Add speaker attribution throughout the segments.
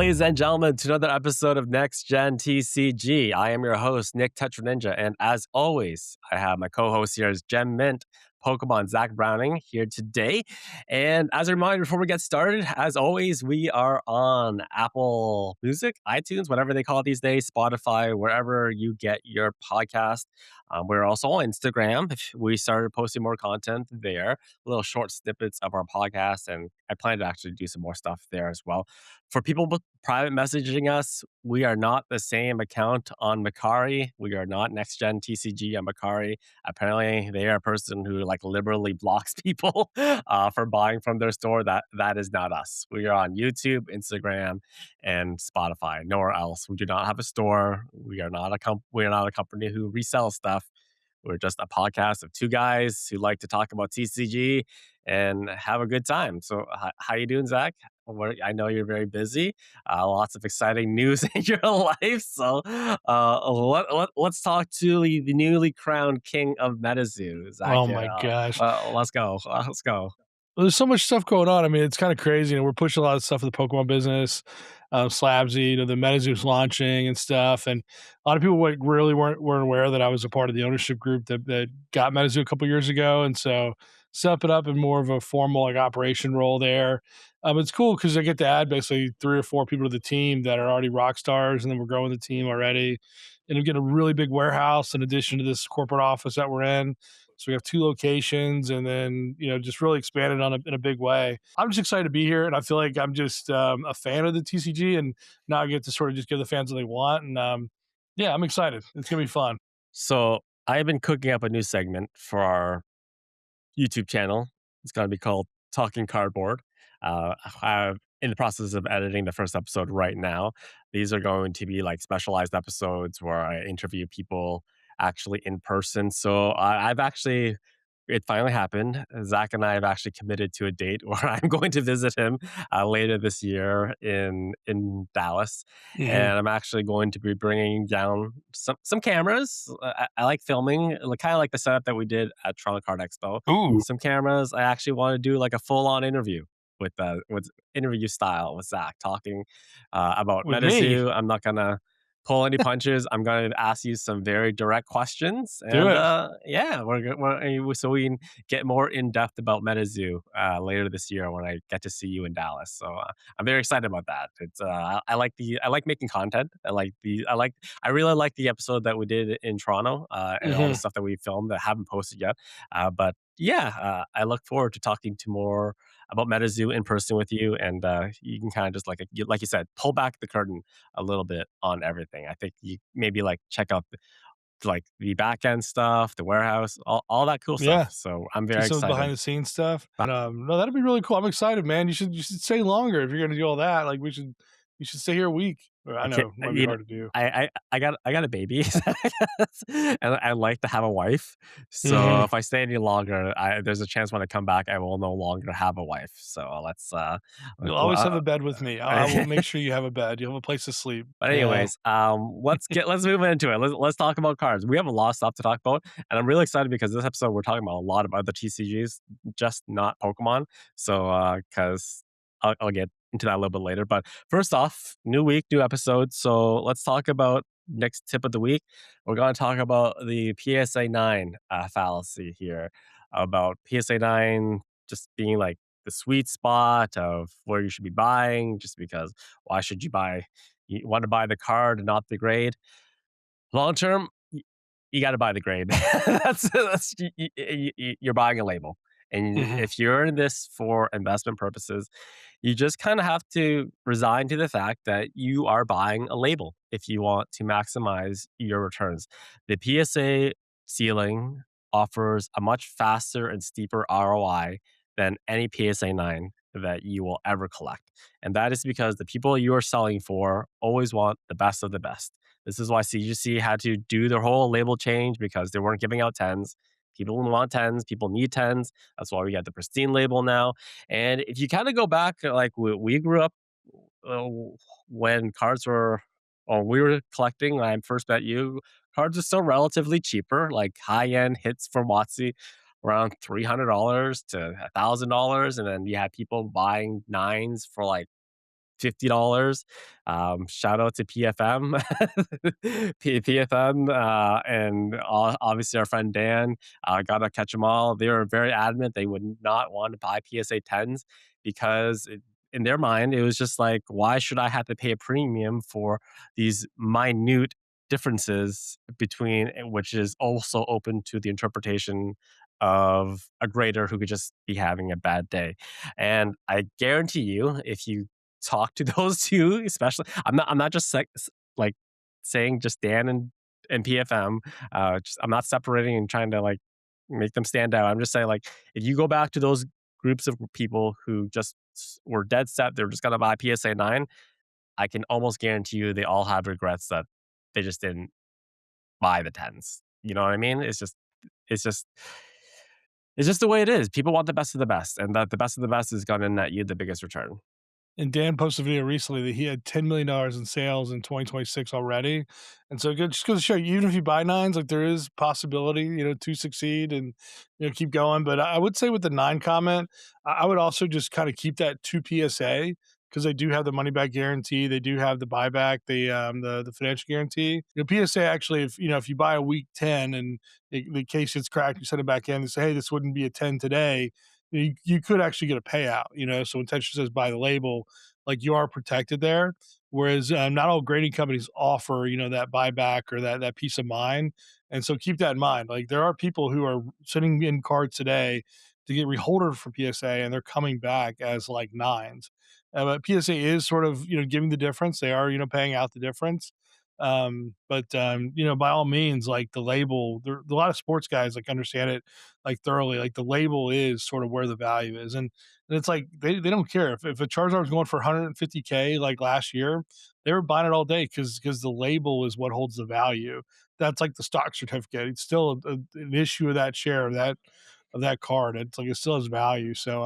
Speaker 1: ladies and gentlemen, to another episode of NextGen TCG. I am your host, Nick Tetra Ninja, and as always, I have my co-host here is Gem Mint, Pokemon Zach Browning here today. And as a reminder, before we get started, as always, we are on Apple Music, iTunes, whatever they call it these days, Spotify, wherever you get your podcast. We're also on Instagram. We started posting more content there, little short snippets of our podcast, and I plan to actually do some more stuff there as well. For people with private messaging us, we are not the same account on Macari. We are not NextGen TCG on Macari. Apparently, they are a person who like liberally blocks people for buying from their store. That is not us. We are on YouTube, Instagram, and Spotify. Nowhere else. We do not have a store. We are not a company who resells stuff. We're just a podcast of two guys who like to talk about TCG and have a good time. So, how you doing, Zach? I know you're very busy. Lots of exciting news in your life. So, let's talk to the newly crowned king of MetaZoo, Zach.
Speaker 2: Oh my gosh.
Speaker 1: Let's go. Let's go.
Speaker 2: Well, there's so much stuff going on. I mean, it's kind of crazy. We're pushing a lot of stuff for the Pokemon business. Slabsy, the MetaZoo's launching and stuff. And a lot of people really weren't aware that I was a part of the ownership group that got MetaZoo a couple years ago. And so step it up in more of a formal like operation role there. It's cool because I get to add basically 3 or 4 people to the team that are already rock stars, and then we're growing the team already. And we get a really big warehouse in addition to this corporate office that we're in. So we have 2 locations, and then just really expanded in a big way. I'm just excited to be here, and I feel like I'm just a fan of the TCG, and now I get to sort of just give the fans what they want. And yeah, I'm excited. It's gonna be fun.
Speaker 1: So, I've been cooking up a new segment for our YouTube channel. It's going to be called Talking Cardboard. I'm in the process of editing the first episode right now. These are going to be like specialized episodes where I interview people actually in person. So I've actually, it finally happened. Zach and I have actually committed to a date where I'm going to visit him later this year in Dallas,
Speaker 2: Hmm.
Speaker 1: and I'm actually going to be bringing down some cameras. I like filming, kind of like the setup that we did at Toronto Card Expo.
Speaker 2: Ooh,
Speaker 1: Some cameras. I actually want to do like a full on interview with interview style with Zach talking about
Speaker 2: with me,
Speaker 1: MetaZoo. I'm not gonna pull any punches. I'm going to ask you some very direct questions,
Speaker 2: do
Speaker 1: and
Speaker 2: it.
Speaker 1: yeah, so we can get more in depth about MetaZoo later this year when I get to see you in Dallas. So I'm very excited about that. It's I like making content. I really like the episode that we did in Toronto and all the
Speaker 2: Hmm.
Speaker 1: stuff that we filmed that haven't posted yet. But yeah, I look forward to talking to more about MetaZoo in person with you, and you can kind of just like you said, pull back the curtain a little bit on everything. I think you maybe like check out like the back end stuff, the warehouse, all that cool stuff.
Speaker 2: Yeah,
Speaker 1: So I'm
Speaker 2: see
Speaker 1: very
Speaker 2: some of the
Speaker 1: excited.
Speaker 2: behind the scenes stuff. And no, that'd be really cool. I'm excited, man. You should stay longer if you're gonna do all that. Like you should stay here a week. I
Speaker 1: Okay,
Speaker 2: know it might be
Speaker 1: you know,
Speaker 2: hard to do.
Speaker 1: I got a baby, and I like to have a wife. So
Speaker 2: Hmm.
Speaker 1: if I stay any longer, there's a chance when I come back, I will no longer have a wife. So let's
Speaker 2: You'll
Speaker 1: l-
Speaker 2: always have a bed with me. I will make sure you have a bed. You'll have a place to sleep.
Speaker 1: But
Speaker 2: Yeah.
Speaker 1: anyways, let's move into it. Let's talk about cards. We have a lot of stuff to talk about, and I'm really excited because this episode we're talking about a lot of other TCGs, just not Pokemon. So because I'll get into that a little bit later. But first off, new week, new episode. So let's talk about next tip of the week. We're going to talk about the PSA 9 fallacy here, about PSA 9 just being like the sweet spot of where you should be buying, just because why should you want to buy the card and not the grade? Long term, you got to buy the grade. You're buying a label. And
Speaker 2: Hmm.
Speaker 1: if you're in this for investment purposes, you just kind of have to resign to the fact that you are buying a label if you want to maximize your returns. The PSA ceiling offers a much faster and steeper ROI than any PSA 9 that you will ever collect. And that is because the people you are selling for always want the best of the best. This is why CGC had to do their whole label change because they weren't giving out tens. People want tens. People need tens. That's why we got the pristine label now. And if you kind of go back, like we grew up uh, when cards were, or we were collecting, when I first met you, cards are still relatively cheaper, like high end hits from WotC around $300 to $1,000. And then you had people buying nines for like $50. Shout out to PFM, PFM, and obviously our friend Dan. Gotta catch them all. They were very adamant they would not want to buy PSA 10s because in their mind it was just like, why should I have to pay a premium for these minute differences between, which is also open to the interpretation of a grader who could just be having a bad day. And I guarantee you, if you talk to those two, especially, I'm not just like saying just Dan and PFM. I'm not separating and trying to like make them stand out. I'm just saying like if you go back to those groups of people who just were dead set, they're just gonna buy PSA 9. I can almost guarantee you they all have regrets that they just didn't buy the tens. You know what I mean? It's just it's just the way it is. People want the best of the best, and that the best of the best is gonna net you the biggest return.
Speaker 2: And Dan posted a video recently that he had $10 million in sales in 2026 already. And so it just goes to show you, even if you buy nines, like there is possibility, to succeed and keep going. But I would say with the nine comment, I would also just kind of keep that to PSA because they do have the money back guarantee. They do have the buyback, the financial guarantee. PSA actually, if you buy a week 10 and the case gets cracked, you send it back in, they say, hey, this wouldn't be a 10 today, you could actually get a payout. So when Tetra says buy the label, like you are protected there. Whereas not all grading companies offer, that buyback or that peace of mind. And so keep that in mind. Like there are people who are sitting in cards today to get reholdered for PSA and they're coming back as like nines. But PSA is sort of, giving the difference. They are, paying out the difference. But by all means, like the label, there a lot of sports guys like understand it like thoroughly. Like the label is sort of where the value is. And it's like they don't care if a Charizard was going for 150K like last year, they were buying it all day because the label is what holds the value. That's like the stock certificate. It's still an issue of that share of that card. It's like it still has value. So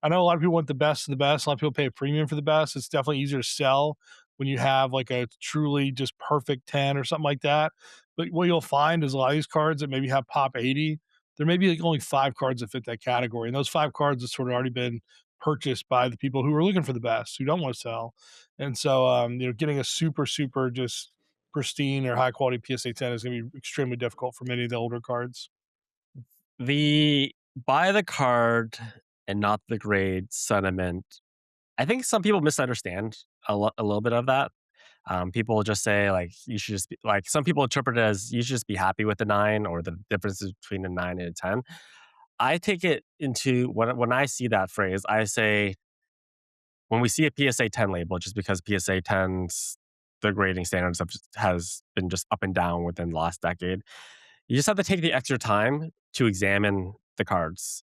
Speaker 2: I know a lot of people want the best of the best. A lot of people pay a premium for the best. It's definitely easier to sell when you have like a truly just perfect 10 or something like that. But what you'll find is a lot of these cards that maybe have pop 80, there may be like only five cards that fit that category. And those five cards have sort of already been purchased by the people who are looking for the best, who don't want to sell. And so, getting a super, super just pristine or high quality PSA 10 is going to be extremely difficult for many of the older cards.
Speaker 1: The buy the card and not the grade sentiment, I think some people misunderstand a little bit of that. People just say like you should just be like, some people interpret it as you should just be happy with the nine or the differences between a nine and a 10. I take it into when I see that phrase, I say when we see a PSA 10 label, just because PSA 10's the grading standards has been just up and down within the last decade, you just have to take the extra time to examine the cards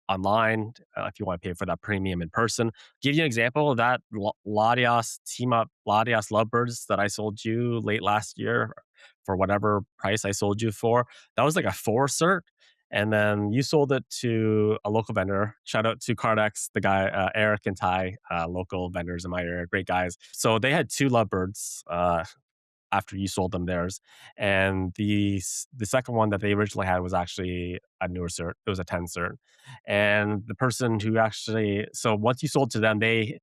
Speaker 1: online if you want to pay for that premium in person. Give you an example of that Latias team up Latias Lovebirds that I sold you late last year for whatever price I sold you for. That was like a four cert. And then you sold it to a local vendor. Shout out to Cardex, the guy, Eric and Ty, local vendors in my area, great guys. So they had two lovebirds after you sold them theirs. And the second one that they originally had was actually a newer cert. It was a 10 cert. And the person who actually, so once you sold to them, the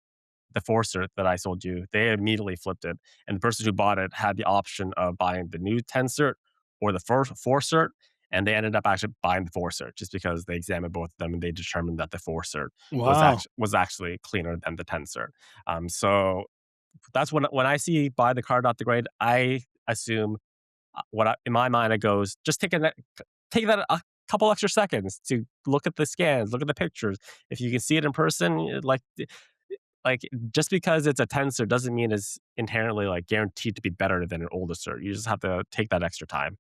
Speaker 1: four cert that I sold you, they immediately flipped it. And the person who bought it had the option of buying the new 10 cert or the first four cert. And they ended up actually buying the four cert just because they examined both of them and they determined that the four cert
Speaker 2: Wow.
Speaker 1: was actually cleaner than the 10 cert. So that's when I see buy the card, not the grade, I assume in my mind it goes just take that a couple extra seconds to look at the scans, look at the pictures. If you can see it in person, like just because it's a 10 cert doesn't mean it's inherently like guaranteed to be better than an older cert. You just have to take that extra time.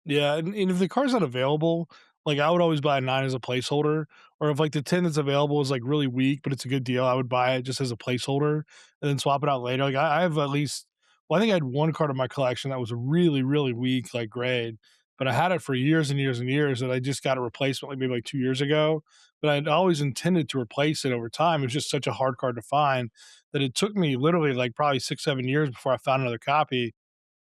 Speaker 2: Yeah, and if the car's not available, like, I would always buy a 9 as a placeholder, or if, like, the 10 that's available is, like, really weak, but it's a good deal, I would buy it just as a placeholder and then swap it out later. Like, I have at least, well, I think I had 1 card in my collection that was a really, really weak, like, grade, but I had it for years and years and years, and I just got a replacement, like, maybe, like, 2 years ago, but I'd always intended to replace it over time. It was just such a hard card to find that it took me literally, like, probably 6, 7 years before I found another copy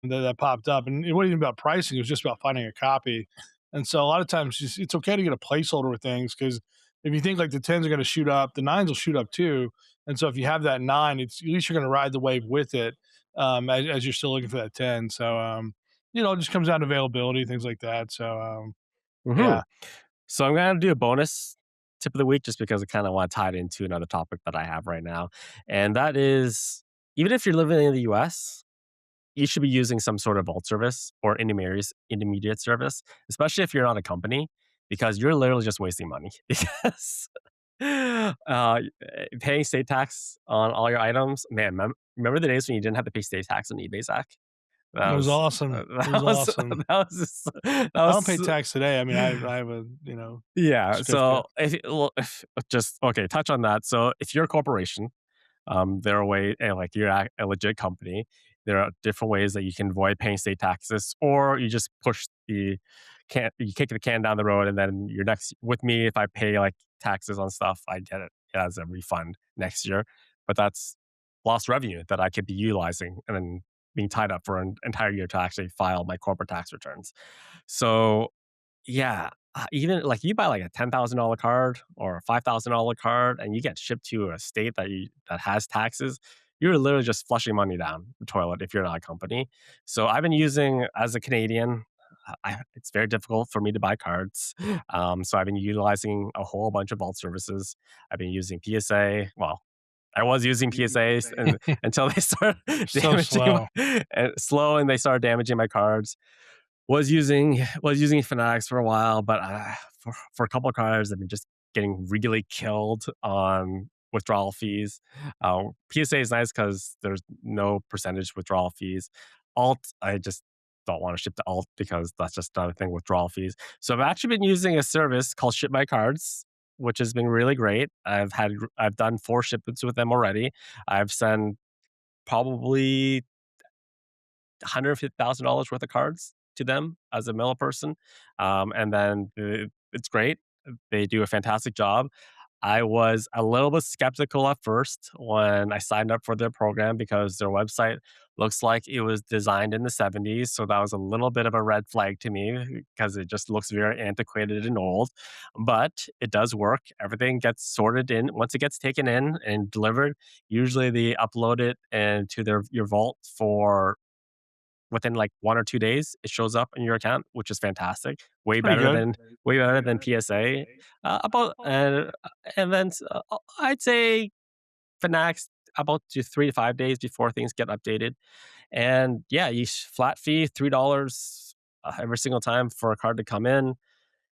Speaker 2: that popped up, and it wasn't even about pricing. It was just about finding a copy. And so a lot of times it's okay to get a placeholder with things because if you think like the tens are going to shoot up, the nines will shoot up too. And so if you have that 9, it's at least you're gonna ride the wave with it, as you're still looking for that 10. So, it just comes down to availability, things like that. So,
Speaker 1: Hmm.
Speaker 2: yeah.
Speaker 1: So I'm gonna do a bonus tip of the week just because I kind of want to tie it into another topic that I have right now, and that is even if you're living in the U.S. you should be using some sort of vault service or intermediate service, especially if you're not a company, because you're literally just wasting money. Because paying state tax on all your items, man. Remember the days when you didn't have to pay state tax on eBay, Zach?
Speaker 2: It
Speaker 1: That
Speaker 2: was
Speaker 1: was
Speaker 2: awesome. It was
Speaker 1: that was
Speaker 2: awesome.
Speaker 1: that
Speaker 2: I don't pay
Speaker 1: was
Speaker 2: tax today. I mean, I have a,
Speaker 1: yeah. So
Speaker 2: certificate.
Speaker 1: if just okay, touch on that. So if you're a corporation, there are ways, and like you're a legit company. There are different ways that you can avoid paying state taxes, or you just push you kick the can down the road, and then you're next with me. If I pay like taxes on stuff, I get it as a refund next year. But that's lost revenue that I could be utilizing and then being tied up for an entire year to actually file my corporate tax returns. So yeah, even like you buy like a $10,000 card or a $5,000 card and you get shipped to a state that has taxes, you're literally just flushing money down the toilet if you're not a company. So I've been using as a Canadian, it's very difficult for me to buy cards. So I've been utilizing a whole bunch of vault services. I've been using PSA. Well, I was using PSAs until they started
Speaker 2: So
Speaker 1: damaging
Speaker 2: slow.
Speaker 1: slow and they started damaging my cards. Was using Fanatics for a while, but for a couple of cards, I've been just getting really killed on withdrawal fees. PSA is nice because there's no percentage withdrawal fees. Alt, I just don't want to ship to Alt because that's just another thing, withdrawal fees. So I've actually been using a service called Ship My Cards, which has been really great. I've done 4 shipments with them already. I've sent probably $150,000 worth of cards to them as a middle person. And then it's great. They do a fantastic job. I was a little bit skeptical at first when I signed up for their program because their website looks like it was designed in the 70s. So that was a little bit of a red flag to me because it just looks very antiquated and old. But it does work. Everything gets sorted in. Once it gets taken in and delivered, usually they upload it into your vault for within like 1 or 2 days, it shows up in your account, which is fantastic.
Speaker 2: Pretty good.
Speaker 1: Way better than PSA. About and then I'd say Fanatics about to 3 to 5 days before things get updated. And yeah, you flat fee $3 every single time for a card to come in.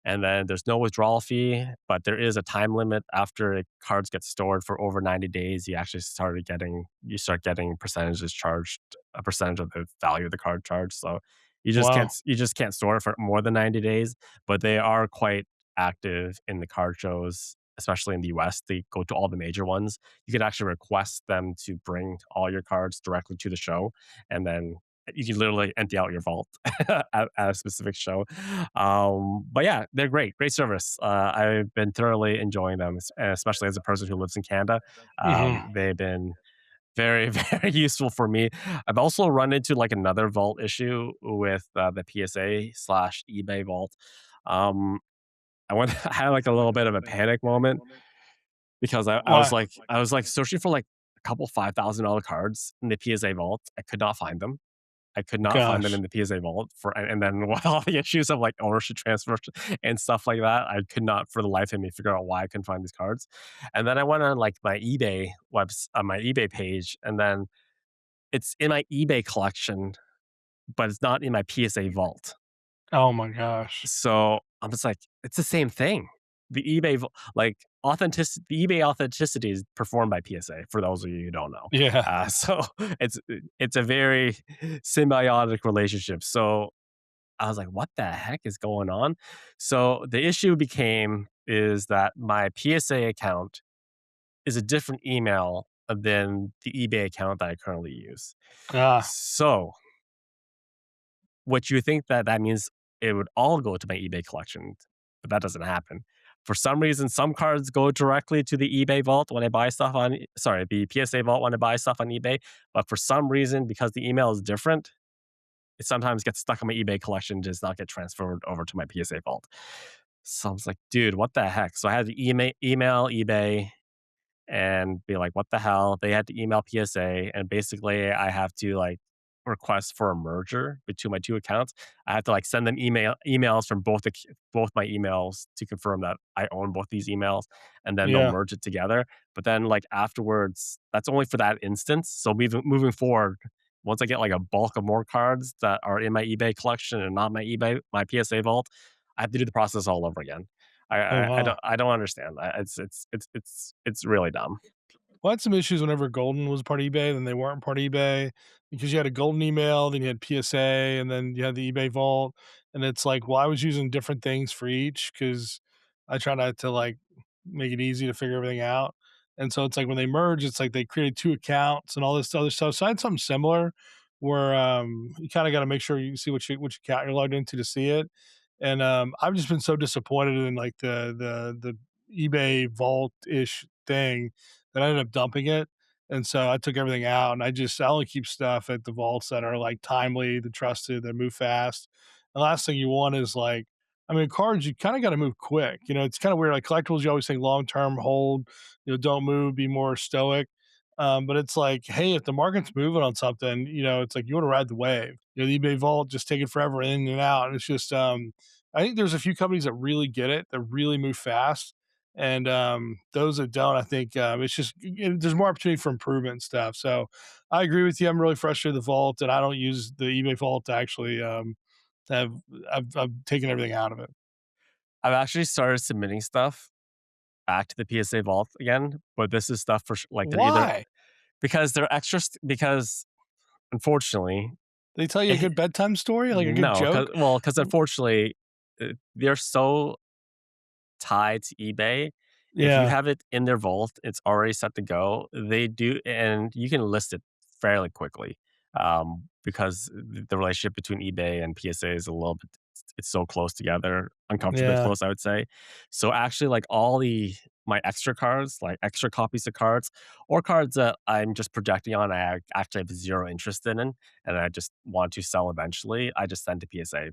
Speaker 1: And then there's no withdrawal fee, but there is a time limit after cards get stored for over 90 days. You start getting percentages charged, a percentage of the value of the card charged. So
Speaker 2: Wow.
Speaker 1: you just can't store it for more than 90 days. But they are quite active in the card shows, especially in the US. They go to all the major ones. You could actually request them to bring all your cards directly to the show, and then you can literally empty out your vault at a specific show. But yeah, they're great service. I've been thoroughly enjoying them, especially as a person who lives in Canada.
Speaker 2: Mhm.
Speaker 1: They've been very, very useful for me. I've also run into like another vault issue with the PSA slash eBay vault. Um, I had like a little bit of a panic moment because
Speaker 2: Why?
Speaker 1: I was like searching for like a couple $5,000 cards in the PSA vault. I could not find them. I could not find them
Speaker 2: Gosh.
Speaker 1: in the PSA vault and then with all the issues of like ownership transfer and stuff like that, I could not for the life of me figure out why I couldn't find these cards. And then I went on like my eBay page, and then it's in my eBay collection, but it's not in my PSA vault.
Speaker 2: Oh my gosh.
Speaker 1: So I'm just like, it's the same thing. The eBay the eBay authenticity is performed by PSA. For those of you who don't know,
Speaker 2: Yeah.
Speaker 1: so it's it's a very symbiotic relationship. So I was like, what the heck is going on? So the issue became is that my PSA account is a different email than the eBay account that I currently use.
Speaker 2: Ah.
Speaker 1: So what you think that means it would all go to my eBay collection, but that doesn't happen. For some reason, some cards go directly to the eBay vault when I buy stuff on sorry, the PSA vault when I buy stuff on eBay, but for some reason, because the email is different, it sometimes gets stuck in my eBay collection, does not get transferred over to my PSA vault. So I was like, dude, what the heck? So I had to email eBay and be like, "What the hell?" They had to email PSA, and basically, I have to like request for a merger between my two accounts. I have to like send them emails from both my emails to confirm that I own both these emails, and then they'll
Speaker 2: Yeah.
Speaker 1: merge it together. But then like afterwards, that's only for that instance. So moving forward, once I get like a bulk of more cards that are in my eBay collection and not my PSA vault, I have to do the process all over again.
Speaker 2: Oh, wow.
Speaker 1: I don't understand that. It's really dumb.
Speaker 2: Well, I had some issues whenever Golden was part of eBay, then they weren't part of eBay because you had a Golden email, then you had PSA, and then you had the eBay Vault. And it's like, well, I was using different things for each because I try not to like make it easy to figure everything out. And so it's like when they merge, it's like they created two accounts and all this other stuff. So I had something similar where you kind of got to make sure you see which account you're logged into to see it. And I've just been so disappointed in like the eBay Vault ish thing that I ended up dumping it. And so I took everything out and I only keep stuff at the vaults that are like timely, the trusted, that move fast. The last thing you want is like, I mean, cards, you kind of got to move quick. You know, it's kind of weird. Like collectibles, you always think long term hold, don't move, be more stoic. But it's like, hey, if the market's moving on something, it's like you want to ride the wave. The eBay vault just taking forever in and out. And it's just, I think there's a few companies that really get it, that really move fast, and those that don't, I think it's just there's more opportunity for improvement and stuff. So I agree with you. I'm really frustrated with the vault, and I don't use the eBay vault to actually have. I've taken everything out of it.
Speaker 1: I've actually started submitting stuff back to the PSA vault again, but this is stuff for like they're either
Speaker 2: Why?
Speaker 1: because they're because unfortunately,
Speaker 2: They tell you a good bedtime story, like a good
Speaker 1: no,
Speaker 2: joke.
Speaker 1: because unfortunately, they're so tied to eBay. If you
Speaker 2: Yeah,
Speaker 1: have it in their vault, it's already set to go. They do, and you can list it fairly quickly because the relationship between eBay and PSA is a little bit. It's so close together, uncomfortably
Speaker 2: yeah.
Speaker 1: close, I would say. So actually, like all my extra cards, like extra copies of cards, or cards that I'm just projecting on, actually have zero interest in, and I just want to sell eventually. I just send to PSA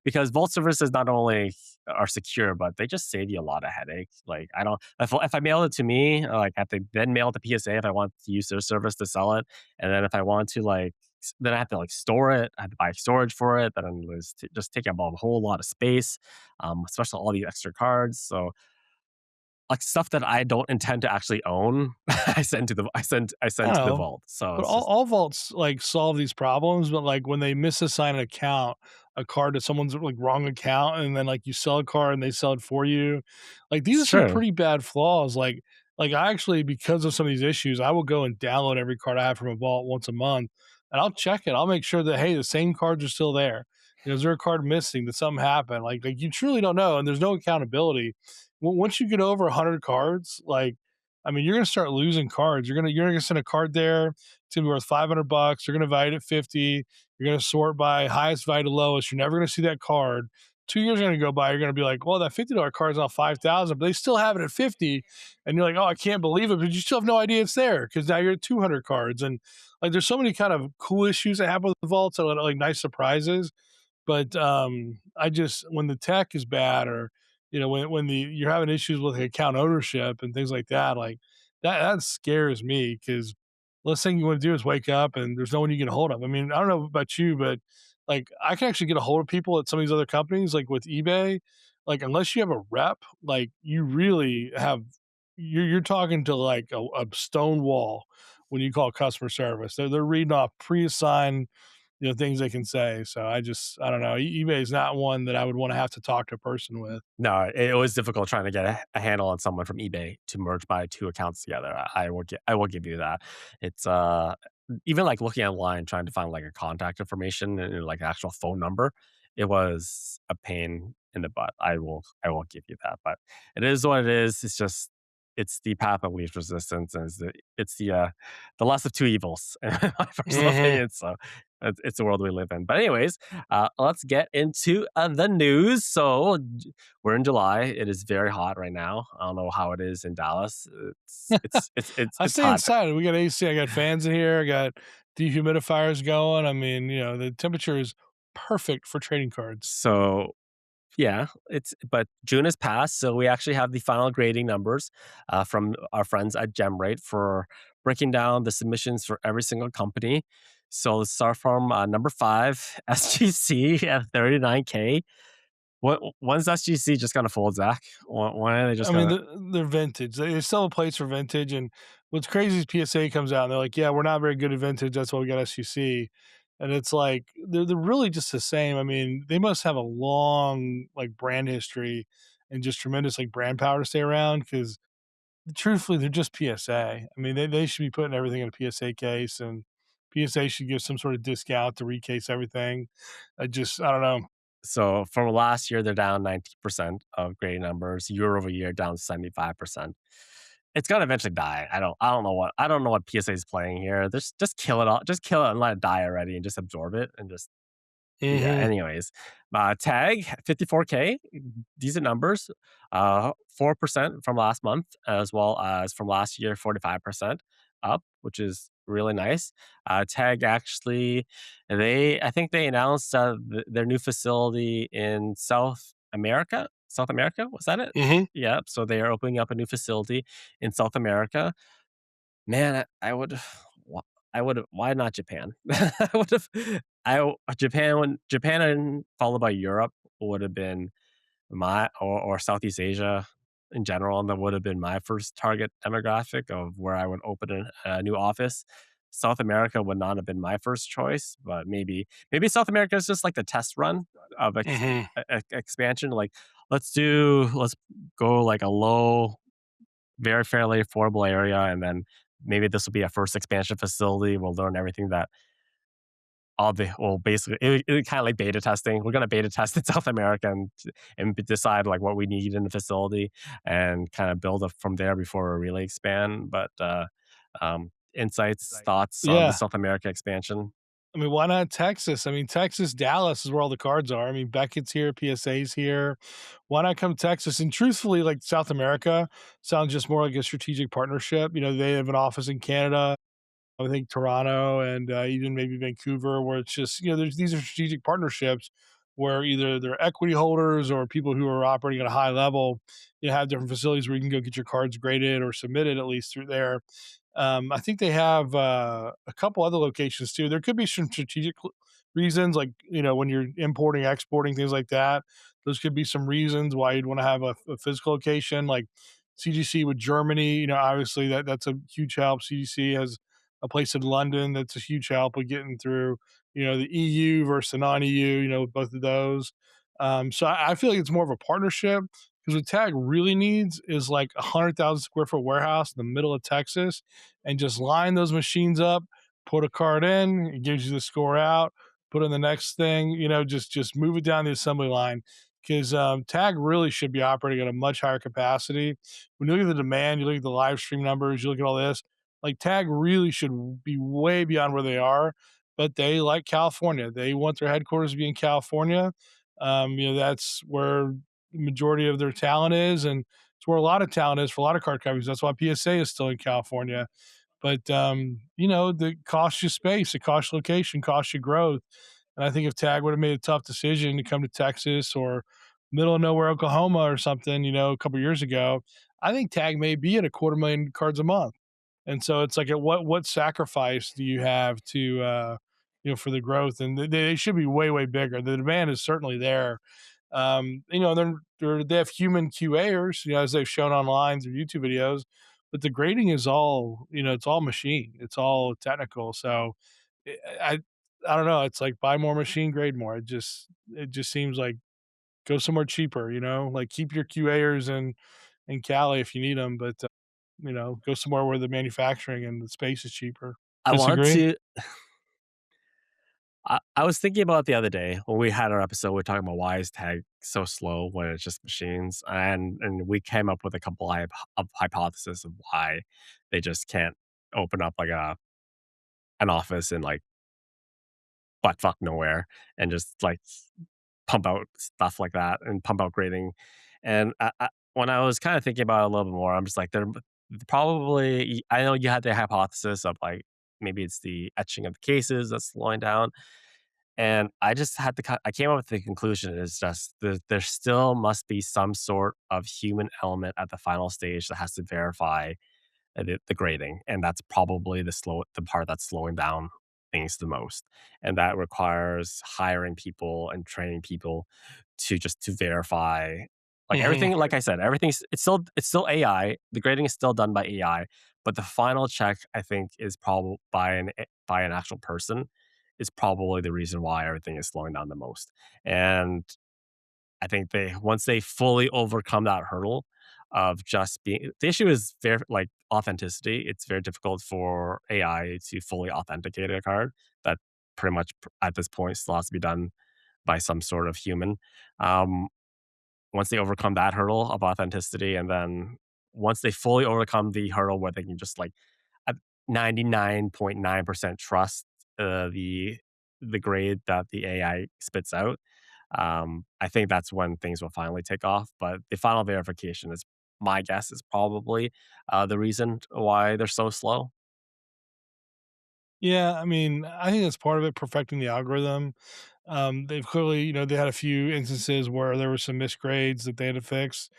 Speaker 1: because vault services not only are secure, but they just save you a lot of headaches. Like I don't if I mail it to me, like I have to then mail it to PSA if I want to use their service to sell it, and then if I want to like then I have to like store it. I have to buy storage for it. Then it's just taking up a whole lot of space, especially all these extra cards. So like stuff that I don't intend to actually own, I
Speaker 2: I
Speaker 1: send
Speaker 2: don't
Speaker 1: to the
Speaker 2: know.
Speaker 1: vault. So
Speaker 2: But
Speaker 1: it's
Speaker 2: all,
Speaker 1: just
Speaker 2: all vaults like solve these problems, but like when they misassign an account, a card to someone's like wrong account, and then like you sell a card and they sell it for you, like these are some
Speaker 1: sure.
Speaker 2: pretty bad flaws. Like I actually, because of some of these issues, I will go and download every card I have from a vault once a month, and I'll check it. I'll make sure that hey, the same cards are still there. Is there a card missing? Did something happen? Like you truly don't know, and there's no accountability. Once you get over 100 cards, like I mean, you're gonna start losing cards. You're gonna send a card there. It's gonna be worth $500. You're gonna value it at 50. You're gonna sort by highest value to lowest. You're never gonna see that card. 2 years are gonna go by. You're gonna be like, well, that $50 card is now 5,000, but they still have it at 50, and you're like, oh, I can't believe it, but you still have no idea it's there because now you're at 200 cards, and like there's so many kind of cool issues that happen with the vaults, and like nice surprises. But I just when the tech is bad or when the you're having issues with account ownership and things like that, like that scares me because last thing you want to do is wake up and there's no one you get a hold of. I mean, I don't know about you, but like I can actually get a hold of people at some of these other companies, like with eBay. Like unless you have a rep, like you really have you're talking to like a stone wall when you call customer service. They're reading off pre-assigned things they can say. So I don't know. eBay is not one that I would want to have to talk to a person with.
Speaker 1: No, it was difficult trying to get a handle on someone from eBay to merge my 2 accounts together. I will give you that. It's, even, like, looking online trying to find, like, a contact information and, like, an actual phone number, it was a pain in the butt. I will give you that, but it is what it is. It's just it's the path of least resistance, and it's the less of 2 evils, in my personal
Speaker 2: Mhm.
Speaker 1: opinion, so it's the world we live in. But anyways, let's get into, the news. So we're in July. It is very hot right now. I don't know how it is in Dallas.
Speaker 2: I
Speaker 1: It's
Speaker 2: stay
Speaker 1: hot.
Speaker 2: inside. We got AC. I got fans in here. I got dehumidifiers going. I mean, the temperature is perfect for trading cards.
Speaker 1: So Yeah, it's but June has passed, so we actually have the final grading numbers from our friends at GemRate for breaking down the submissions for every single company. So let's start from number five, SGC at 39K. When's SGC just gonna fold, Zach? When are they just
Speaker 2: I mean,
Speaker 1: gonna?
Speaker 2: they're vintage. They sell a place for vintage, and what's crazy is PSA comes out and they're like, "Yeah, we're not very good at vintage. That's why we got SGC." And it's like they're really just the same. I mean, they must have a long like brand history and just tremendous like brand power to stay around because truthfully, they're just PSA. I mean, they should be putting everything in a PSA case, and PSA should give some sort of discount to recase everything. I don't know.
Speaker 1: So from last year, they're down 90% of grading numbers. Year over year, down 75%. It's gonna eventually die. I don't know what PSA is playing here. Just kill it all. Just kill it and let it die already, and just absorb it, and just yeah,
Speaker 2: Hmm.
Speaker 1: anyways, tag 54K, decent numbers, 4% from last month, as well as from last year, 45% up, which is really nice. Tag actually, I think they announced their new facility in South America. South America, was that it?
Speaker 2: Hmm.
Speaker 1: Yep. So they are opening up a new facility in South America. Man, I would wh I would why not Japan? I would've Japan and followed by Europe would have been or Southeast Asia in general, and that would have been my first target demographic of where I would open a new office. South America would not have been my first choice, but maybe South America is just like the test run of
Speaker 2: Hmm.
Speaker 1: expansion, like, let's go like a low very fairly affordable area, and then maybe this will be a first expansion facility. We'll learn everything that all the well, basically, kind of like beta testing. We're gonna beta test in South America and decide like what we need in the facility and kind of build up from there before we really expand. But insights, thoughts on the
Speaker 2: Yeah.
Speaker 1: South America expansion.
Speaker 2: I mean, why not Texas? I mean, Texas, Dallas is where all the cards are. I mean, Beckett's here, PSA's here. Why not come to Texas? And truthfully, like South America sounds just more like a strategic partnership. You know, they have an office in Canada, I think Toronto, and even maybe Vancouver, where it's just, you know, there's these are strategic partnerships where either they're equity holders or people who are operating at a high level, you know, have different facilities where you can go get your cards graded or submitted at least through there. I think they have a couple other locations too. There could be some strategic reasons, like you know, when you're importing, exporting, things like that. Those could be some reasons why you'd want to have a physical location, like CGC with Germany. You know, obviously that's a huge help. CGC has a place in London that's a huge help with getting through. You know, the EU versus the non-EU. You know, both of those. So I feel like it's more of a partnership because what Tag really needs is like 100,000 square foot warehouse in the middle of Texas and just line those machines up, put a card in, it gives you the score out, put in the next thing, you know, just move it down the assembly line. Because Tag really should be operating at a much higher capacity. When you look at the demand, you look at the live stream numbers, you look at all this, like Tag really should be way beyond where they are. But they like California. They want their headquarters to be in California. You know, that's where the majority of their talent is, and it's where a lot of talent is for a lot of card companies. That's why PSA is still in California. But you know, the costs you space, it costs you location, costs you growth. And I think if Tag would have made a tough decision to come to Texas or middle of nowhere Oklahoma or something, you know, a couple years ago, I think Tag may be at a quarter million cards a month. And so it's like, at what sacrifice do you have to, you know, for the growth? And they should be way bigger. The demand is certainly there. You know, they have human QAers, you know, as they've shown online through YouTube videos, but the grading is all, you know, it's all machine, it's all technical. So I, I don't know. It's like buy more machine, grade more. It just seems like go somewhere cheaper. You know, like keep your QAers in Cali if you need them, but you know, go somewhere where the manufacturing and the space is cheaper.
Speaker 1: I want
Speaker 2: Disagree?
Speaker 1: to. I was thinking about it the other day when we had our episode. We are talking about why is tag so slow when it's just machines, and we came up with a couple of hypotheses of why they just can't open up like an office in like butt fuck nowhere and just like pump out stuff like that and pump out grading. And when I was kind of thinking about it a little bit more, I'm just like, they're probably. I know you had the hypothesis of like maybe it's the etching of the cases that's slowing down. And I just had to I came up with the conclusion is just there still must be some sort of human element at the final stage that has to verify the grading, and that's probably the part that's slowing down things the most, and that requires hiring people and training people to verify, like,
Speaker 2: Mhm.
Speaker 1: everything. Like I said, everything's it's still AI. The grading is still done by AI, but the final check, I think, is probably by an actual person, is probably the reason why everything is slowing down the most. And I think they once they fully overcome that hurdle of just being, the issue is like authenticity. It's very difficult for AI to fully authenticate a card. That pretty much at this point still has to be done by some sort of human. Um, Once they overcome that hurdle of authenticity, and then once they fully overcome the hurdle where they can just like at 99.9% trust the grade that the AI spits out, I think that's when things will finally take off. But the final verification is, my guess is probably the reason why they're so slow.
Speaker 2: Yeah, I mean, I think that's part of it, perfecting the algorithm. They've clearly, they had a few instances where there were some misgrades that they had to fix.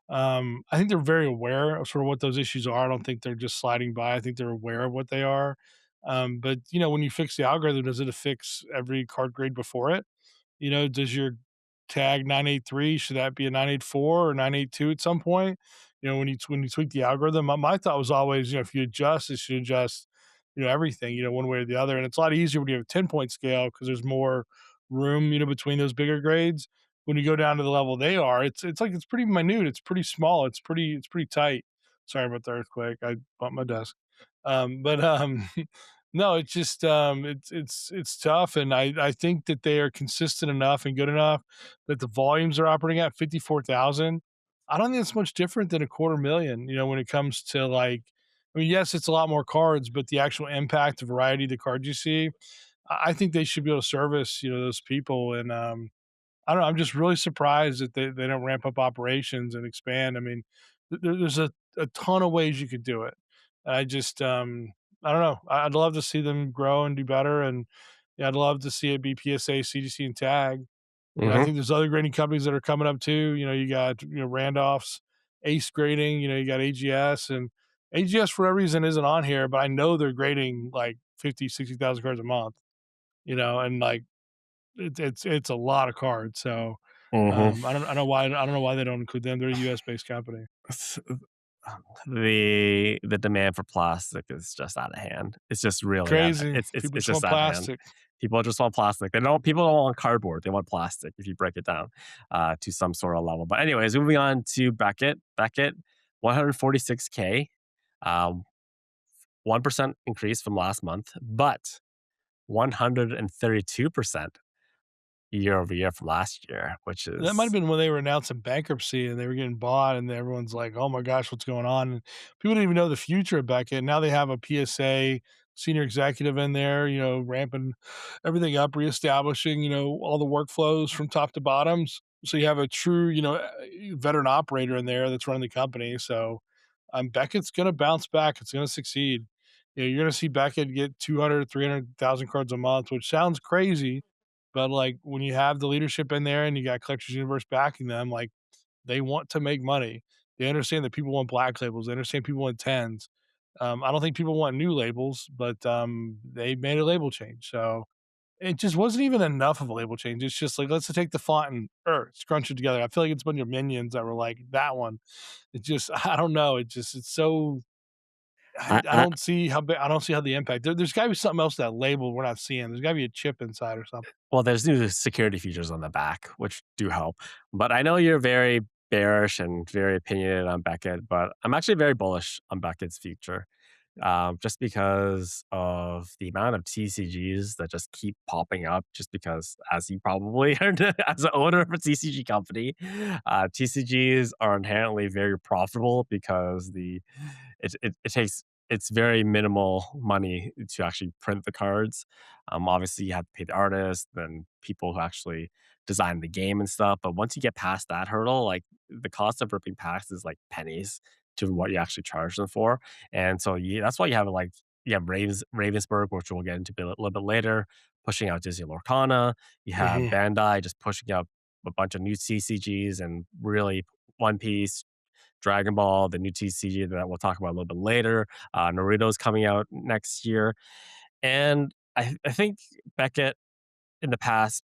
Speaker 2: I think they're very aware of sort of what those issues are. I don't think they're just sliding by. I think they're aware of what they are. But when you fix the algorithm, does it fix every card grade before it? Does your tag 983, should that be a 984 or 982 at some point? When you tweak the algorithm, my thought was always, if you adjust, it should adjust, everything, one way or the other. And it's a lot easier when you have a 10-point scale because there's more room, between those bigger grades. When you go down to the level they are, it's like it's pretty minute, it's pretty small, it's pretty tight. Sorry about the earthquake. I bumped my desk. But No, it's just it's tough, and I think that they are consistent enough and good enough that the volumes are operating at 54,000. I don't think it's much different than a quarter million. When it comes to like, I mean, yes, it's a lot more cards, but the actual impact, the variety of the cards you see, I think they should be able to service those people. And I don't know. I'm just really surprised that they don't ramp up operations and expand. I mean, there's a ton of ways you could do it. I just, I don't know. I'd love to see them grow and do better. And yeah, I'd love to see it be PSA, CGC, and tag. I
Speaker 1: Hmm.
Speaker 2: think there's other grading companies that are coming up too. You got, Randolph's Ace Grading, you got AGS, and AGS for whatever reason isn't on here, but I know they're grading like 50, 60,000 cards a month, and like it's a lot of cards. So
Speaker 1: Hmm.
Speaker 2: I don't know why they don't include them. They're a US based company.
Speaker 1: The demand for plastic is just out of hand. It's just really out.
Speaker 2: Crazy. People
Speaker 1: It's
Speaker 2: just
Speaker 1: just
Speaker 2: want
Speaker 1: out of hand.
Speaker 2: plastic.
Speaker 1: People just want plastic. They don't. People don't want cardboard. They want plastic. If you break it down to some sort of level. But anyways, moving on to Beckett. Beckett, 146K, 1% increase from last month, but 132% year over year from last year, which
Speaker 2: That might have
Speaker 1: is
Speaker 2: been when they were announcing bankruptcy and they were getting bought, and everyone's like, "Oh my gosh, what's going on?" And people didn't even know the future of Beckett. Now they have a PSA senior executive in there, ramping everything up, reestablishing, all the workflows from top to bottoms. So you have a true, veteran operator in there that's running the company. So Beckett's going to bounce back. It's going to succeed. You're going to see Beckett get 200, 300,000 cards a month, which sounds crazy, but, like, when you have the leadership in there and you got Collectors Universe backing them, like, they want to make money. They understand that people want black labels. They understand people want 10s. I don't think people want new labels, but, they made a label change, so it just wasn't even enough of a label change. It's just like, "Let's take the font and, scrunch it together." I feel like it's a bunch of minions that were like, "That one." It just I don't know. It's so I
Speaker 1: I,
Speaker 2: I don't see how the impact there's gotta be something else to that label we're not seeing. There's gotta be a chip inside or something.
Speaker 1: well, there's new security features on the back, which do help. But I know you're very bearish and very opinionated on Beckett, but I'm actually very bullish on Beckett's future, just because of the amount of TCGs that just keep popping up. Just because, as you probably heard, as an owner of a TCG company, TCGs are inherently very profitable because it takes it's very minimal money to actually print the cards. Obviously, you have to pay the artist, then people who actually design the game and stuff. But once you get past that hurdle, like the cost of ripping packs is like pennies to what you actually charge them for. And so that's why you have like you have Ravensburg, which we'll get into a little bit later, pushing out Disney Lorcana. You have
Speaker 2: Mhm.
Speaker 1: Bandai just pushing out a bunch of new CCGs and really One Piece, Dragon Ball, the new TCG that we'll talk about a little bit later. Naruto's coming out next year. And I think Beckett in the past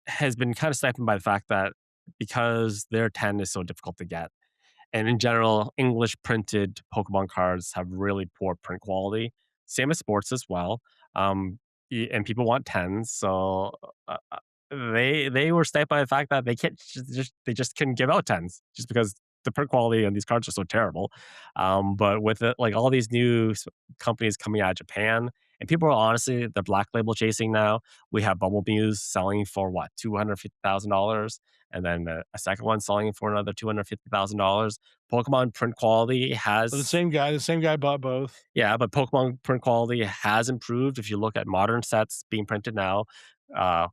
Speaker 1: has been kind of stifled by the fact that because their 10 is so difficult to get, and in general, English printed Pokemon cards have really poor print quality. Same as sports as well. And people want tens, so they were stifled by the fact that they just couldn't give out tens just because the print quality on these cards are so terrible. But with it, like all these new companies coming out of Japan, and people are honestly the black label chasing now. We have Bubble Muse selling for what $250,000, and then a second one selling for another $250,000. Pokemon print quality
Speaker 2: But
Speaker 1: has
Speaker 2: the same guy bought both.
Speaker 1: yeah, but Pokemon print quality has improved if you look at modern sets being printed now,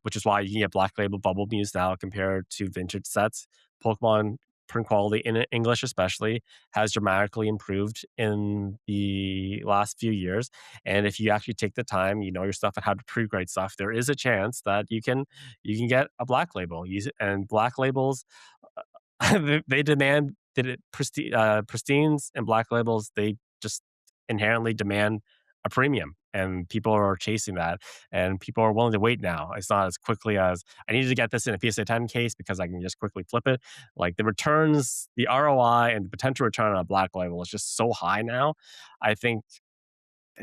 Speaker 1: which is why you can get Black Label Bubble Muse now compared to vintage sets. Pokemon print quality in English especially has dramatically improved in the last few years. And if you actually take the time, you know your stuff and how to pre-grade stuff, there is a chance that you can get a Black Label. And Black Labels they demand that pristines and Black Labels, they just inherently demand a premium, and people are chasing that, and people are willing to wait now. It's not as quickly as, "I need to get this in a PSA 10 case because I can just quickly flip it." Like, the returns, the ROI, and the potential return on a Black Label is just so high now. I think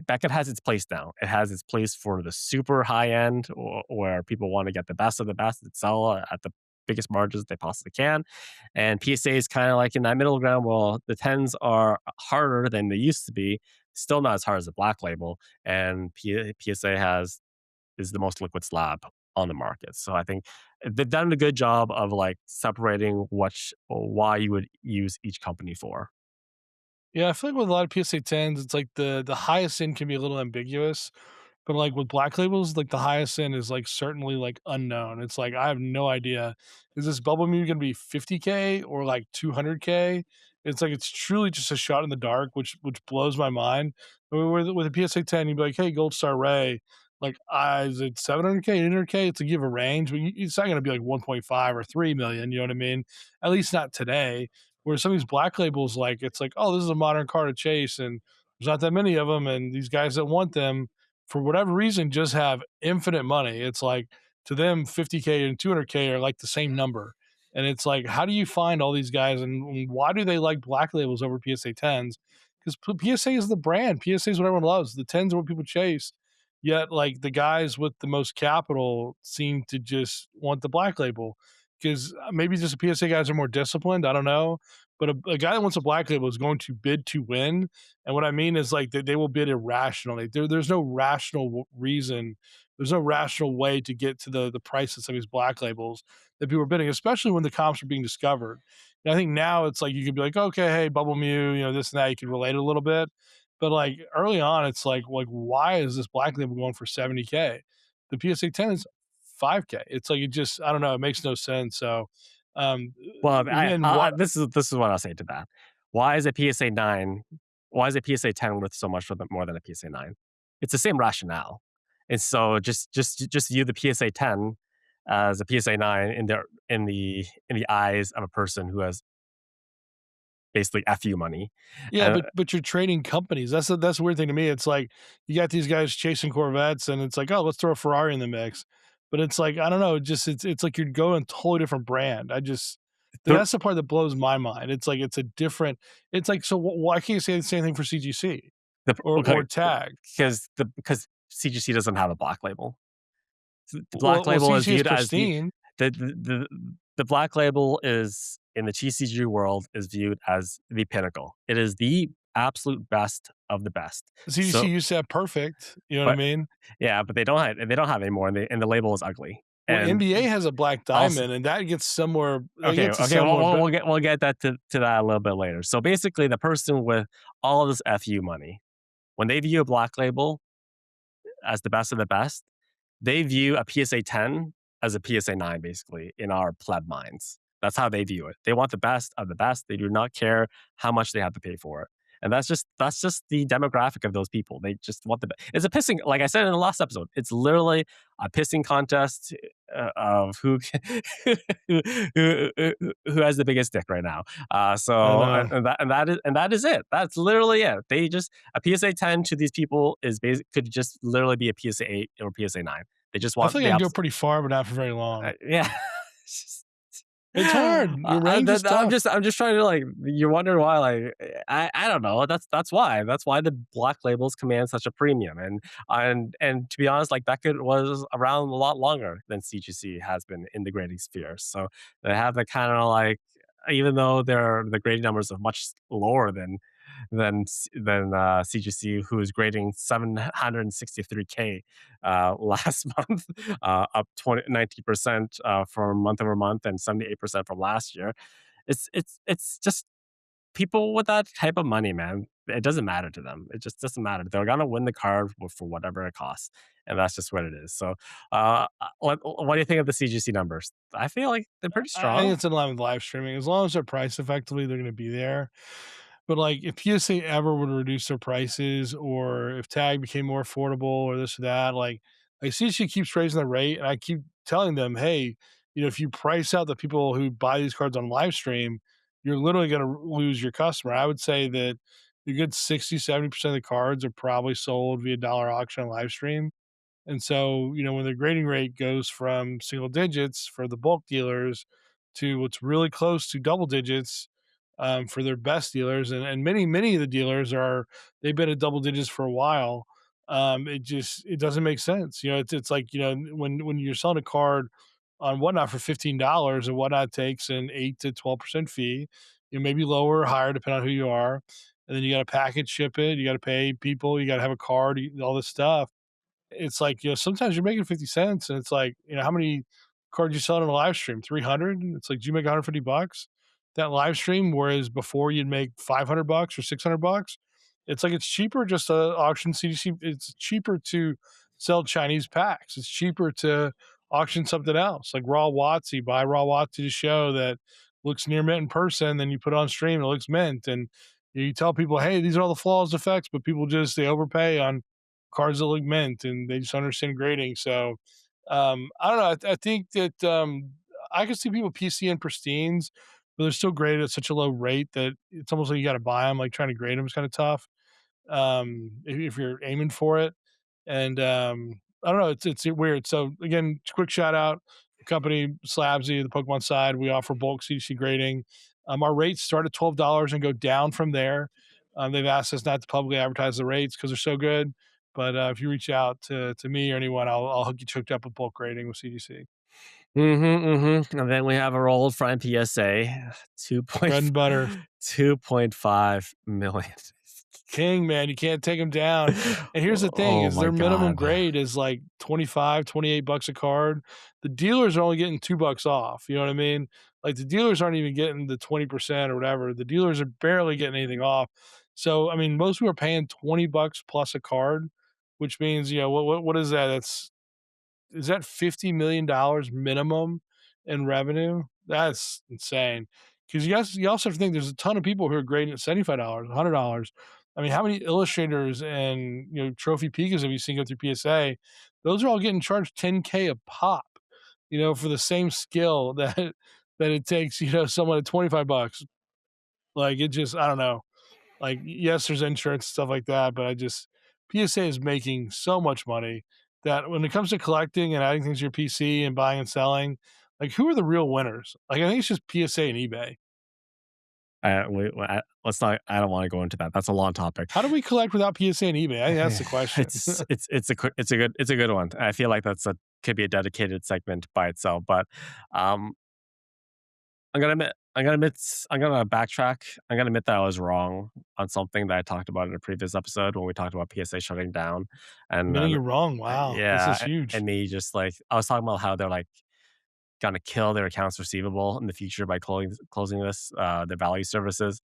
Speaker 1: Beckett has its place now. It has its place for the super high end, where people want to get the best of the best and sell at the biggest margins they possibly can. And PSA is kind of like in that middle ground. Well, the tens are harder than they used to be, still not as hard as the black label. And PSA has is the most liquid slab on the market. So I think they've done a good job of like separating why you would use each company for.
Speaker 2: Yeah, I feel like with a lot of PSA 10s, it's like the highest end can be a little ambiguous. But, like, with black labels, like, the highest end is, like, certainly, like, unknown. It's like, I have no idea. Is this Bubble Mew gonna be 50K or, like, 200K? It's like, it's truly just a shot in the dark, which blows my mind. With a PSA 10, you'd be like, "Hey, Gold Star Ray," like, is it 700K, 800K? It's like you have a range, but it's not gonna be, like, 1.5 or 3,000,000, you know what I mean? At least not today. Where some of these black labels, like, it's like, "Oh, this is a modern car to chase, and there's not that many of them, and these guys that want them for whatever reason, just have infinite money. It's like to them, 50K and 200K are like the same number. And it's like, how do you find all these guys and why do they like black labels over PSA 10s? Because PSA is the brand. PSA is what everyone loves. The 10s are what people chase. Yet, like the guys with the most capital seem to just want the black label because maybe just the PSA guys are more disciplined. I don't know. But a guy that wants a black label is going to bid to win, and what I mean is like they will bid irrationally. There's no rational reason. There's no rational way to get to the price of some of these black labels that people are bidding, especially when the comps are being discovered. And I think now it's like you could be like, okay, hey, Bubble Mew, you know, this and that, you can relate a little bit. But like early on, it's like why is this black label going for 70K? The PSA 10 is 5K. It's like it just I don't know, it makes no sense. So um
Speaker 1: Well,
Speaker 2: and what
Speaker 1: this is what I'll say to that. Why is a PSA 9 why is a PSA 10 worth so much more than a PSA 9? It's the same rationale. And so just view the PSA 10 as a PSA 9 in the eyes of a person who has basically FU money.
Speaker 2: Yeah,
Speaker 1: And
Speaker 2: but you're trading companies. That's the weird thing to me. It's like you got these guys chasing Corvettes, and it's like, oh, let's throw a Ferrari in the mix. But it's like I don't know. Just it's like you're going a totally different brand.
Speaker 1: the
Speaker 2: That's the part that blows my mind. It's like it's a different. It's like so why can't you say the same thing for CGC
Speaker 1: the
Speaker 2: or
Speaker 1: okay,
Speaker 2: Tag?
Speaker 1: because CGC doesn't have a black label. The black
Speaker 2: Well,
Speaker 1: label is
Speaker 2: CGC is
Speaker 1: viewed as
Speaker 2: pristine.
Speaker 1: the black label is in the TCG world is viewed as the pinnacle. It is the absolute best of the best.
Speaker 2: CGC
Speaker 1: So,
Speaker 2: used to have perfect. You know what I
Speaker 1: but
Speaker 2: mean?
Speaker 1: yeah, but they don't have anymore, and the label is ugly.
Speaker 2: Well,
Speaker 1: And
Speaker 2: NBA has a black
Speaker 1: also,
Speaker 2: diamond, and that gets somewhere. That
Speaker 1: okay,
Speaker 2: gets to
Speaker 1: okay, we'll,
Speaker 2: somewhere.
Speaker 1: we'll,
Speaker 2: But
Speaker 1: we'll get we'll get that to that a little bit later. So basically, the person with all of this FU money, when they view a black label as the best of the best, they view a PSA 10 as a PSA 9, basically, in our pleb minds. That's how they view it. They want the best of the best. They do not care how much they have to pay for it. and that's just the demographic of those people. They just want the. It's a pissing, like I said in the last episode. It's literally a pissing contest of who, who who has the biggest dick right now.
Speaker 2: I
Speaker 1: So
Speaker 2: know.
Speaker 1: and that is it. That's literally it. They just a PSA 10 to these people is could just literally be a PSA 8 or PSA 9. They just
Speaker 2: I
Speaker 1: want
Speaker 2: feel like
Speaker 1: the
Speaker 2: I can go
Speaker 1: ups.
Speaker 2: pretty far, but not for very long.
Speaker 1: Yeah. It's just-
Speaker 2: It's hard. Your range is tough.
Speaker 1: I'm just trying to like you're wondering why like I don't know that's why the black labels command such a premium and to be honest like Beckett was around a lot longer than CGC has been in the grading sphere, so they have the kind of like even though the grading numbers are much lower than CGC, who is grading 763K last month, up 19% from month over month and 78% from last year. It's just people with that type of money, man. It doesn't matter to them. It just doesn't matter. They're gonna win the card for whatever it costs, and that's just what it is. So, what do you think of the CGC numbers? I feel like they're pretty
Speaker 2: I think
Speaker 1: strong.
Speaker 2: it's in line with live streaming. As long as they're priced effectively, they're going to be there. But like, if PSA ever would reduce their prices, or if Tag became more affordable, or this or that, like CC keeps raising the rate, and I keep telling them, hey, if you price out the people who buy these cards on live stream, you're literally going to lose your customer. I would say that a good 60-70% of the cards are probably sold via dollar auction and live stream. And so, when the grading rate goes from single digits for the bulk dealers to what's really close to double digits for their best dealers, and many of the dealers they've been at double digits for a while. It doesn't make sense. It's like when you're selling a card on Whatnot for $15, and Whatnot takes an 8 to 12% fee, maybe lower or higher depending on who you are, and then you got to package ship it, you got to pay people, you got to have a card, all this stuff. It's like, sometimes you're making 50 cents, and it's like, how many cards you selling on a live stream? 300? It's like, do you make 150 bucks that live stream? Whereas before you'd make 500 bucks or 600 bucks. It's like, it's cheaper just to auction CDC. It's cheaper to sell Chinese packs. It's cheaper to auction something else like raw Watsy, buy raw Watsy to show that looks near mint in person. Then you put it on stream, it looks mint. And you tell people, hey, these are all the flaws, effects, but people they overpay on cards that look mint, and they just understand grading. So I don't know. I think that I can see people PC and pristines, but they're still graded at such a low rate that it's almost like you got to buy them. Like, trying to grade them is kind of tough if you're aiming for it. And I don't know. It's weird. So again, quick shout out company Slabsy, the Pokemon side. We offer bulk CDC grading. Our rates start at $12 and go down from there. They've asked us not to publicly advertise the rates because they're so good. But if you reach out to me or anyone, I'll hook you hooked up with bulk grading with CDC.
Speaker 1: And then we have our old friend PSA,
Speaker 2: Bread and butter.
Speaker 1: 2.5 million.
Speaker 2: King, man, you can't take them down. And here's the thing
Speaker 1: Oh
Speaker 2: is
Speaker 1: my
Speaker 2: their minimum
Speaker 1: god.
Speaker 2: grade is like 25, 28 bucks a card. The dealers are only getting $2 off. You know what I mean? Like, the dealers aren't even getting the 20% or whatever. The dealers are barely getting anything off. So, I mean, most people are paying 20 bucks plus a card, which means, what is that? Is that $50 million minimum in revenue? That's insane. Because you also have to think there's a ton of people who are grading at $75, $100. I mean, how many illustrators and trophy Pikas have you seen go through PSA? Those are all getting charged 10K a pop, for the same skill that it takes, someone at 25 bucks. Like, it just, I don't know. Like, yes, there's insurance and stuff like that, but PSA is making so much money that when it comes to collecting and adding things to your PC and buying and selling, like, who are the real winners? Like, I think it's just PSA and eBay.
Speaker 1: Let's not. I don't want to go into that. That's a long topic.
Speaker 2: How do we collect without PSA and eBay? I think that's the question.
Speaker 1: It's a good one. I feel like could be a dedicated segment by itself. But I'm gonna backtrack. I'm gonna admit that I was wrong on something that I talked about in a previous episode when we talked about PSA shutting down, and
Speaker 2: Admitting you're wrong. Wow, this is
Speaker 1: yeah,
Speaker 2: huge.
Speaker 1: and me just like I was talking about how they're like gonna kill their accounts receivable in the future by closing their value services.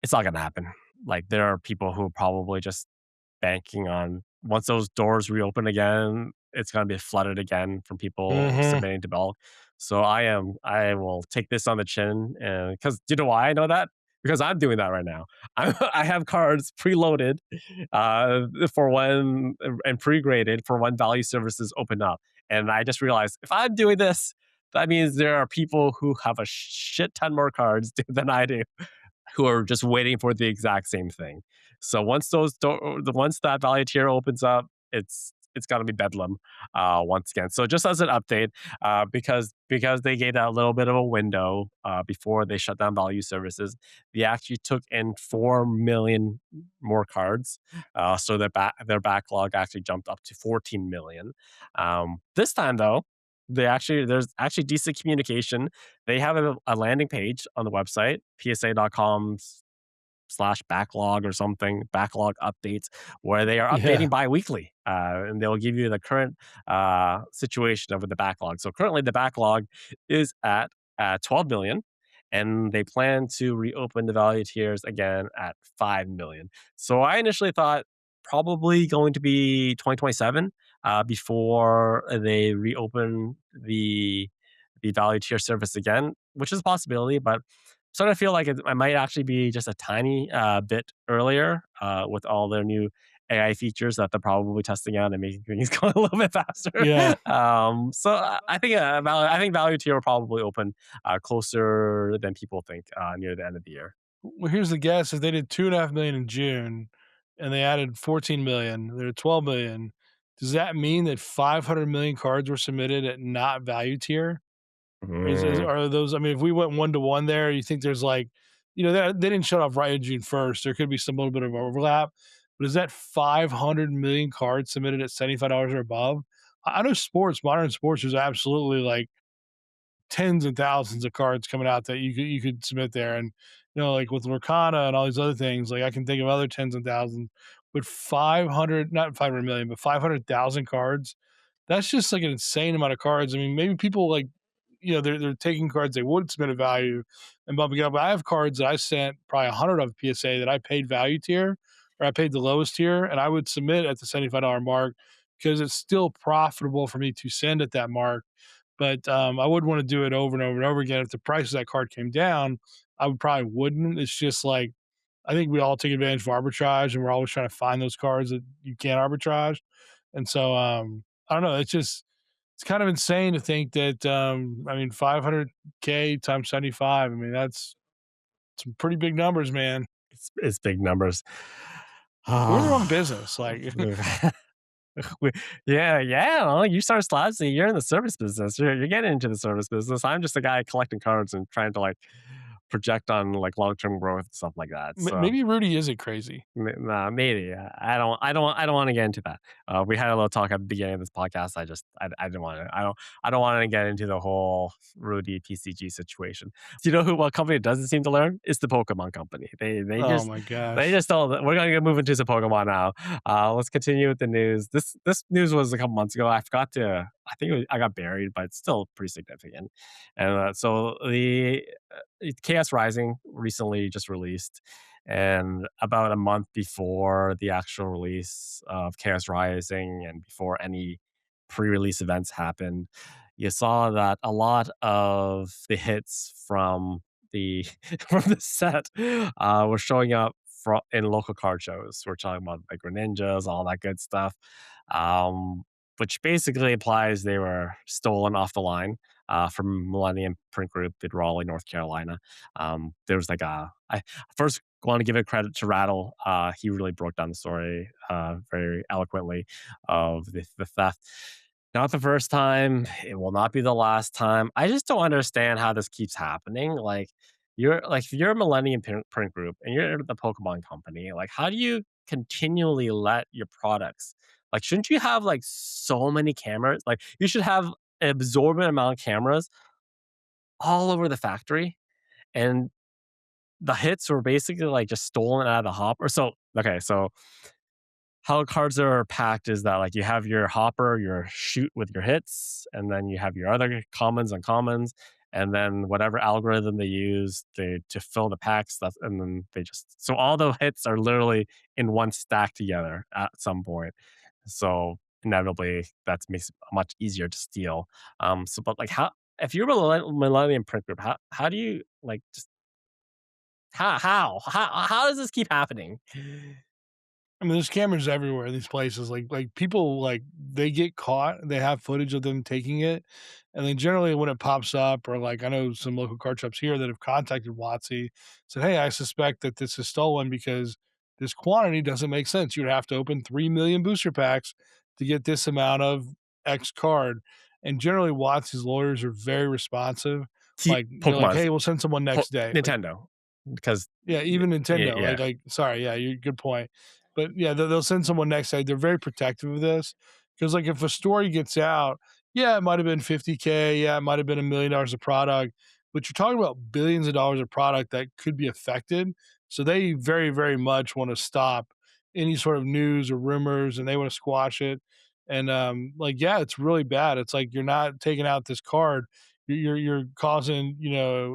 Speaker 1: It's not gonna happen. Like there are people who are probably just banking on once those doors reopen again, it's gonna be flooded again from people
Speaker 2: Mhm.
Speaker 1: submitting to bulk. So I will take this on the chin, and because do you know why I know that? because I'm doing that right now. I have cards preloaded for when and pre-graded for when value services open up. And I just realized if I'm doing this, that means there are people who have a shit ton more cards than I do who are just waiting for the exact same thing. So once that value tier opens up, it's gonna be bedlam once again. So just as an update, because they gave that a little bit of a window before they shut down value services, they actually took in 4 million more cards. So their backlog actually jumped up to 14 million. This time though, there's actually decent communication. They have a landing page on the website, psa.com slash backlog or something, backlog updates, where they are
Speaker 2: Yeah.
Speaker 1: updating bi-weekly. And they'll give you the current situation of the backlog. So currently the backlog is at 12 million, and they plan to reopen the value tiers again at 5 million. So I initially thought probably going to be 2027 before they reopen the value tier service again, which is a possibility, but starting to feel like it might actually be just a tiny bit earlier with all their new AI features that they're probably testing out and making things go a little bit faster.
Speaker 2: Yeah.
Speaker 1: I think value tier will probably open closer than people think near the end of the year.
Speaker 2: Well, here's the guess: if they did 2.5 million in June, and they added 14 million, they're at 12 million. Does that mean that 500 million cards were submitted at not value tier? Is
Speaker 1: Mm.
Speaker 2: are those? I mean, if we went 1 to 1 there, you think there's like, they didn't shut off right in June 1st. There could be some little bit of overlap, but is that 500 million cards submitted at $75 or above? I know modern sports, is absolutely like tens and thousands of cards coming out that you could submit there, and like with Lorcana and all these other things, like I can think of other tens and thousands, but 500, not 500 million, but 500,000 cards. That's just like an insane amount of cards. I mean, maybe people like, they're taking cards they would submit a value and bumping it up. But I have cards that I sent probably 100 of PSA that I paid value tier, or I paid the lowest tier, and I would submit at the $75 mark because it's still profitable for me to send at that mark. But I wouldn't want to do it over and over and over again. If the price of that card came down, I would probably wouldn't. It's just like, I think we all take advantage of arbitrage, and we're always trying to find those cards that you can't arbitrage. And so I don't know. It's kind of insane to think that, I mean, 500K times 75. I mean, that's some pretty big numbers, man.
Speaker 1: It's big numbers.
Speaker 2: We're in the wrong business. Like,
Speaker 1: We yeah, well, you start slapsing, you're in the service business. You're getting into the service business. I'm just a guy collecting cards and trying to, like, project on, like, long-term growth and stuff like that. So
Speaker 2: maybe Rudy isn't crazy.
Speaker 1: Nah, maybe. I don't want to get into that. We had a little talk at the beginning of this podcast. I didn't want to. I don't want to get into the whole Rudy PCG situation. Do you know what company doesn't seem to learn? It's the Pokemon company.
Speaker 2: Oh my
Speaker 1: They
Speaker 2: gosh.
Speaker 1: just don't. We're gonna move into some Pokemon now. Let's continue with the news. This news was a couple months ago. I forgot to. I think I got buried, but it's still pretty significant. And so the Chaos Rising recently just released, and about a month before the actual release of Chaos Rising and before any pre-release events happened, you saw that a lot of the hits from the from the set were showing up in local card shows. We're talking about like Greninjas, all that good stuff, um, which basically implies they were stolen off the line from Millennium Print Group in Raleigh, North Carolina. There was like I first want to give it credit to Rattle. He really broke down the story very eloquently of the theft. Not the first time. It will not be the last time. I just don't understand how this keeps happening. If you're a Millennium Print Group and you're the Pokemon company, like how do you continually let your products, like shouldn't you have like so many cameras? Like you should have an absorbent amount of cameras all over the factory, and the hits were basically like just stolen out of the hopper. So okay, so how cards are packed is that like you have your hopper, your shoot with your hits, and then you have your other commons and commons, and then whatever algorithm they use to fill the packs. And then they just so all the hits are literally in one stack together at some point. So inevitably that makes it much easier to steal. So but like how if you're a Millennium Print Group, how do you like just How does this keep happening?
Speaker 2: I mean, there's cameras everywhere in these places. Like people like they get caught. They have footage of them taking it, and then generally when it pops up, or like I know some local card shops here that have contacted WotC, said, "Hey, I suspect that this is stolen because this quantity doesn't make sense. You'd have to open 3 million booster packs to get this amount of X card." And generally, WotC's lawyers are very responsive. Like they're like,
Speaker 1: Pokemon's
Speaker 2: "Hey, we'll send someone next day." Like
Speaker 1: Nintendo, because
Speaker 2: yeah, even Nintendo,
Speaker 1: yeah,
Speaker 2: sorry, yeah, you good point. But yeah, they'll send someone next day. They're very protective of this because, like, if a story gets out, yeah, it might have been 50K, yeah, it might have been $1 million of product, but you're talking about billions of dollars of product that could be affected. So they very, very much want to stop any sort of news or rumors, and they want to squash it. And like, yeah, it's really bad. It's like you're not taking out this card, you're causing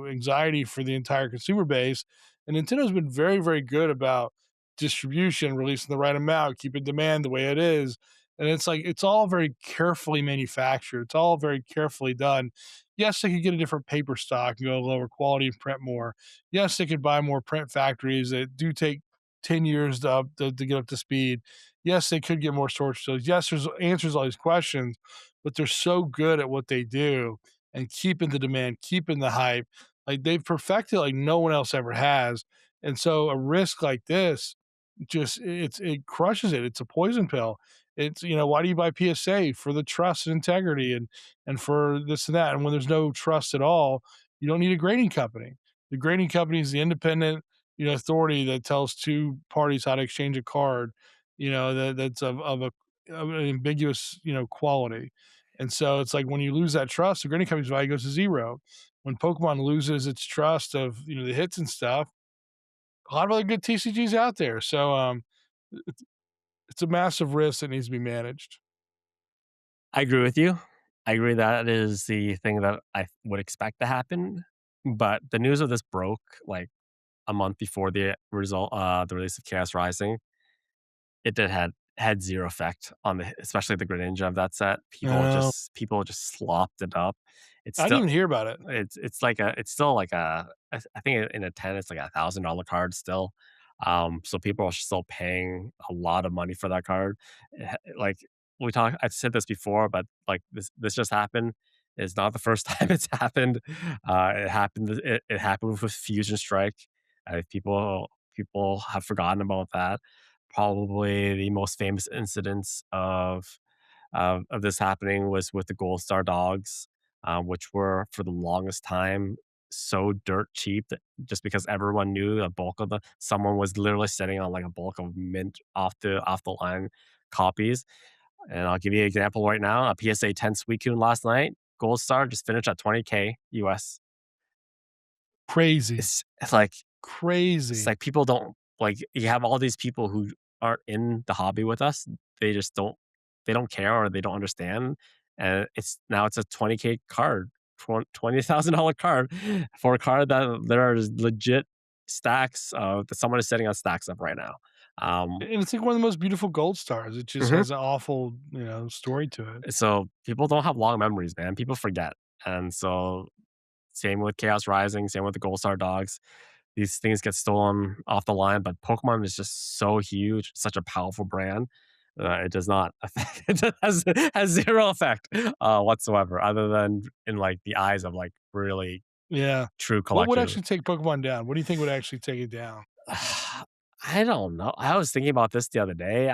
Speaker 2: anxiety for the entire consumer base. And Nintendo's been very, very good about distribution, releasing the right amount, keeping demand the way it is. And it's like it's all very carefully manufactured. It's all very carefully done. Yes, they could get a different paper stock and go lower quality and print more. Yes, they could buy more print factories that do take 10 years to get up to speed. Yes, they could get more storage facilities. Yes, there's answers to all these questions, but they're so good at what they do and keeping the demand, keeping the hype. Like they've perfected like no one else ever has. And so a risk like this just it crushes it. It's a poison pill. It's why do you buy PSA? For the trust and integrity and for this and that. And when there's no trust at all, you don't need a grading company. The grading company is the independent, authority that tells two parties how to exchange a card, that's of an ambiguous, quality. And so it's like when you lose that trust, the grading company's value goes to zero. When Pokemon loses its trust of the hits and stuff, a lot of other good TCGs out there. So it's, it's a massive risk that needs to be managed.
Speaker 1: I agree with you. I agree that is the thing that I would expect to happen. But the news of this broke like a month before the release of Chaos Rising. It did had zero effect on especially the Greninja of that set.
Speaker 2: Oh,
Speaker 1: People just slopped it up. It's
Speaker 2: I didn't
Speaker 1: still
Speaker 2: even hear about it.
Speaker 1: it's still like I think in a 10 it's like $1,000 card still. So people are still paying a lot of money for that card. Like I've said this before, but like this just happened. It's not the first time it's happened. It happened with Fusion Strike. People have forgotten about that. Probably the most famous incidents of this happening was with the Gold Star dogs, which were for the longest time so dirt cheap that just because everyone knew a bulk of someone was literally sitting on like a bulk of mint off the line copies. And I'll give you an example right now. A PSA 10 Suicune last night, Gold Star just finished at 20K US.
Speaker 2: Crazy,
Speaker 1: It's like it's
Speaker 2: crazy.
Speaker 1: like people don't like you have all these people who aren't in the hobby with us. They just they don't care or they don't understand. And it's a 20K card, $20,000 card for a card that there are legit stacks of that someone is setting on stacks of right now. Um,
Speaker 2: And it's like one of the most beautiful gold stars. It just
Speaker 1: mhm.
Speaker 2: has an awful, story to it.
Speaker 1: So people don't have long memories, man. People forget. And so same with Chaos Rising, same with the Gold Star dogs. These things get stolen off the line, but Pokemon is just so huge, such a powerful brand. It does not affect. Has zero effect whatsoever, other than in like the eyes of like really
Speaker 2: Yeah.
Speaker 1: true
Speaker 2: What would
Speaker 1: collectors.
Speaker 2: actually take Pokemon down? What do you think would actually take it down?
Speaker 1: I don't know. I was thinking about this the other day.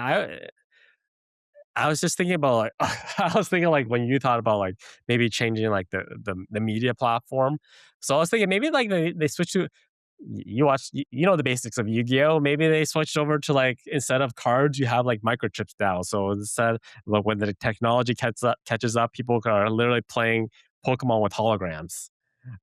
Speaker 1: I was just thinking about like I was thinking like when you thought about like maybe changing like the media platform. So I was thinking maybe like they switch to you watch you know the basics of Yu-Gi-Oh! Maybe they switched over to like instead of cards, you have like microchips now. So instead, like when the technology catches up, people are literally playing Pokemon with holograms.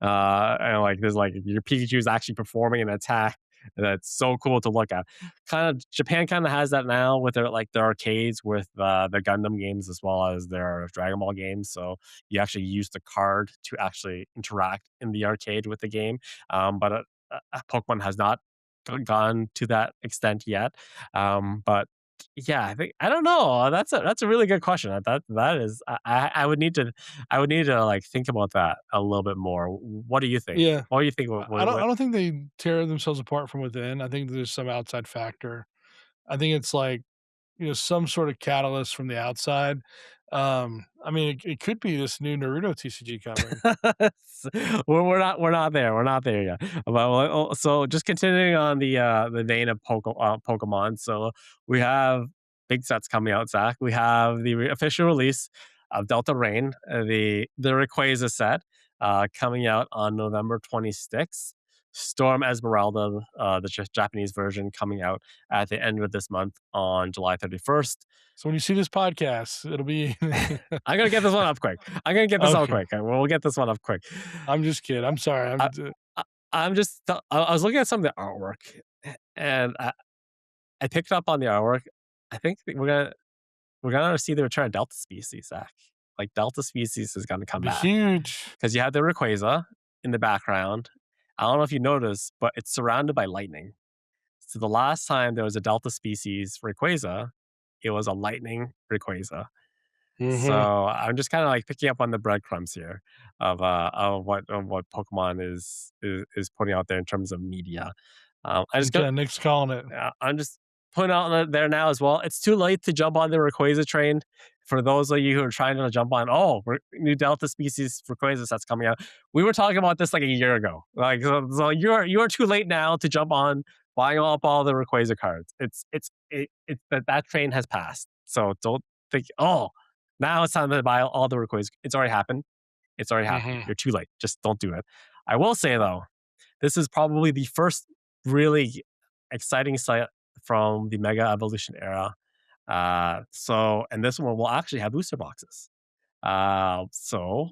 Speaker 1: And like there's like your Pikachu is actually performing an attack. And that's so cool to look at. Kind of Japan kind of has that now with their arcades with their Gundam games as well as their Dragon Ball games. So you actually use the card to actually interact in the arcade with the game. But Pokemon has not gone to that extent yet. But Yeah, I think I don't know. That's a really good question. That is I would need to like think about that a little bit more. What do you think?
Speaker 2: Yeah.
Speaker 1: What do you think?
Speaker 2: I don't think they tear themselves apart from within. I think there's some outside factor. I think it's like, some sort of catalyst from the outside. I mean, it could be this new Naruto TCG coming.
Speaker 1: We're not there. We're not there yet. But so just continuing on the vein of Pokemon. So we have big sets coming out. Zach, we have the official release of Delta Rain, the Rayquaza set, coming out on November 26th. Storm Esmeralda, the Japanese version, coming out at the end of this month on July 31st.
Speaker 2: So when you see this podcast, it'll be
Speaker 1: I'm gonna get this one up quick. I'm gonna get this up
Speaker 2: okay.
Speaker 1: quick. We'll get this one up quick.
Speaker 2: I'm just kidding. I'm sorry.
Speaker 1: I, I, I'm just. I was looking at some of the artwork, and I picked up on the artwork. I think that we're gonna see the return of Delta species, Zach. Like Delta species is gonna come
Speaker 2: be
Speaker 1: back
Speaker 2: huge.
Speaker 1: because you have the Rayquaza in the background. I don't know if you noticed, but it's surrounded by lightning. So the last time there was a Delta species Rayquaza, it was a lightning Rayquaza.
Speaker 2: Hmm.
Speaker 1: So I'm just kind of like picking up on the breadcrumbs here of what Pokemon is putting out there in terms of media. I just got
Speaker 2: Okay, Nick's calling it.
Speaker 1: I'm just putting out there now as well. It's too late to jump on the Rayquaza train. For those of you who are trying to jump on, new Delta species Rayquaza that's coming out. We were talking about this like a year ago. Like, so you're too late now to jump on buying up all the Rayquaza cards. It's that train has passed. So don't think, now it's time to buy all the Rayquaza. It's already happened. It's already happened.
Speaker 2: Hmm.
Speaker 1: You're too late. Just don't do it. I will say though, this is probably the first really exciting site from the Mega Evolution era. And this one will actually have booster boxes. So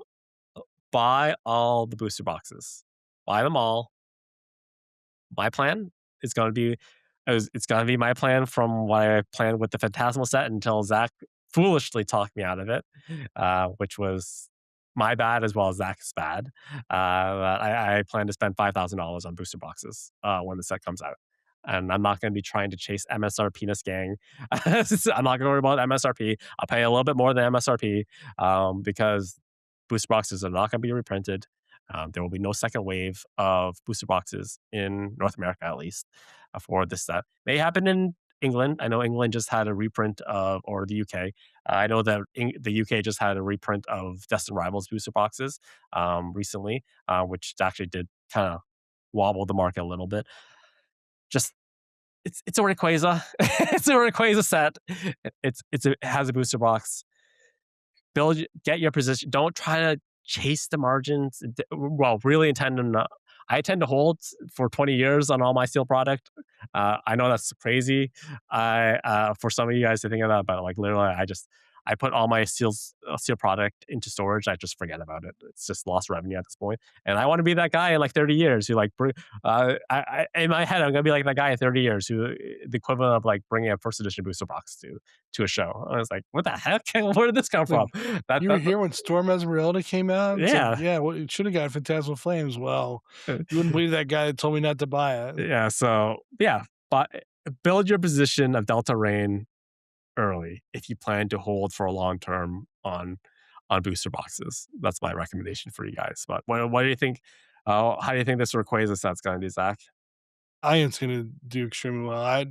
Speaker 1: buy all the booster boxes. Buy them all. My plan is going to be it's going to be my plan from what I planned with the Phantasmal set until Zach foolishly talked me out of it, which was my bad as well as Zach's bad. I plan to spend $5,000 on booster boxes when the set comes out. And I'm not going to be trying to chase MSRP penis gang. I'm not going to worry about MSRP. I'll pay a little bit more than MSRP because booster boxes are not going to be reprinted. There will be no second wave of booster boxes in North America, at least, for this set. May happen in England. I know England just had a reprint of, or the UK. I know that the UK just had a reprint of Destined Rivals booster boxes recently, which actually did kind of wobble the market a little bit. Just it's a Rayquaza. It's a Rayquaza set. It has a booster box. Get your position. Don't try to chase the margins. Well, really intend to not. I tend to hold for 20 years on all my steel product. I know that's crazy. For some of you guys to think of that, but like literally, I put all my steel product into storage. I just forget about it. It's just lost revenue at this point. And I want to be that guy in like 30 years who like, in my head, I'm gonna be like that guy in 30 years who the equivalent of like bringing a first edition booster box to a show. I was like, what the heck? Where did this come
Speaker 2: Like,
Speaker 1: from? That,
Speaker 2: you were
Speaker 1: that
Speaker 2: here when Storm Esmeralda came out? It's like,
Speaker 1: yeah.
Speaker 2: yeah, well, it should have got Phantasmal Flames. Well, you wouldn't believe that guy that told me not to buy it.
Speaker 1: Yeah, so yeah, but build your position of Delta Rain early if you plan to hold for a long term on booster boxes. That's my recommendation for you guys. But what do you think? How do you think this Rayquaza set's going to do, Zach?
Speaker 2: I think it's gonna do extremely well.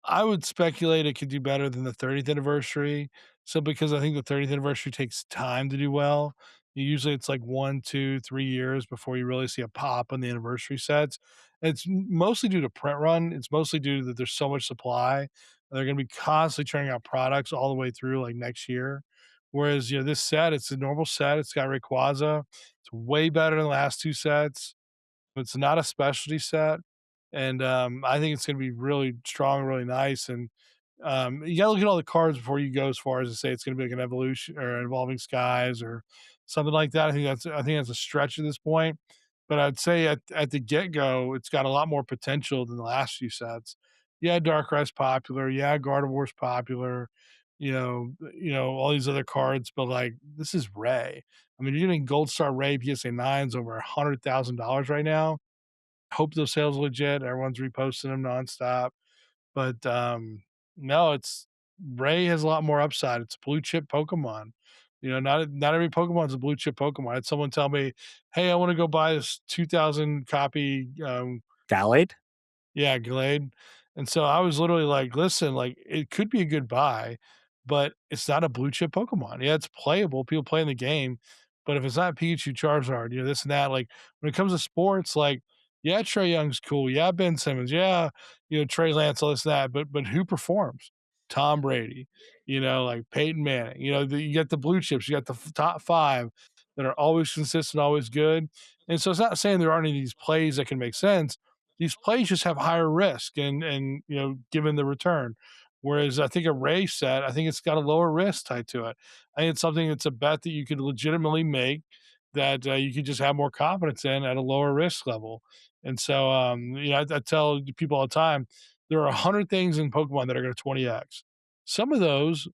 Speaker 2: I would speculate it could do better than the 30th anniversary. So because I think the 30th anniversary takes time to do well. Usually it's like 1, 2, 3 years before you really see a pop on the anniversary sets. It's mostly due to print run. It's mostly due to that there's so much supply. They're going to be constantly churning out products all the way through like next year. Whereas this set, it's a normal set. It's got Rayquaza. It's way better than the last two sets. It's not a specialty set, and, I think it's gonna be really strong, really nice, and, you gotta look at all the cards before you go as far as to say it's gonna be like an evolution or an evolving skies or something like that. I think that's a stretch at this point, but I'd say at the get-go, it's got a lot more potential than the last few sets. Yeah, Darkrai's popular, yeah, Gardevoir's popular, all these other cards, but, like, this is Ray. I mean, you're getting Gold Star Ray PSA 9s over $100,000 right now. Hope those sales are legit. Everyone's reposting them nonstop. But No, it's Ray has a lot more upside. It's a blue chip Pokemon. Not every Pokemon's a blue chip Pokemon. I had someone tell me, "Hey, I want to go buy this 2,000 copy
Speaker 1: Gallade?
Speaker 2: yeah, Glade." And so I was literally like, "Listen, like it could be a good buy, but it's not a blue chip Pokemon. Yeah, it's playable. People play in the game, but if it's not Pikachu, Charizard, this and that, like when it comes to sports, like yeah, Trey Young's cool. Yeah, Ben Simmons. Yeah, Trey Lance, all this and that. But who performs? Tom Brady. Like Peyton Manning. You got the blue chips. You got the top five that are always consistent, always good. And so it's not saying there aren't any of these plays that can make sense. These plays just have higher risk and given the return. Whereas I think a race set, I think it's got a lower risk tied to it. I think it's something that's a bet that you could legitimately make that you could just have more confidence in at a lower risk level. And so, I tell people all the time, there are 100 things in Pokemon that are going to 20x. Some of those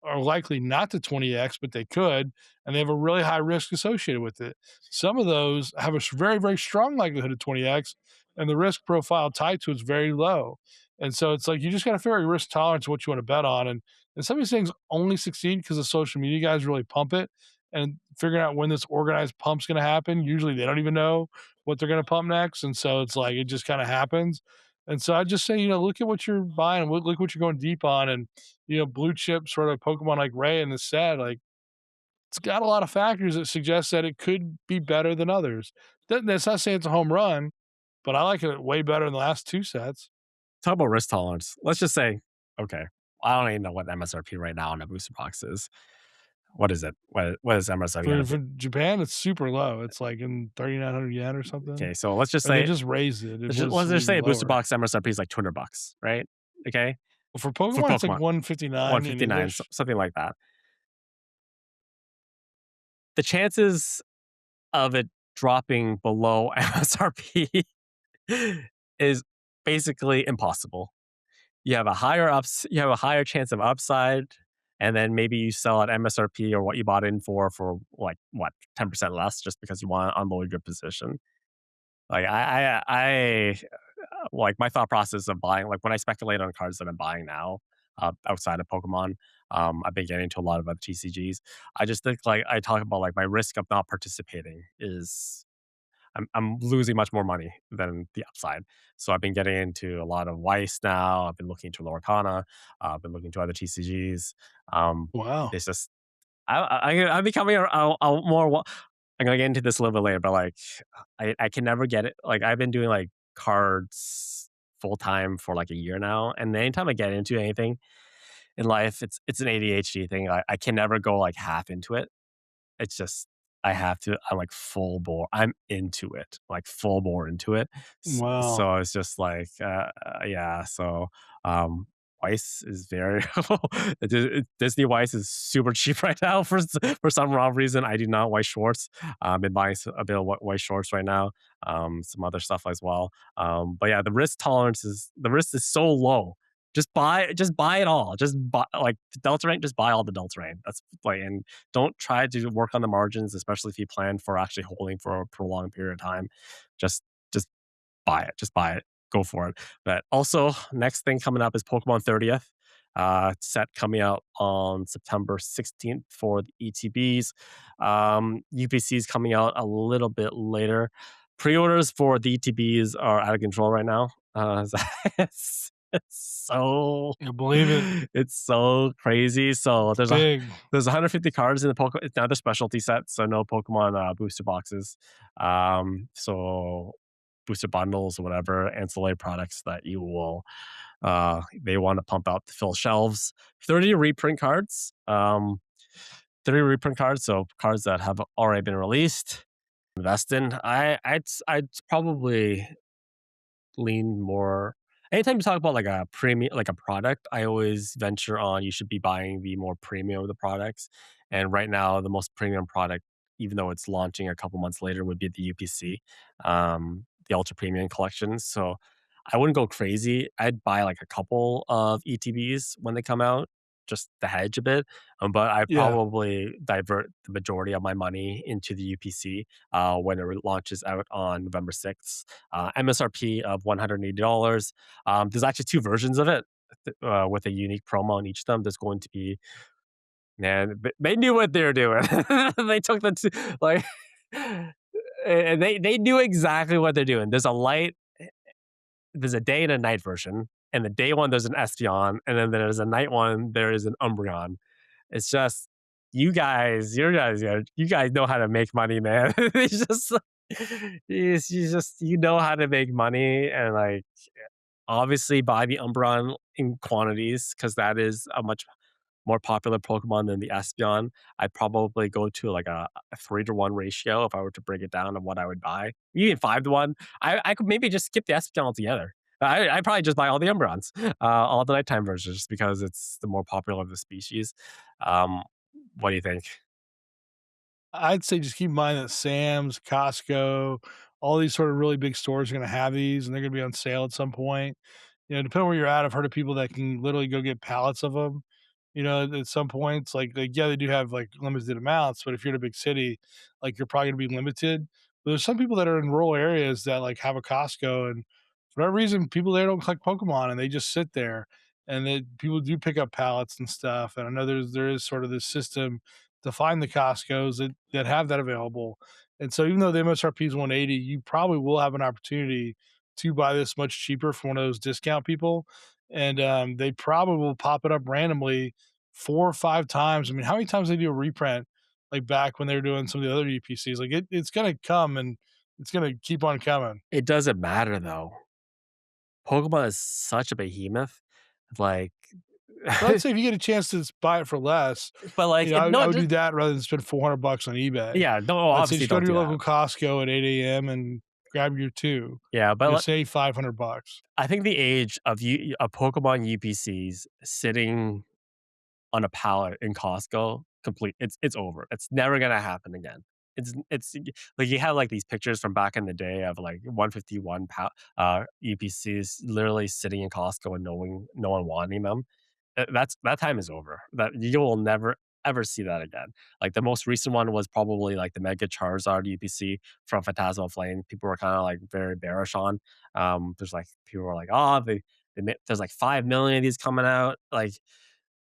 Speaker 2: are likely not to 20x, but they could, and they have a really high risk associated with it. Some of those have a very, very strong likelihood of 20x, and the risk profile tied to it's very low. And so it's like you just got to figure out your risk tolerance, what you want to bet on, and some of these things only succeed because the social media guys really pump it. And figuring out when this organized pump's going to happen, usually they don't even know what they're going to pump next, and so it's like it just kind of happens. And so I just say, look at what you're buying, look what you're going deep on, and blue chip sort of Pokemon like Ray in the set, like it's got a lot of factors that suggest that it could be better than others. That's not saying it's a home run, but I like it way better than the last two sets.
Speaker 1: Talk about risk tolerance. Let's just say, okay, I don't even know what MSRP right now on a booster box is. What is it? What is MSRP gonna
Speaker 2: For
Speaker 1: be?
Speaker 2: Japan, it's super low. It's like in 3,900 yen or something,
Speaker 1: Okay, so let's just
Speaker 2: or they
Speaker 1: say
Speaker 2: just raised it. It
Speaker 1: let's
Speaker 2: was
Speaker 1: just
Speaker 2: even
Speaker 1: say a booster
Speaker 2: lower.
Speaker 1: box MSRP is like $200, right? Okay,
Speaker 2: Well, for
Speaker 1: for
Speaker 2: Pokemon, it's like
Speaker 1: Pokemon,
Speaker 2: 159 in
Speaker 1: 159,
Speaker 2: English.
Speaker 1: something like that. The chances of it dropping below MSRP is basically impossible. You have a higher chance of upside, and then maybe you sell at MSRP or what you bought in for like what 10% less just because you want to unload your position. Like like my thought process of buying, like when I speculate on cards that I'm buying now, outside of Pokemon, I've been getting into a lot of other TCGs. I just think like I talk about like my risk of not participating is I'm losing much more money than the upside. So I've been getting into a lot of Weiss now. I've been looking into Lorcana. I've been looking into other TCGs. Um,
Speaker 2: Wow.
Speaker 1: it's just I'm becoming a more. I'm gonna get into this a little bit later, but like I can never get it. Like I've been doing like cards full time for like a year now, and anytime I get into anything in life, it's an ADHD thing. I can never go like half into it. It's just I have to I'm, like, full bore I'm into it, like, full bore into it.
Speaker 2: Wow.
Speaker 1: So it's just like, yeah, so, Weiss is very Disney Weiss is super cheap right now for some wrong reason. I do not Weiss shorts. I've been buying a bit of Weiss shorts right now, some other stuff as well. But yeah, the risk is so low. Just buy it all. Just buy like Delta Rain, just buy all the Delta Rain. That's like and don't try to work on the margins, especially if you plan for actually holding for a prolonged period of time. Just just buy it. Just buy it. Go for it. But also, next thing coming up is Pokemon 30th. Set coming out on September 16th for the ETBs. UPC is coming out a little bit later. Pre-orders for the ETBs are out of control right now. It's so
Speaker 2: I believe it.
Speaker 1: it's so crazy. So
Speaker 2: It's big.
Speaker 1: there's 150 cards in the Pokemon. It's another specialty set, so no Pokemon booster boxes. So booster bundles or whatever ancillary products that you will they want to pump out to fill shelves. 30 reprint cards. 30 reprint cards, so cards that have already been released. Invest in. I'd probably lean more anytime you talk about like a premium like a product, I always venture on you should be buying the more premium of the products. And right now, the most premium product, even though it's launching a couple months later, would be the UPC, the ultra premium collection. So I wouldn't go crazy. I'd buy like a couple of ETBs when they come out, just to hedge a bit. But I
Speaker 2: Yeah.
Speaker 1: probably divert the majority of my money into the UPC when it launches out on November 6th. MSRP of $180. There's actually two versions of it. with a unique promo on each of them, there's going to be man, they knew what they were doing. They took the like, and they knew exactly what they're doing. There's a day and a night version, and the day one there's an Espeon, and then there's a night one there is an Umbreon. It's just you guys know how to make money, man. It's just you know how to make money and like obviously buy the Umbreon in quantities because that is a much more popular Pokemon than the Espeon. I'd probably go to like a 3-to-1 ratio if I were to break it down of what I would buy. Even 5-to-1. I could maybe just skip the Espeon altogether. I'd probably just buy all the Umbreons, all the nighttime versions, just because it's the more popular of the species. Um, what do you think?
Speaker 2: I'd say just keep in mind that Sam's, Costco, all these sort of really big stores are gonna have these, and they're gonna be on sale at some point. You know, depending on where you're at, I've heard of people that can literally go get pallets of them. You know, at some points, yeah, they do have like limited amounts, but if you're in a big city, like you're probably gonna be limited. But there's some people that are in rural areas that like have a Costco, and for whatever reason, people there don't collect Pokemon, and they just sit there. And then people do pick up pallets and stuff. And I know there is sort of this system to find the Costcos that have that available. And so even though the MSRP is 180, you probably will have an opportunity to buy this much cheaper from one of those discount people. And they probably will pop it up randomly 4 or 5 times. I mean, how many times they do a reprint like back when they were doing some of the other UPCs? Like it's gonna come and it's gonna keep on coming.
Speaker 1: It doesn't matter though. Pokemon is such a behemoth. Like,
Speaker 2: But I'd say if you get a chance to buy it for less,
Speaker 1: but like,
Speaker 2: I
Speaker 1: no,
Speaker 2: would
Speaker 1: just
Speaker 2: do that rather than spend $400 on eBay.
Speaker 1: yeah, no,
Speaker 2: I'd say
Speaker 1: obviously
Speaker 2: just go
Speaker 1: don't
Speaker 2: to
Speaker 1: do
Speaker 2: your
Speaker 1: that.
Speaker 2: local Costco at 8 a.m. and grab your 2.
Speaker 1: Yeah,
Speaker 2: You
Speaker 1: but
Speaker 2: know, save $500.
Speaker 1: I think the age of Pokemon UPCs sitting on a pallet in Costco, it's over. It's never gonna happen again. It's like you have like these pictures from back in the day of like 151 UPCs literally sitting in Costco and no one wanting them. That time is over. That you will never ever see that again. Like the most recent one was probably like the Mega Charizard UPC from Phantasmal Flame. People were kind of like very bearish on. There's like people were like, oh, there's like 5 million of these coming out. Like,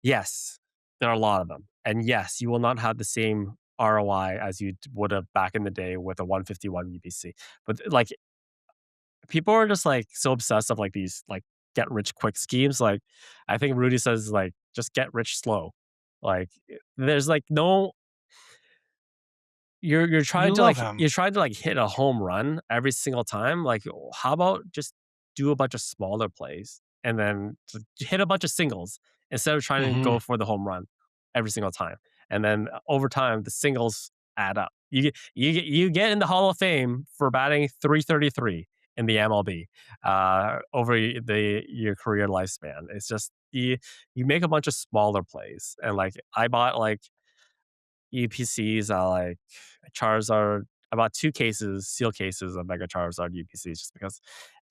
Speaker 1: yes, there are a lot of them, and yes, you will not have the same ROI as you would have back in the day with a 151 UPC. But like people are just like so obsessed of like these like get rich quick schemes. Like I think Rudy says like just get rich slow. Like there's like no
Speaker 2: You love him.
Speaker 1: you're trying to like hit a home run every single time. Like how about just do a bunch of smaller plays and then hit a bunch of singles instead of trying to
Speaker 2: Mhm.
Speaker 1: go for the home run every single time. And then over time the singles add up. You get in the Hall of Fame for batting 333 in the MLB over your career lifespan. It's just you make a bunch of smaller plays and like I bought like UPCs are like Charizard. I bought 2 cases, seal cases of Mega Charizard UPCs just because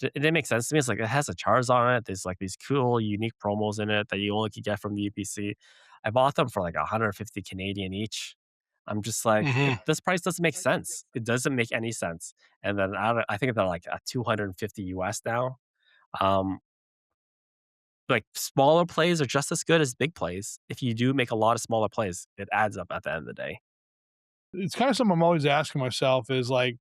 Speaker 1: it didn't make sense to me. It's like it has a Charizard on it. There's like these cool, unique promos in it that you only could get from the UPC. I bought them for like 150 Canadian each. I'm just like,
Speaker 2: Mhm.
Speaker 1: this price doesn't make sense. It doesn't make any sense. And then I think they're like at 250 US now. Um, like smaller plays are just as good as big plays. If you do make a lot of smaller plays, it adds up at the end of the day.
Speaker 2: It's kinda something I'm always asking myself is like,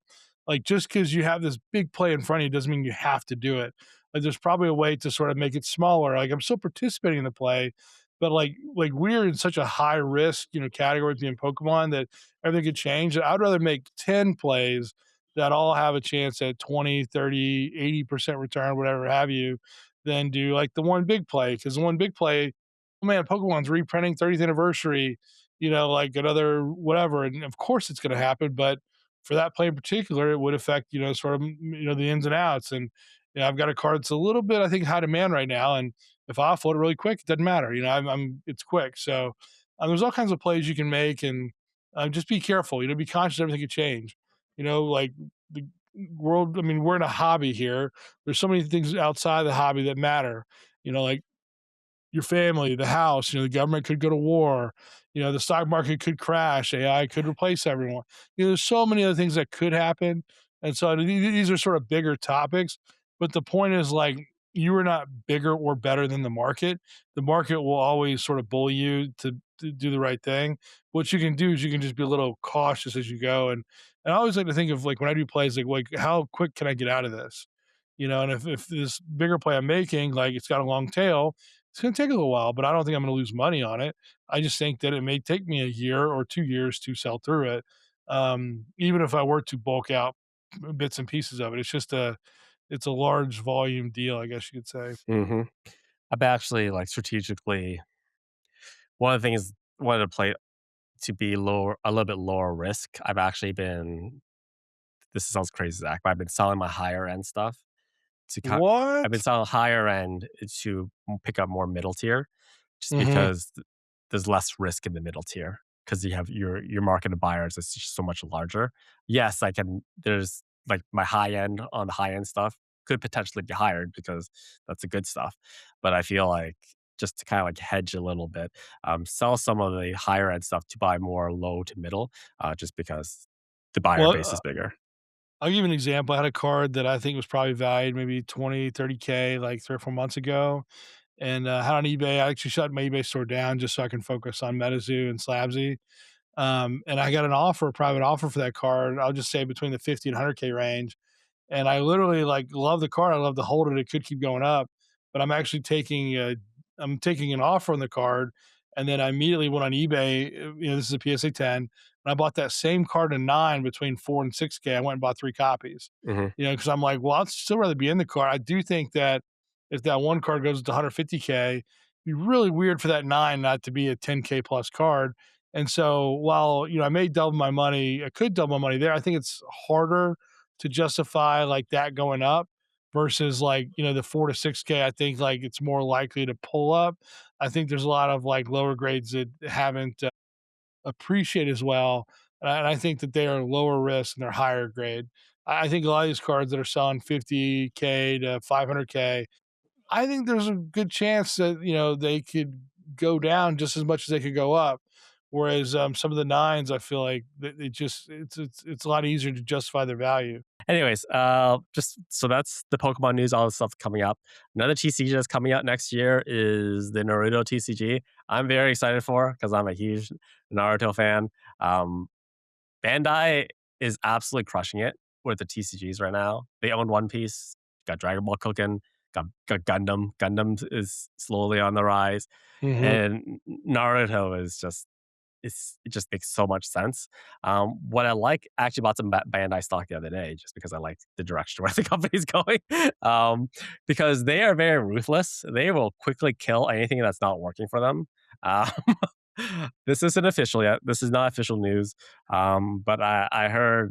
Speaker 2: just because you have this big play in front of you doesn't mean you have to do it. Like, there's probably a way to sort of make it smaller. Like, I'm still participating in the play, but, like, we're in such a high risk, category being Pokemon that everything could change. I'd rather make 10 plays that all have a chance at 20, 30, 80% return, whatever have you, than do, like, the one big play. Because the one big play, oh, man, Pokemon's reprinting 30th anniversary, like another whatever. And of course it's going to happen. But for that play in particular, it would affect, sort of, the ins and outs. And, I've got a card that's a little bit, I think, high demand right now. And if I offload it really quick, it doesn't matter. It's quick. So there's all kinds of plays you can make and just be careful, be conscious everything could change. Like the world, I mean, we're in a hobby here. There's so many things outside the hobby that matter, like your family, the house, the government could go to war, the stock market could crash, AI could replace everyone. There's so many other things that could happen. And so these are sort of bigger topics. But the point is like you are not bigger or better than the market will always sort of bully you to do the right thing. What you can do is you can just be a little cautious as you go. And I always like to think of like when I do plays, like how quick can I get out of this? You know, and if this bigger play I'm making, like it's got a long tail, it's gonna take a little while, but I don't think I'm gonna lose money on it. I just think that it may take me a year or 2 years to sell through it. Even if I were to bulk out bits and pieces of it. It's a large volume deal, I guess you could say.
Speaker 1: Hmm. I've actually like strategically one of the things wanted to play to be lower, a little bit lower risk. I've actually been. This sounds crazy, Zach, but I've been selling my higher end stuff to cut. I've been
Speaker 2: What?
Speaker 1: selling higher end to pick up more middle tier, just
Speaker 2: Mhm.
Speaker 1: because there's less risk in the middle tier because you have your market of buyers is just so much larger. Yes, I can. There's like my high end on the high end stuff could potentially be hired because that's the good stuff, but I feel like just to kind of like hedge a little bit, sell some of the higher end stuff to buy more low to middle, just because the buyer
Speaker 2: Well,
Speaker 1: base is bigger.
Speaker 2: I'll give you an example. I had a card that I think was probably valued maybe 20, 30K like 3 or 4 months ago, and, had on eBay. I actually shut my eBay store down just so I can focus on MetaZoo and Slabsy. And I got an offer, a private offer for that card. I'll just say between the 50 and 100K range. And I literally like love the card. I love to hold it. It could keep going up, but I'm taking an offer on the card, and then I immediately went on eBay. This is a PSA 10, and I bought that same card in nine between 4 and 6K. I went and bought 3 copies.
Speaker 1: Mhm.
Speaker 2: Because I'm like, well, I'd still rather be in the card. I do think that if that one card goes to 150K, it'd be really weird for that nine not to be a 10K plus card. And so while I may double my money, I could double my money there. I think it's harder to justify like that going up versus like the 4 to 6K. I think like it's more likely to pull up. I think there's a lot of like lower grades that haven't appreciated as well, and I think that they are lower risk and they're higher grade. I think a lot of these cards that are selling 50K to 500K, I think there's a good chance that they could go down just as much as they could go up. Whereas some of the nines, I feel like it's a lot easier to justify their value.
Speaker 1: Anyways, just so that's the Pokemon news, all the stuff coming up. Another TCG that's coming out next year is the Naruto TCG. I'm very excited for because I'm a huge Naruto fan. Um, Bandai is absolutely crushing it with the TCGs right now. They own One Piece, got Dragon Ball cooking, got Gundam. Gundam is slowly on the rise,
Speaker 2: Mhm.
Speaker 1: and Naruto is just it just makes so much sense. What I like actually bought some Bandai stock the other day just because I like the direction where the company's going. Because they are very ruthless. They will quickly kill anything that's not working for them. Um, this isn't official yet. This is not official news. But I heard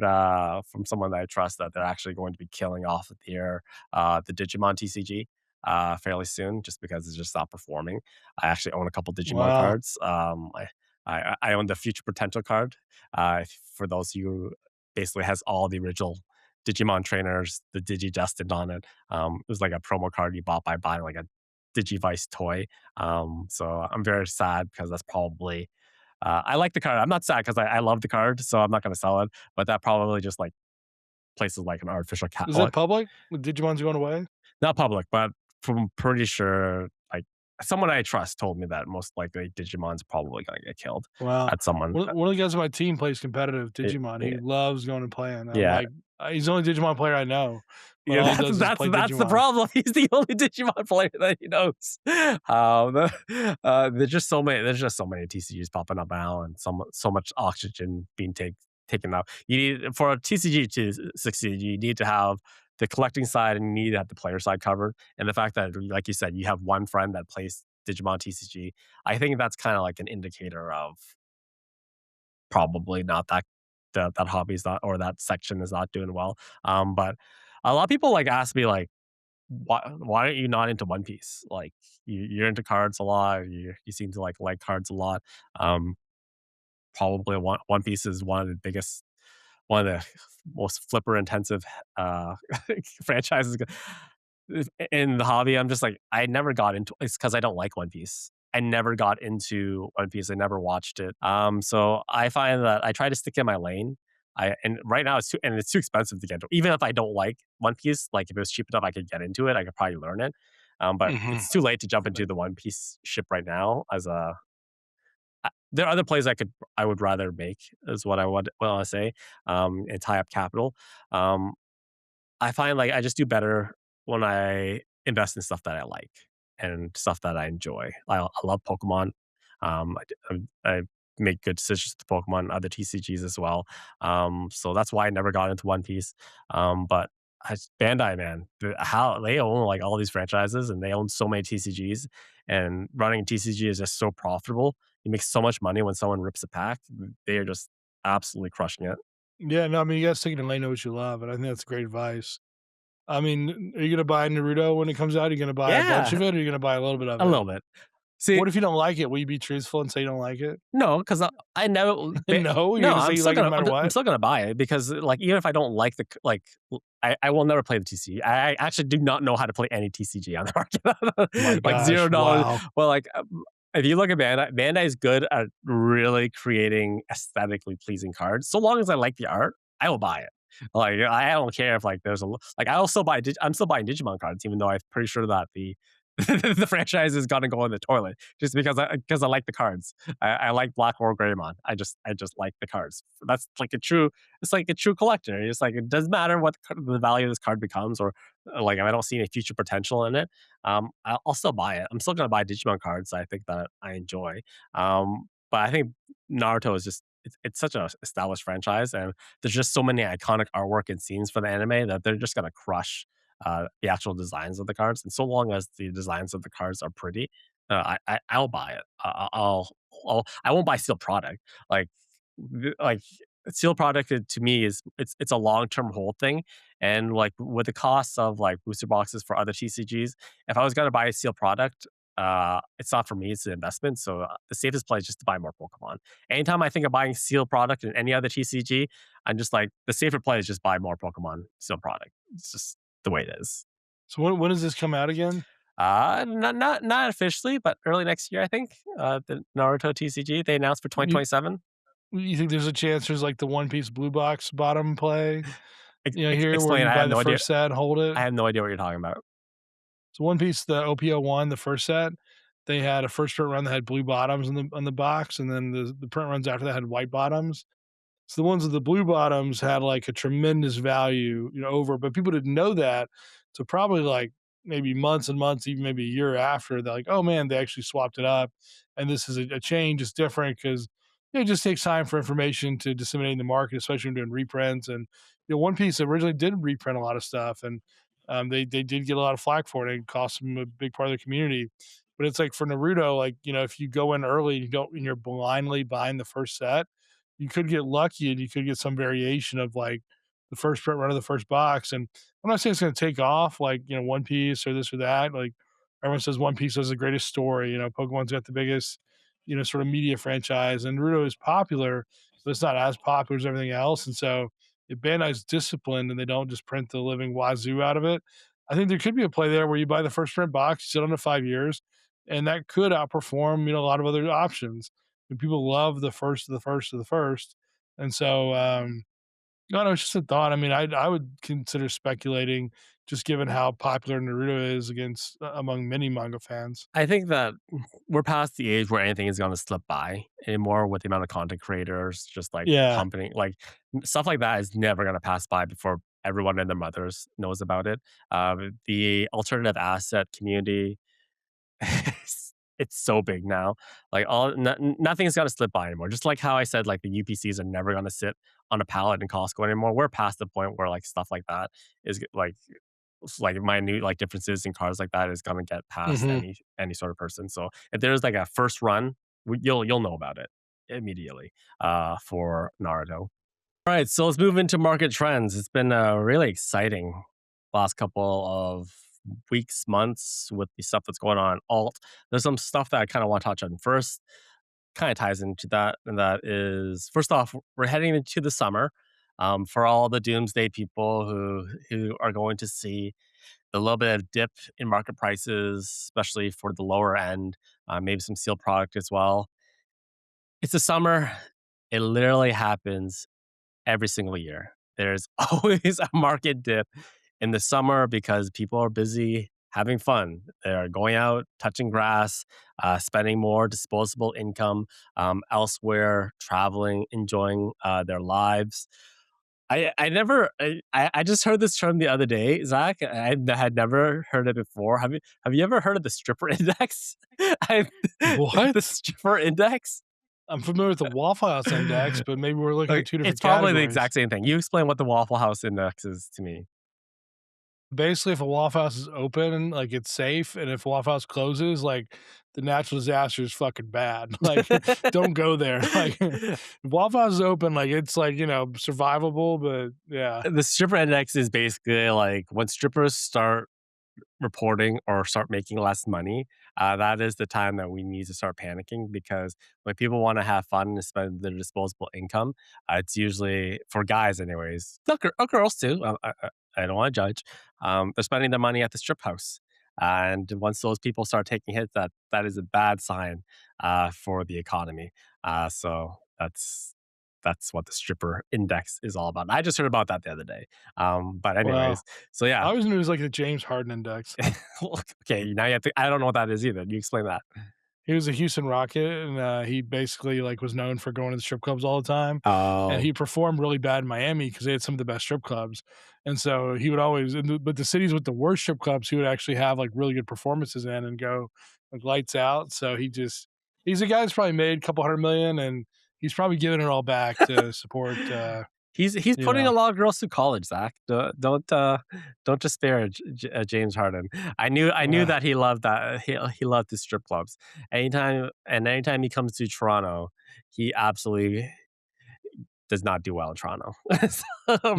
Speaker 1: from someone that I trust that they're actually going to be killing off the Digimon TCG fairly soon just because it's just not performing. I actually own a couple Digimon
Speaker 2: Wow.
Speaker 1: cards. I own the Future Potential card. For those of you who basically has all the original Digimon trainers, the Digidestined on it. It was like a promo card you bought by buying like a Digivice toy. So I'm very sad because that's probably. I like the card. I'm not sad because I love the card, so I'm not going to sell it. But that probably just like places like an artificial cat.
Speaker 2: Is it public? The Digimon's going away?
Speaker 1: Not public, but from pretty sure, like someone I trust told me that most likely Digimon's probably gonna get killed
Speaker 2: Wow.
Speaker 1: at someone.
Speaker 2: One of the guys on my team plays competitive
Speaker 1: It,
Speaker 2: Digimon. He
Speaker 1: yeah,
Speaker 2: loves going and playing. I'm
Speaker 1: yeah,
Speaker 2: like, he's the only Digimon player I know, but
Speaker 1: yeah.
Speaker 2: all he
Speaker 1: That's
Speaker 2: does is
Speaker 1: that's
Speaker 2: play
Speaker 1: that's the
Speaker 2: Digimon.
Speaker 1: problem. He's the only Digimon player that he knows. There's just so many. There's just so many TCGs popping up now, and so much oxygen being taken out. You need for a TCG to succeed. You need to have the collecting side, and you need to have the player side covered. And the fact that, like you said, you have one friend that plays Digimon TCG, I think that's kind of like an indicator of probably not that hobby is not or that section is not doing well. But a lot of people like ask me like, why are you not into One Piece? Like you're into cards a lot. You seem to like cards a lot. Um, Probably One Piece is one of the most flipper intensive uh, franchises in the hobby. I'm just like I never got into it's because I don't like One Piece. I never got into One Piece. I never watched it. So I find that I try to stick in my lane. And right now it's too expensive to get into. Even if I don't like One Piece, like if it was cheap enough, I could get into it. I could probably learn it. But
Speaker 2: Mhm.
Speaker 1: it's too late to jump into the One Piece ship right now. There are other plays I would rather make is what I would want to say, and tie up capital. Um, I find like I just do better when I invest in stuff that I like and stuff that I enjoy. I love Pokemon. I make good decisions with Pokemon, other TCGs as well. So that's why I never got into One Piece. But Bandai, man, how they own like all these franchises and they own so many TCGs, and running a TCG is just so profitable. You make so much money when someone rips a pack. They are just absolutely crushing it.
Speaker 2: Yeah, no, I mean, you gotta stick in the lane, know what you love, and I think that's great advice. I mean, are you gonna buy Naruto when it comes out? Are you gonna buy a bunch
Speaker 1: Yeah,
Speaker 2: of it, or are you gonna buy a little bit of
Speaker 1: a
Speaker 2: it?
Speaker 1: little bit. See,
Speaker 2: What if you don't like it? Will you be truthful and say you don't like it?
Speaker 1: no, because I know
Speaker 2: No, you're
Speaker 1: no,
Speaker 2: gonna say you like it no matter
Speaker 1: I'm
Speaker 2: what?
Speaker 1: still gonna buy it because, like, even if I don't like I will never play the TCG. I actually do not know how to play any TCG on the
Speaker 2: My
Speaker 1: market, like,
Speaker 2: gosh,
Speaker 1: $0.
Speaker 2: wow.
Speaker 1: Well, like, if you look at Bandai is good at really creating aesthetically pleasing cards. So long as I like the art, I will buy it. Like, I don't care if, like, there's like, I'm still buying Digimon cards even though I'm pretty sure that the the franchise is gonna go in the toilet just because I like the cards. I like Black or Greymon. I just like the cards. That's like a true. It's like a true collector. It's like it doesn't matter what the value of this card becomes, or like if I don't see any future potential in it. I'll still buy it. I'm still gonna buy Digimon cards. I think that I enjoy. But I think Naruto is just. It's such an established franchise, and there's just so many iconic artwork and scenes for the anime that they're just gonna crush the actual designs of the cards. And so long as the designs of the cards are pretty, I'll buy it. I won't buy sealed product. Like like sealed product to me is it's a long term hold thing. And like with the costs of like booster boxes for other TCGs, if I was gonna buy a sealed product, it's not for me, it's an investment. So the safest play is just to buy more Pokemon. Anytime I think of buying sealed product in any other TCG, I'm just like the safer play is just buy more Pokemon sealed product. It's just the way it is.
Speaker 2: So when does this come out again?
Speaker 1: Not officially, but early next year, I think. The Naruto TCG they announced for
Speaker 2: You
Speaker 1: 2027.
Speaker 2: you think there's a chance there's like the One Piece blue box bottom play, here where
Speaker 1: Explain.
Speaker 2: you buy the first set, hold it?
Speaker 1: I have no idea what you're talking about.
Speaker 2: So One Piece, the OP01, the first set, they had a first print run that had blue bottoms on the box, and then the print runs after that had white bottoms. So the ones with the blue bottoms had like a tremendous value, over, but people didn't know that. So probably like maybe months and months, even maybe a year after, they're like, oh man, they actually swapped it up. And this is a change. It's different because it just takes time for information to disseminate in the market, especially when doing reprints. And One Piece originally did reprint a lot of stuff, and they did get a lot of flack for it. It cost them a big part of the community. But it's like for Naruto, like if you go in early and you're blindly buying the first set, you could get lucky and you could get some variation of like the first print run of the first box. And I'm not saying it's going to take off like, One Piece or this or that. Like everyone says One Piece has the greatest story. Pokemon's got the biggest, sort of media franchise, and Naruto is popular, but it's not as popular as everything else. And so if Bandai's disciplined and they don't just print the living wazoo out of it, I think there could be a play there where you buy the first print box, you sit on it 5 years, and that could outperform, a lot of other options. And people love the first of the first of the first. And so, no, it's just a thought. I mean, I would consider speculating, just given how popular Naruto is against among many manga fans.
Speaker 1: I think that we're past the age where anything is gonna slip by anymore with the amount of content creators just, like,
Speaker 2: Yeah.
Speaker 1: pumping like, stuff like that is never gonna pass by before everyone and their mothers knows about it. The alternative asset community, it's so big now. Like, nothing's gonna slip by anymore. Just like how I said, like, the UPCs are never gonna sit on a pallet in Costco anymore. We're past the point where, like, stuff like that is, like minute like differences in cars like that is gonna get past
Speaker 2: Hmm.
Speaker 1: any sort of person. So if there's like a first run, you'll know about it immediately. For Naruto. All right, so let's move into market trends. It's been really exciting last couple of weeks, months with the stuff that's going on. Alt. There's some stuff that I kind of want to touch on first. Kind of ties into that, and that is first off, we're heading into the summer. For all the doomsday people who are going to see the little bit of dip in market prices, especially for the lower end, maybe some steel product as well. It's the summer. It literally happens every single year. There's always a market dip in the summer because people are busy having fun. They're going out, touching grass, spending more disposable income elsewhere, traveling, enjoying their lives. I never I just heard this term the other day, Zach. Had never heard it before. Have you ever heard of the stripper index? I, the
Speaker 2: What?
Speaker 1: stripper index?
Speaker 2: I'm familiar with the Waffle House Index, but maybe we're looking
Speaker 1: Like,
Speaker 2: at two
Speaker 1: it's
Speaker 2: different
Speaker 1: probably the
Speaker 2: categories.
Speaker 1: exact same thing. You explain what the Waffle House index is to me.
Speaker 2: Basically, if a Waffle House is open, like, it's safe, and if a Waffle House closes, like, the natural disaster is fucking bad. Like, don't go there. Like, if Waffle House is open, like, it's, like, survivable, but yeah.
Speaker 1: The stripper index is basically like when strippers start reporting or start making less money, that is the time that we need to start panicking because when people want to have fun and spend their disposable income, it's usually for guys, anyways, not girls too. I don't want to judge. They're spending their money at the strip house. And once those people start taking hits, that is a bad sign for the economy. So that's what the stripper index is all about. I just heard about that the other day. But anyways,
Speaker 2: Wow.
Speaker 1: so yeah,
Speaker 2: I always knew it was, like, the James Harden Index.
Speaker 1: okay, now you have to I don't know what that is either. You explain that.
Speaker 2: He was a Houston Rocket, and, he basically, like, was known for going to the strip clubs all the time, and
Speaker 1: Oh,
Speaker 2: he performed really bad in Miami because they had some of the best strip clubs, and so he would always but the cities with the worst strip clubs, he would actually have, like, really good performances in and go, like, lights out, so he's a guy that's probably made a couple 100,000,000, and he's probably giving it all back to support,
Speaker 1: he's
Speaker 2: you
Speaker 1: putting
Speaker 2: know
Speaker 1: a lot of girls through college, Zach. Don't disparage James Harden. I knew
Speaker 2: uh,
Speaker 1: that he loved the strip clubs. Anytime he comes to Toronto, he absolutely does not do well in Toronto. So,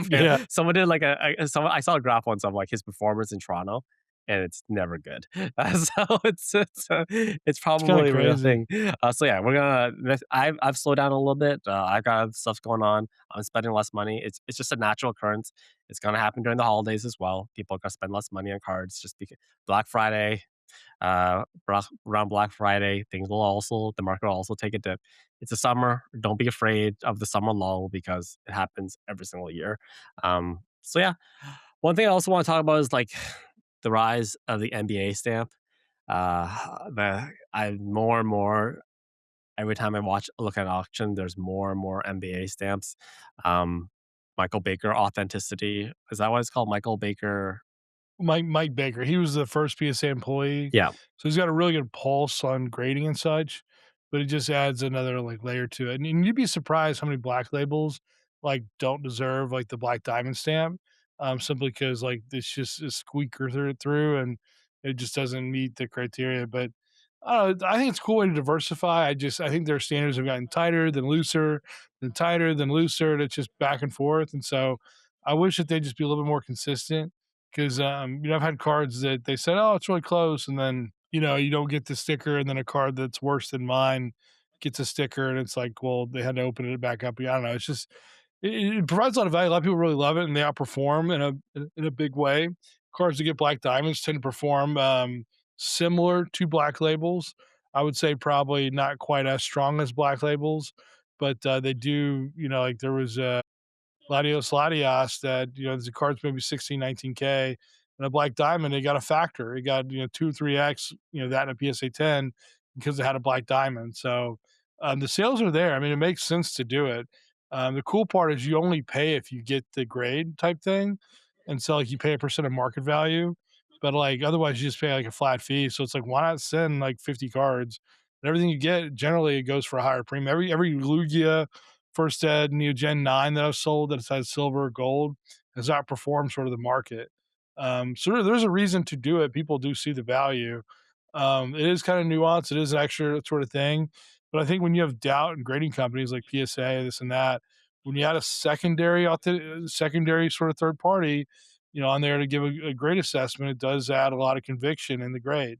Speaker 1: fair.
Speaker 2: yeah,
Speaker 1: Someone did like someone I saw a graph once of like his performance in Toronto, and it's never good. So it's
Speaker 2: it's kinda
Speaker 1: probably a real
Speaker 2: crazy.
Speaker 1: thing. So yeah, I've slowed down a little bit. I've got other stuff going on. I'm spending less money. It's just a natural occurrence. It's gonna happen during the holidays as well. People are gonna spend less money on cards just because Black Friday, around Black Friday, the market will also take a dip. It's a summer. Don't be afraid of the summer lull because it happens every single year. So yeah, one thing I also want to talk about is like the rise of the NBA stamp. I more and more every time look at an auction, there's more and more NBA stamps. Um, Michael Baker authenticity, is that what it's called? Michael Baker.
Speaker 2: Mike Baker, he was the first PSA employee,
Speaker 1: Yeah.
Speaker 2: so he's got a really good pulse on grading and such, but it just adds another, like, layer to it, and you'd be surprised how many black labels, like, don't deserve, like, the black diamond stamp, simply because like, it's just a squeaker through, and it just doesn't meet the criteria, but, I think it's a cool way to diversify. I think their standards have gotten tighter, then looser, then tighter, then looser, and it's just back and forth, and so I wish that they'd just be a little bit more consistent. Because I've had cards that they said, "Oh, it's really close," and then you don't get the sticker, and then a card that's worse than mine gets a sticker, and it's like, well, they had to open it back up. I don't know. It's just it provides a lot of value. A lot of people really love it, and they outperform in a big way. Cards that get black diamonds tend to perform similar to black labels. I would say probably not quite as strong as black labels, but they do. Like there was Latios that, the card's maybe 16, 19K. And a black diamond, it got a factor. It got, 2, 3X, that in a PSA 10 because it had a black diamond. So the sales are there. I mean, it makes sense to do it. The cool part is you only pay if you get the grade type thing. And so, like, you pay a percent of market value. But, like, otherwise, you just pay, like, a flat fee. So it's like, why not send, like, 50 cards? And everything you get, generally, it goes for a higher premium. Every Lugia first ed Gen 9 that I've sold that has silver or gold has outperformed sort of the market. So there's a reason to do it. People do see the value. It is kind of nuanced. It is an extra sort of thing. But I think when you have doubt in grading companies like PSA, this and that, when you add a secondary sort of third party, on there to give a grade assessment, it does add a lot of conviction in the grade.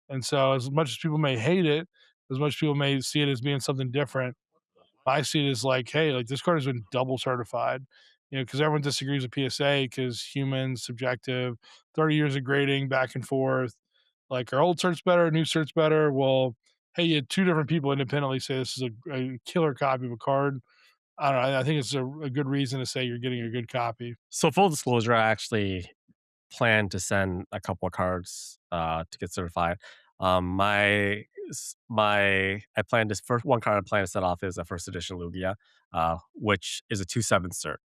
Speaker 2: And so, as much as people may hate it, as much as people may see it as being something different, I see it as like, hey, like this card has been double certified, because everyone disagrees with PSA because humans, subjective, 30 years of grading back and forth. Like, our old cert's better, new cert's better. Well, hey, you had two different people independently say this is a killer copy of a card. I don't know. I think it's a good reason to say you're getting a good copy.
Speaker 1: So full disclosure, I actually plan to send a couple of cards to get certified. My I plan to first one card I plan to set off is a first edition Lugia, which is a 2/7 cert.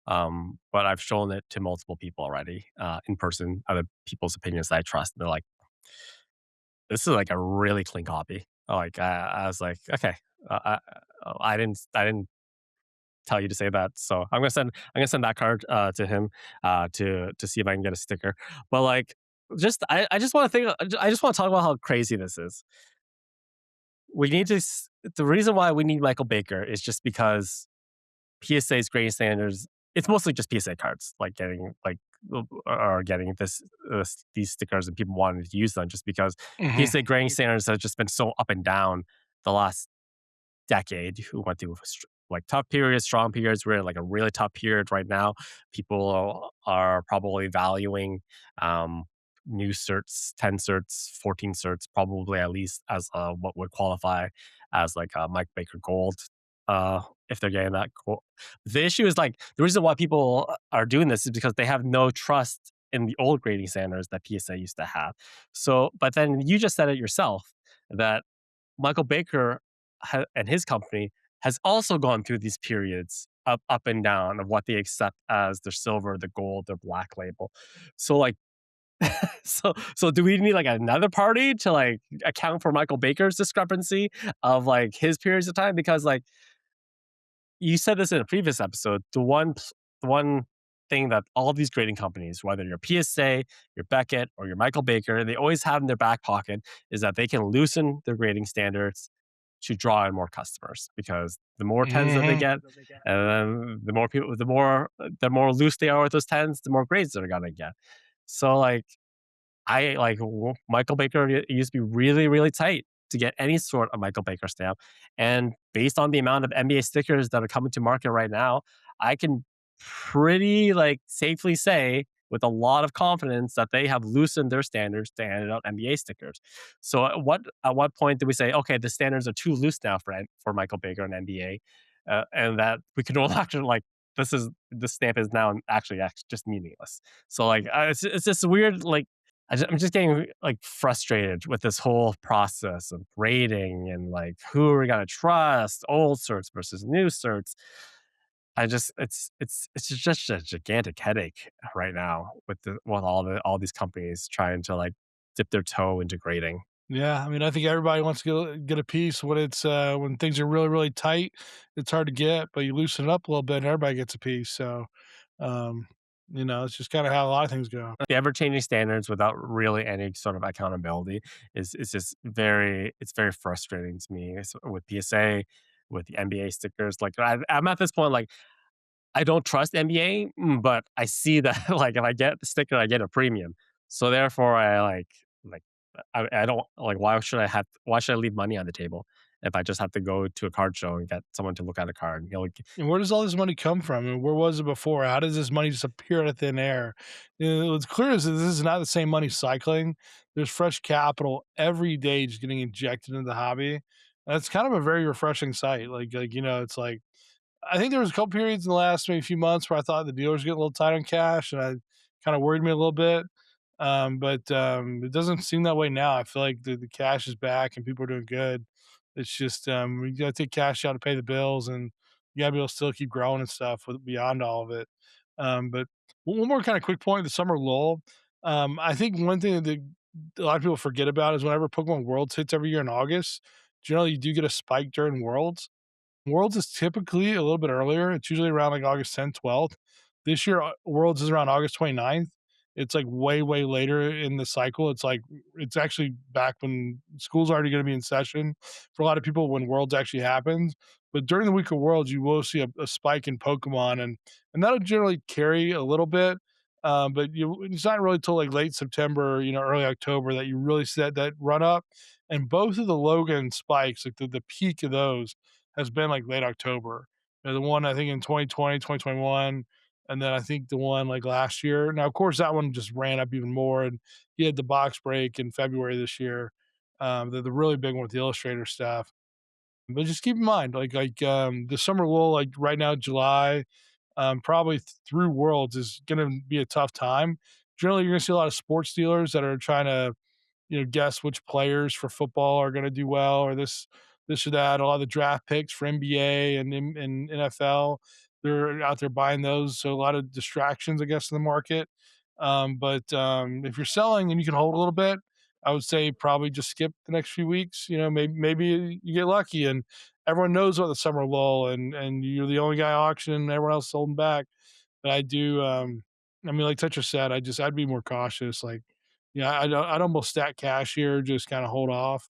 Speaker 1: But I've shown it to multiple people already in person, other people's opinions that I trust. And they're like, "This is like a really clean copy." Like I was like, "Okay, I didn't tell you to say that. So I'm gonna send that card to him to see if I can get a sticker. But like, I just want to think. I just want to talk about how crazy this is. We need to. The reason why we need Michael Baker is just because PSA's grading standards. It's mostly just PSA cards, like getting like or getting these stickers and people wanting to use them just because
Speaker 2: Mhm.
Speaker 1: PSA grading standards have just been so up and down the last decade who went through like tough periods, strong periods. We're in like a really tough period right now. People are probably valuing um, new certs, 10 certs, 14 certs, probably at least as what would qualify as like a Mike Baker Gold. If they're getting that cool. The issue is like the reason why people are doing this is because they have no trust in the old grading standards that PSA used to have. So, but then you just said it yourself that Michael Baker and his company has also gone through these periods up and down of what they accept as their silver, the gold, their black label. So like so do we need like another party to like account for Michael Baker's discrepancy of like his periods of time? Because like you said this in a previous episode, the one thing that all these grading companies, whether you're PSA, your Beckett, or your Michael Baker, they always have in their back pocket is that they can loosen their grading standards to draw in more customers because the more tens that they
Speaker 2: Mhm.
Speaker 1: get, and then the more loose they are with those tens, the more grades they're gonna get. So like Michael Baker used to be really, really tight to get any sort of Michael Baker stamp. And based on the amount of NBA stickers that are coming to market right now, I can pretty like safely say with a lot of confidence that they have loosened their standards to hand out NBA stickers. So at what point do we say, okay, the standards are too loose now for Michael Baker and NBA, and that we can no longer like this stamp is now actually just meaningless. So like it's just weird like I'm just getting like frustrated with this whole process of grading and like who are we gonna trust, old certs versus new certs. I just it's just a gigantic headache right now with all these companies trying to like dip their toe into grading.
Speaker 2: Yeah, I mean, I think everybody wants to get a piece when it's when things are really really tight. It's hard to get, but you loosen it up a little bit, and everybody gets a piece. So, um, it's just kind of how a lot of things go.
Speaker 1: The ever changing standards without really any sort of accountability is just very frustrating to me. With PSA, with the NBA stickers, like I'm at this point like I don't trust NBA, but I see that like if I get the sticker, I get a premium. So therefore, I don't like. Why should I leave money on the table if I just have to go to a card show and get someone to look at a card?
Speaker 2: And where does all this money come from? And where was it before? How does this money just appear out of thin air? What's clear is that this is not the same money cycling. There's fresh capital every day just getting injected into the hobby. That's kind of a very refreshing sight. It's like I think there was a couple periods in the last maybe few months where I thought the dealers getting a little tight on cash, and I kind of worried me a little bit. But it doesn't seem that way now. I feel like the cash is back and people are doing good. It's just we got to take cash out to pay the bills, and you got to be able to still keep growing and stuff beyond all of it. But one more kind of quick point: the summer lull. I think one thing that a lot of people forget about is whenever Pokemon Worlds hits every year in August, generally you do get a spike during Worlds. Worlds is typically a little bit earlier. It's usually around like August 10th, 12th. This year, Worlds is around August 29th. It's like way, way later in the cycle. It's actually back when school's already going to be in session for a lot of people when Worlds actually happens. But during the week of Worlds, you will see a spike in Pokemon, and that'll generally carry a little bit. It's not really till like late September, early October that you really see that run up. And both of the Logan spikes, like the peak of those, has been like late October. The one I think in 2020, 2021, and then I think the one like last year. Now, of course, that one just ran up even more, and he had the box break in February this year. The really big one with the Illustrator stuff. But just keep in mind, the summer lull, like right now, July, probably through Worlds is going to be a tough time. Generally, you're going to see a lot of sports dealers that are trying to guess which players for football are going to do well or this or that. A lot of the draft picks for NBA and NFL, they're out there buying those. So a lot of distractions, I guess, in the market. But if you're selling and you can hold a little bit, I would say probably just skip the next few weeks. Maybe you get lucky and everyone knows about the summer lull and you're the only guy auctioning and everyone else holding back. But I do. I mean, like Tetra said, I'd be more cautious. Like, yeah, I'd almost stack cash here, just kind of hold off.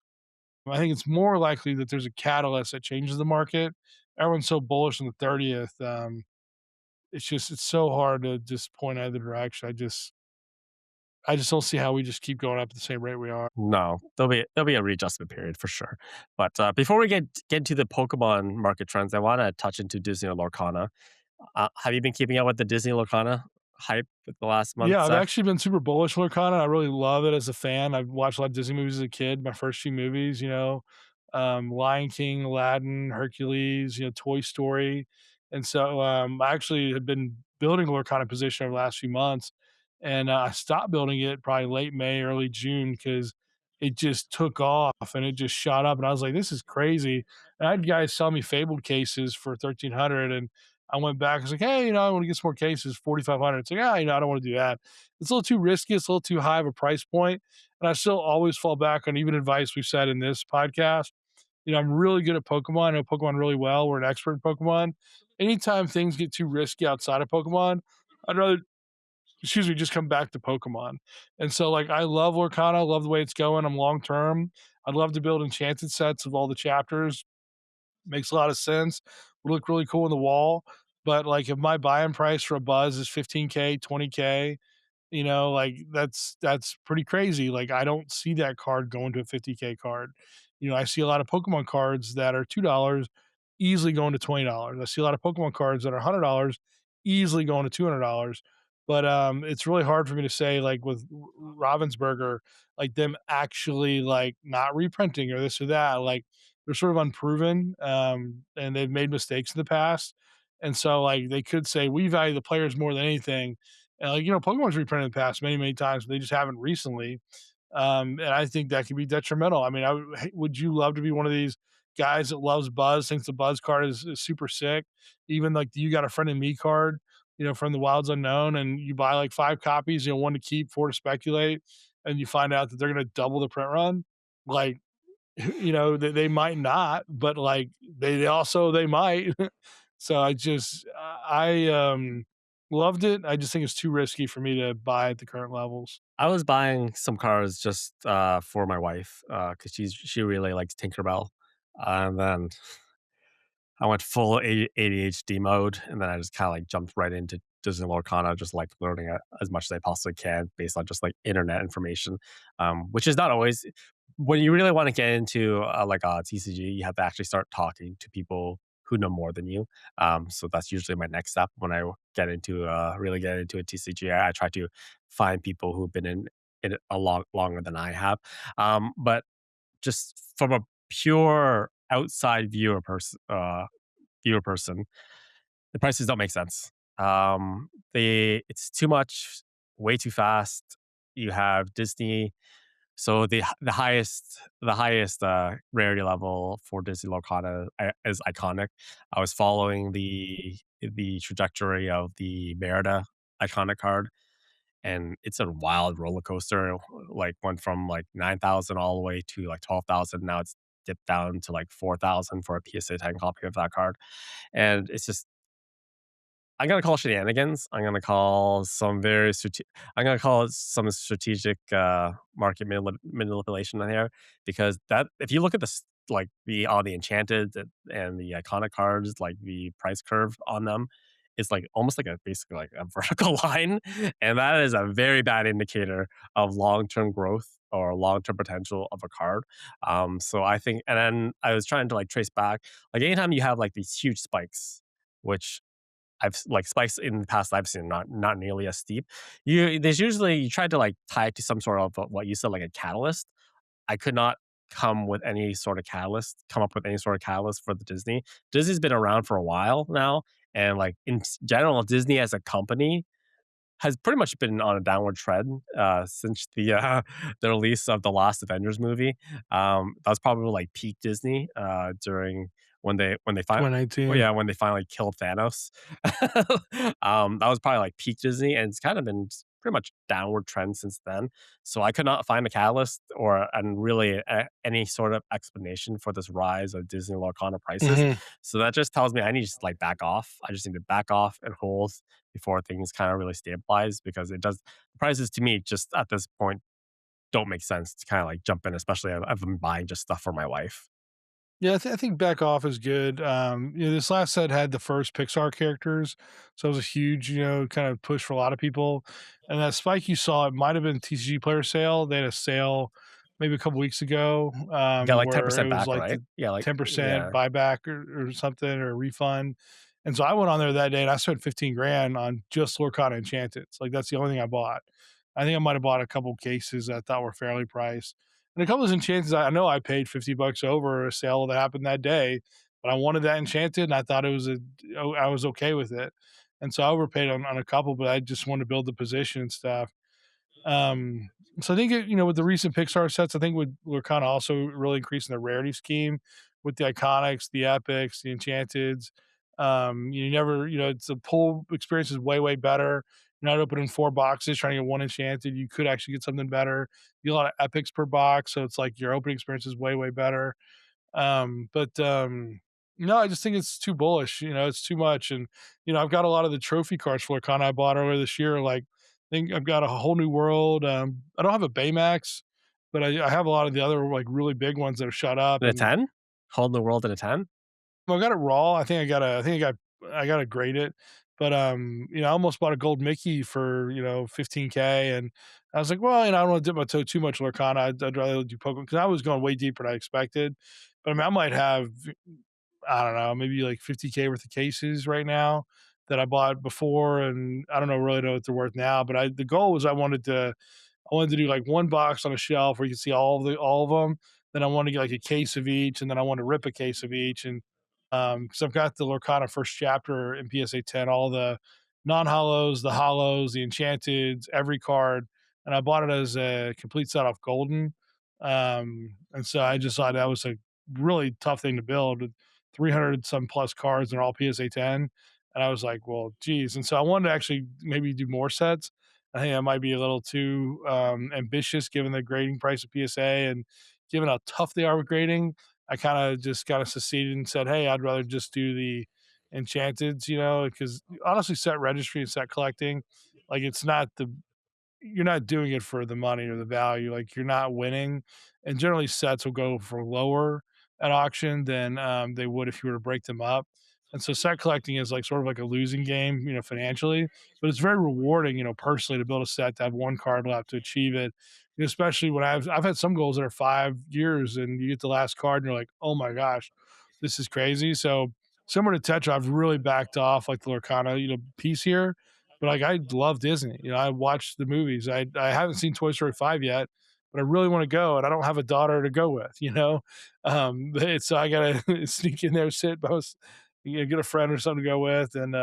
Speaker 2: I think it's more likely that there's a catalyst that changes the market. Everyone's so bullish on the 30th. It's so hard to just point either direction. I just don't see how we just keep going up at the same rate we are.
Speaker 1: No, there'll be a readjustment period for sure. But before we get into the Pokemon market trends, I want to touch into Disney Lorcana. Have you been keeping up with the Disney Lorcana hype the last month,
Speaker 2: Yeah, I've
Speaker 1: Zach?
Speaker 2: actually been super bullish on Lorcana. I really love it as a fan. I've watched a lot of Disney movies as a kid. My first few movies, Lion King, Aladdin, Hercules, Toy Story, and so I actually had been building a Lorcana position over the last few months, and I stopped building it probably late May, early June because it just took off and it just shot up, and I was like, "This is crazy." And I had guys sell me fabled cases for 1,300, and I went back. I was like, hey, I want to get some more cases, 4,500. It's like, I don't want to do that. It's a little too risky. It's a little too high of a price point. And I still always fall back on even advice we've said in this podcast. I'm really good at Pokemon. I know Pokemon really well. We're an expert in Pokemon. Anytime things get too risky outside of Pokemon, I'd rather, excuse me, just come back to Pokemon. And so, like, I love Lorcana. I love the way it's going. I'm long term. I'd love to build enchanted sets of all the chapters. Makes a lot of sense. Would look really cool on the wall. But like if my buying price for a buzz is 15K, 20K, like that's pretty crazy. Like I don't see that card going to a 50K card. I see a lot of Pokemon cards that are $2 easily going to $20. I see a lot of Pokemon cards that are $100 easily going to $200. But it's really hard for me to say like with Ravensburger, like them actually like not reprinting or this or that. Like they're sort of unproven, and they've made mistakes in the past. And so like they could say we value the players more than anything, and like Pokemon's reprinted in the past many many times, but they just haven't recently. And I think that could be detrimental. I mean, would you love to be one of these guys that loves Buzz, thinks the Buzz card is super sick, even like the you got a friend in me card, from the Wilds Unknown, and you buy like 5 copies, one to keep, four to speculate, and you find out that they're going to double the print run. Like, they might not, but like they might. So I loved it. I just think it's too risky for me to buy at the current levels.
Speaker 1: I was buying some cars just for my wife because she really likes Tinkerbell, and then I went full ADHD mode, and then I just kind of like jumped right into Disney Lorcana, just like learning as much as I possibly can based on just like internet information, which is not always. When you really want to get into like a TCG, you have to actually start talking to people who know more than you. So that's usually my next step when I really get into a TCG. I try to find people who've been in it a lot longer than I have. But just from a pure outside viewer person, the prices don't make sense. It's too much, way too fast. You have Disney, so the highest rarity level for Disney Lorcana is iconic. I was following the trajectory of the Merida iconic card, and it's a wild roller coaster. Like went from like 9,000 all the way to like 12,000. Now it's dipped down to like 4,000 for a PSA 10 copy of that card, and it's just I'm gonna call shenanigans. I'm gonna call it some strategic market manipulation in here because that if you look at like the all the enchanted and the iconic cards, like the price curve on them, it's like almost like a basically like a vertical line, and that is a very bad indicator of long term growth or long term potential of a card. So I think, and then I was trying to like trace back, like anytime you have like these huge spikes, which like spikes in the past I've seen not nearly as steep. You try to like tie it to some sort of what you said like a catalyst. I could not. come with any sort of catalyst, come up with any sort of catalyst for the Disney. Disney's been around for a while now, and like in general, Disney as a company has pretty much been on a downward trend since the release of the last Avengers movie. That was probably like peak Disney during when they finally. Well,
Speaker 2: 2019.
Speaker 1: yeah, when they finally killed Thanos, that was probably like peak Disney, and it's kind of been pretty much downward trend since then. So I could not find a catalyst or and really any sort of explanation for this rise of Disney Lorcana prices.
Speaker 2: Mhm.
Speaker 1: So that just tells me I need to just like back off. I just need to back off and hold before things kind of really stabilize because it does prices to me just at this point don't make sense to kind of like jump in, especially if I'm buying just stuff for my wife.
Speaker 2: Yeah, I think back off is good. This last set had the first Pixar characters, so it was a huge, kind of push for a lot of people. And that spike you saw, it might have been TCG player sale. They had a sale maybe a couple weeks ago,
Speaker 1: You got like
Speaker 2: where it
Speaker 1: 10%
Speaker 2: was
Speaker 1: back,
Speaker 2: like
Speaker 1: right?
Speaker 2: the
Speaker 1: Yeah, like
Speaker 2: 10%
Speaker 1: yeah.
Speaker 2: buyback or something or refund. And so I went on there that day and I spent 15 grand on just Lorcana Enchanted. Like that's the only thing I bought. I think I might have bought a couple cases that I thought were fairly priced. And a couple of enchanteds, I know I paid $50 over a sale that happened that day, but I wanted that enchanted and I thought I was okay with it. And so I overpaid on a couple, but I just wanted to build the position and stuff. So I think with the recent Pixar sets, I think we're kind of also really increasing the rarity scheme with the iconics, the epics, the enchanteds. You never, it's the pull experience is way better. You're not opening four boxes trying to get one enchanted. You could actually get something better. You get a lot of epics per box, so it's like your opening experience is way better. But no, I just think it's too bullish. It's too much. And I've got a lot of the trophy cards for Lorcana I bought earlier this year. Like, I think I've got a whole new world. I don't have a Baymax, but I have a lot of the other like really big ones that have shut up.
Speaker 1: In a
Speaker 2: And
Speaker 1: 10? Holding the world in a 10?
Speaker 2: I got it raw. I got to grade it. But I almost bought a gold Mickey for 15K, and I was like, well, I don't want to dip my toe too much Lorcana. I'd rather do Pokemon because I was going way deeper than I expected. But I mean, I might have I don't know, maybe like 50K worth of cases right now that I bought before, and I don't know really know what they're worth now. But the goal was I wanted to do like one box on a shelf where you can see all of them. Then I wanted to get like a case of each, and then I want to rip a case of each. And because I've got the Lorcana first chapter in PSA 10, all the non-hollows, the hollows, the enchanted, every card, and I bought it as a complete set off Golden. And so I just thought that was a really tough thing to build. 300 some plus cards and they're all PSA 10. And I was like, well, geez. And so I wanted to actually maybe do more sets. I think that might be a little too ambitious given the grading price of PSA and given how tough they are with grading. I kind of just kind of seceded and said, hey, I'd rather just do the enchanteds, because honestly, set registry and set collecting, like it's not the you're not doing it for the money or the value. Like you're not winning, and generally sets will go for lower at auction than they would if you were to break them up. And so set collecting is like sort of like a losing game, financially, but it's very rewarding, personally to build a set to have one card left to achieve it. Especially when I've had some goals that are 5 years and you get the last card and you're like, oh my gosh, this is crazy. So similar to Tetra, I've really backed off like the Lorcana, piece here, but like I love Disney. I watched the movies. I haven't seen Toy Story 5 yet, but I really want to go and I don't have a daughter to go with. So I gotta sneak in there, sit most get a friend or something to go with. And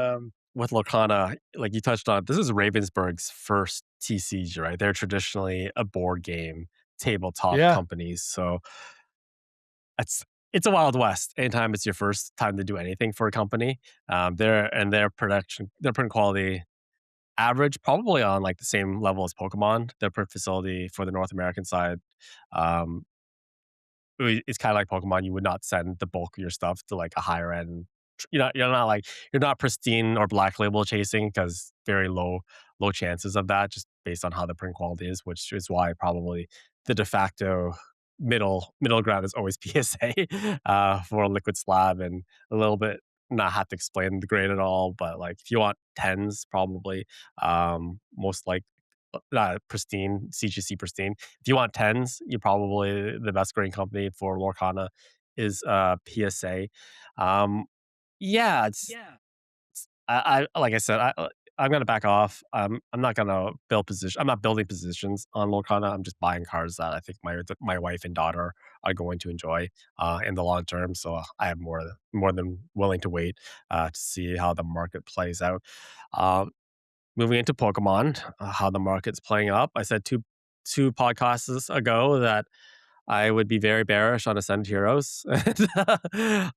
Speaker 1: With Lorcana, like you touched on, this is Ravensburg's first TCG, right? They're traditionally a board game tabletop
Speaker 2: yeah.
Speaker 1: companies, so it's it's a wild west. Anytime it's your first time to do anything for a company, their print quality average, probably on like the same level as Pokemon. Their print facility for the North American side, um, it's kind of like Pokemon. You would not send the bulk of your stuff to like a higher end. You're not pristine or black label chasing because very low chances of that just based on how the print quality is, which is why probably the de facto middle ground is always PSA for a liquid slab and a little bit not have to explain the grade at all, but like if you want tens, probably most like pristine, CGC pristine. If you want tens, you probably the best grading company for Lorcana is PSA. Um, yeah, it's like I said, I'm gonna back off. I'm not gonna build position. I'm not building positions on Lorcana. I'm just buying cards that I think my wife and daughter are going to enjoy in the long term. So I am more than willing to wait to see how the market plays out. Um, Moving into Pokemon, how the market's playing up. I said two podcasts ago that I would be very bearish on Ascended Heroes,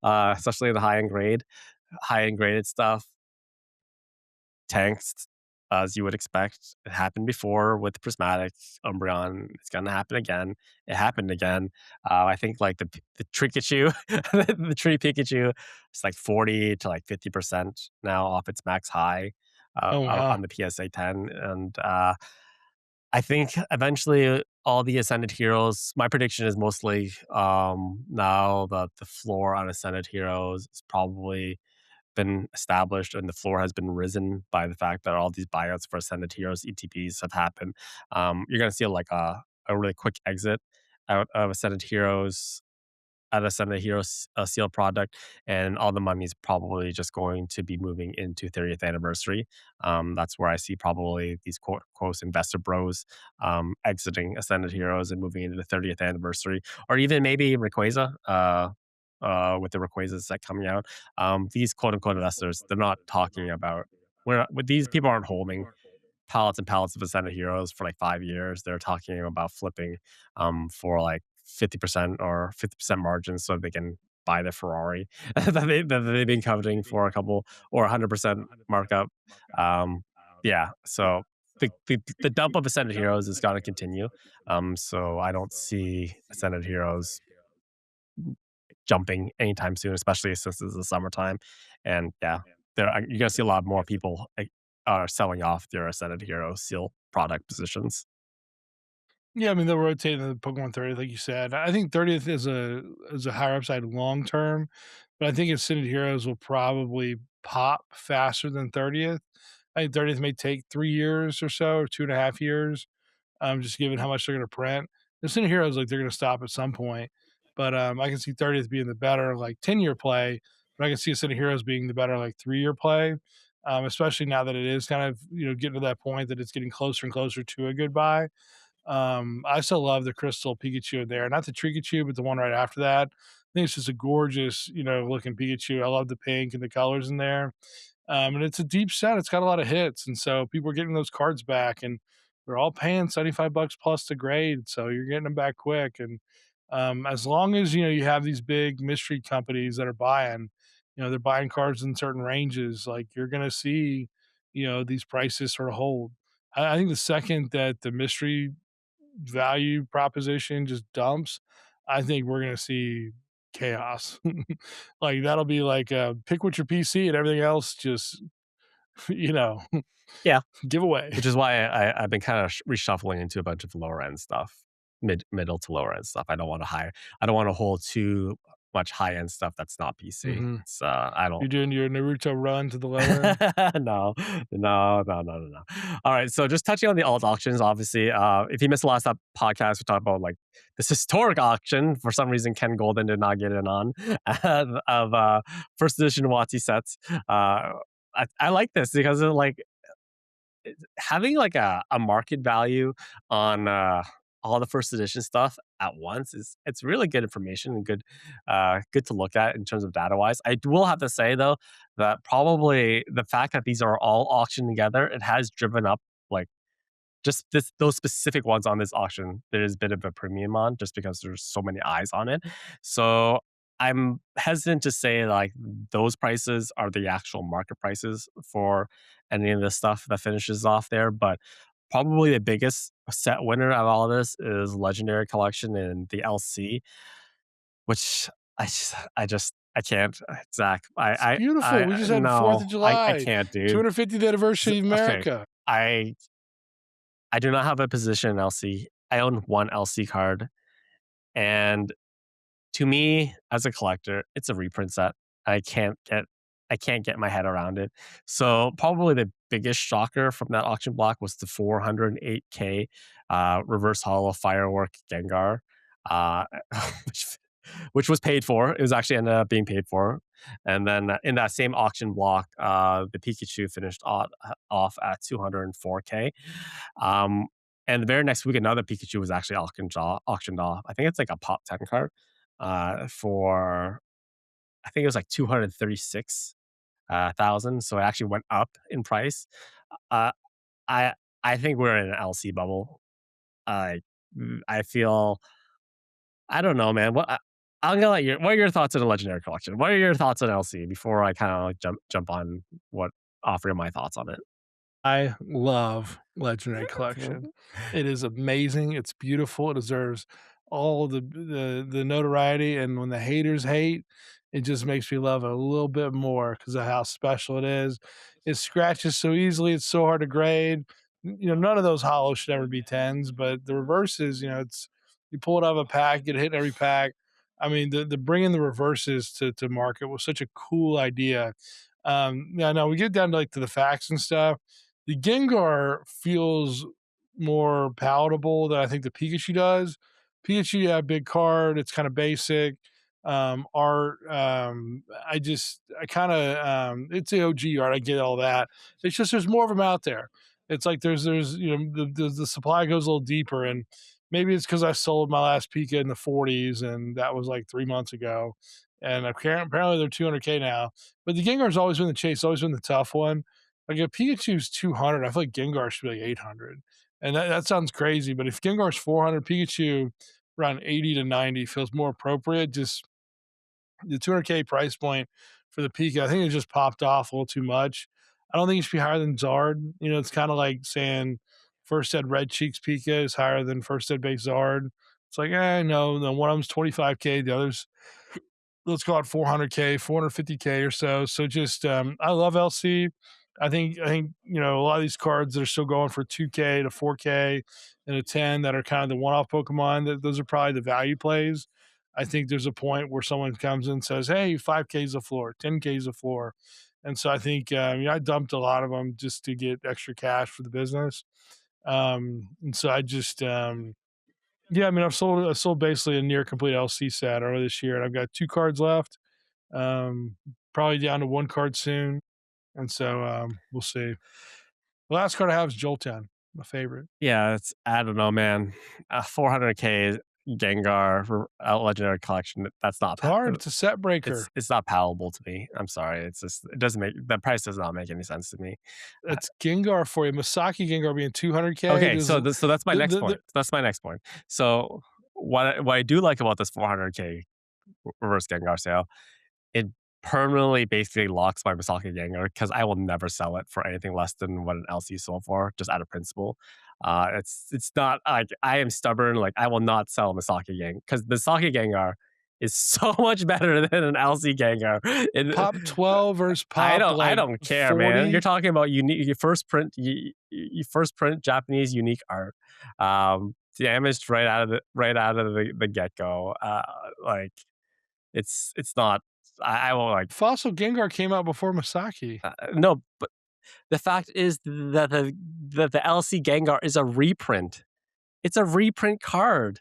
Speaker 1: especially the high end graded stuff tanks, as you would expect. It happened before with Prismatic, Umbreon. It's gonna happen again. It happened again. I think like the Trikachu, the Tree Pikachu, it's like 40 to like 50% now off its max high
Speaker 2: Oh,
Speaker 1: on
Speaker 2: wow.
Speaker 1: the PSA 10, and I think eventually all the Ascended Heroes. My prediction is mostly now that the floor on Ascended Heroes is probably been established and the floor has been risen by the fact that all these buyouts for Ascended Heroes ETBs have happened. You're going to see like a really quick exit out of Ascended Heroes at Ascended Heroes seal product, and all the money is probably just going to be moving into 30th anniversary. That's where I see probably these quote quotes investor bros exiting Ascended Heroes and moving into the 30th anniversary, or even maybe Rayquaza. With the Rayquaza set coming out, these quote unquote investors, they're not talking about where these people aren't holding pallets and pallets of Ascended Heroes for like 5 years. They're talking about flipping for like 50% or 50% margins so they can buy the Ferrari that they've been coveting for a couple or 100% markup. Um, yeah, so the dump of Ascended Heroes is going to continue. So I don't see Ascended Heroes jumping anytime soon, especially since it's the summertime. And yeah, you're gonna see a lot more people like, are selling off their Ascended Hero seal product positions.
Speaker 2: Yeah, I mean, they'll rotate in the Pokemon 30th, like you said. I think 30th is a higher upside long term, but I think Ascended Heroes will probably pop faster than 30th. I think 30th may take 3 years or so, or 2.5 years, just given how much they're going to print. The Ascended Heroes, like they're going to stop at some point, but I can see 30th being the better like 10-year play, but I can see Ascended Heroes being the better like 3-year play. Especially now that it is kind of getting to that point that it's getting closer and closer to a goodbye. I still love the crystal Pikachu in there, not the Trikachu, but the one right after that. I think it's just a gorgeous, looking Pikachu. I love the pink and the colors in there. And it's a deep set. It's got a lot of hits, and so people are getting those cards back, and they're all paying $75 plus to grade, so you're getting them back quick. And as long as you have these big mystery companies that are buying, they're buying cards in certain ranges, like you're gonna see, these prices sort of hold. I think the second that the mystery value proposition just dumps, I think we're gonna see chaos. Like that'll be like pick what your PC and everything else just you know
Speaker 1: Yeah,
Speaker 2: give away.
Speaker 1: which is why I've been kind of reshuffling into a bunch of lower end stuff, middle to lower end stuff. I don't want to hold too much high end stuff that's not PC.
Speaker 2: Hmm.
Speaker 1: It's I don't.
Speaker 2: You're doing your Naruto run to the lower end.
Speaker 1: No, no. All right, so just touching on the alt auctions, obviously, if you missed the last podcast, we talked about like this historic auction. For some reason, Ken Golden did not get in on of first edition WotC sets. I like this because of like having like a market value on all the first edition stuff at once is it's really good information and good to look at in terms of data wise. I will have to say though that probably the fact that these are all auctioned together, it has driven up like just those specific ones on this auction, there's a bit of a premium on just because there's so many eyes on it. So I'm hesitant to say like those prices are the actual market prices for any of the stuff that finishes off there, but probably the biggest set winner of all of this is Legendary Collection and the LC, which I can't, Zach.
Speaker 2: It's beautiful. We just had Fourth
Speaker 1: No,
Speaker 2: of
Speaker 1: I
Speaker 2: July,
Speaker 1: can't, dude.
Speaker 2: 250th anniversary of
Speaker 1: Okay,
Speaker 2: America.
Speaker 1: I I do not have a position in LC. I own one LC card, and to me, as a collector, it's a reprint set. I can't get I can't get my head around it. So probably the biggest shocker from that auction block was the 408K reverse hollow firework Gengar, uh, which was paid for. It was actually ended up being paid for. And then in that same auction block, the Pikachu finished off at 204K. Um, and the very next week, another Pikachu was actually auctioned off. I think it's like a pop 10 card for, I think it was like 236 thousand. So it actually went up in price. Uh, I I think we're in an LC bubble. I I feel I don't know, man. I'm gonna let you. What are your thoughts on the legendary collection? What are your thoughts on LC before I kind of like jump on what offer my thoughts on it?
Speaker 2: I love Legendary
Speaker 1: Okay.
Speaker 2: Collection. It is amazing, it's beautiful, it deserves all the notoriety, and when the haters hate, it just makes me love it a little bit more because of how special it is. It scratches so easily, it's so hard to grade. None of those hollows should ever be 10s, but the reverses, it's you pull it out of a pack, get hit in every pack. I mean, the bringing the reverses to market was such a cool idea. Yeah, no, we get down to, like, to the facts and stuff. The Gengar feels more palatable than I think the Pikachu does. Pikachu, yeah, big card, it's kinda basic. Art, I kinda, it's the OG art, I get all that. It's just there's more of them out there. It's like there's the supply goes a little deeper, and maybe it's because I sold my last Pika in the 40s, and that was, like, 3 months ago, and apparently they're 200K now. But the Gengar's always been the chase, always been the tough one. Like if Pikachu's 200, I feel like Gengar should be like 800. And that sounds crazy, but if Gengar's 400, Pikachu around 80 to 90 feels more appropriate. Just the 200K price point for the Pika, I think it just popped off a little too much. I don't think it should be higher than Zard. It's kind of like saying first ed Red Cheeks Pika is higher than first ed base Zard. It's like, no, no, one of them's 25K, the other's let's call it 400K, 450K or so. So just I love LC. I think a lot of these cards that are still going for 2K to 4K and a 10 that are kind of the one-off Pokemon. That those are probably the value plays. I think there's a point where someone comes in and says, "Hey, 5K is the floor, 10K is the floor," and so I think I dumped a lot of them just to get extra cash for the business. And so I just yeah, I mean, I sold basically a near complete LC set earlier this year, and I've got 2 cards left. Um, Probably down to 1 card soon, and so, we'll see. The last card I have is Jolteon, my favorite.
Speaker 1: Yeah, I don't know, man. 400K Gengar for a legendary collection. That's not
Speaker 2: It's hard, it's a set breaker.
Speaker 1: it's not palatable to me. I'm sorry. It doesn't make the price does not make any sense to me. Uh,
Speaker 2: It's Gengar for you. Masaki Gengar being 200K,
Speaker 1: Okay,
Speaker 2: there's
Speaker 1: so so that's my next
Speaker 2: the
Speaker 1: point. That's my next point. So what I do like about this 400K reverse Gengar sale, it permanently basically locks my Misaki Gengar because I will never sell it for anything less than what an LC sold for, just out of principle. It's not like I am stubborn. Like I will not sell Misaki Gengar because Misaki Gengar is so much better than an LC Gengar.
Speaker 2: pop 12 versus pop,
Speaker 1: I
Speaker 2: like,
Speaker 1: don't care, man. You're
Speaker 2: 40.
Speaker 1: talking about unique you first print Japanese unique art. Damaged right out of the get go. Like it's not. I will like
Speaker 2: Fossil Gengar came out before Masaki.
Speaker 1: no, but the fact is that the LC Gengar is a reprint. It's a reprint card.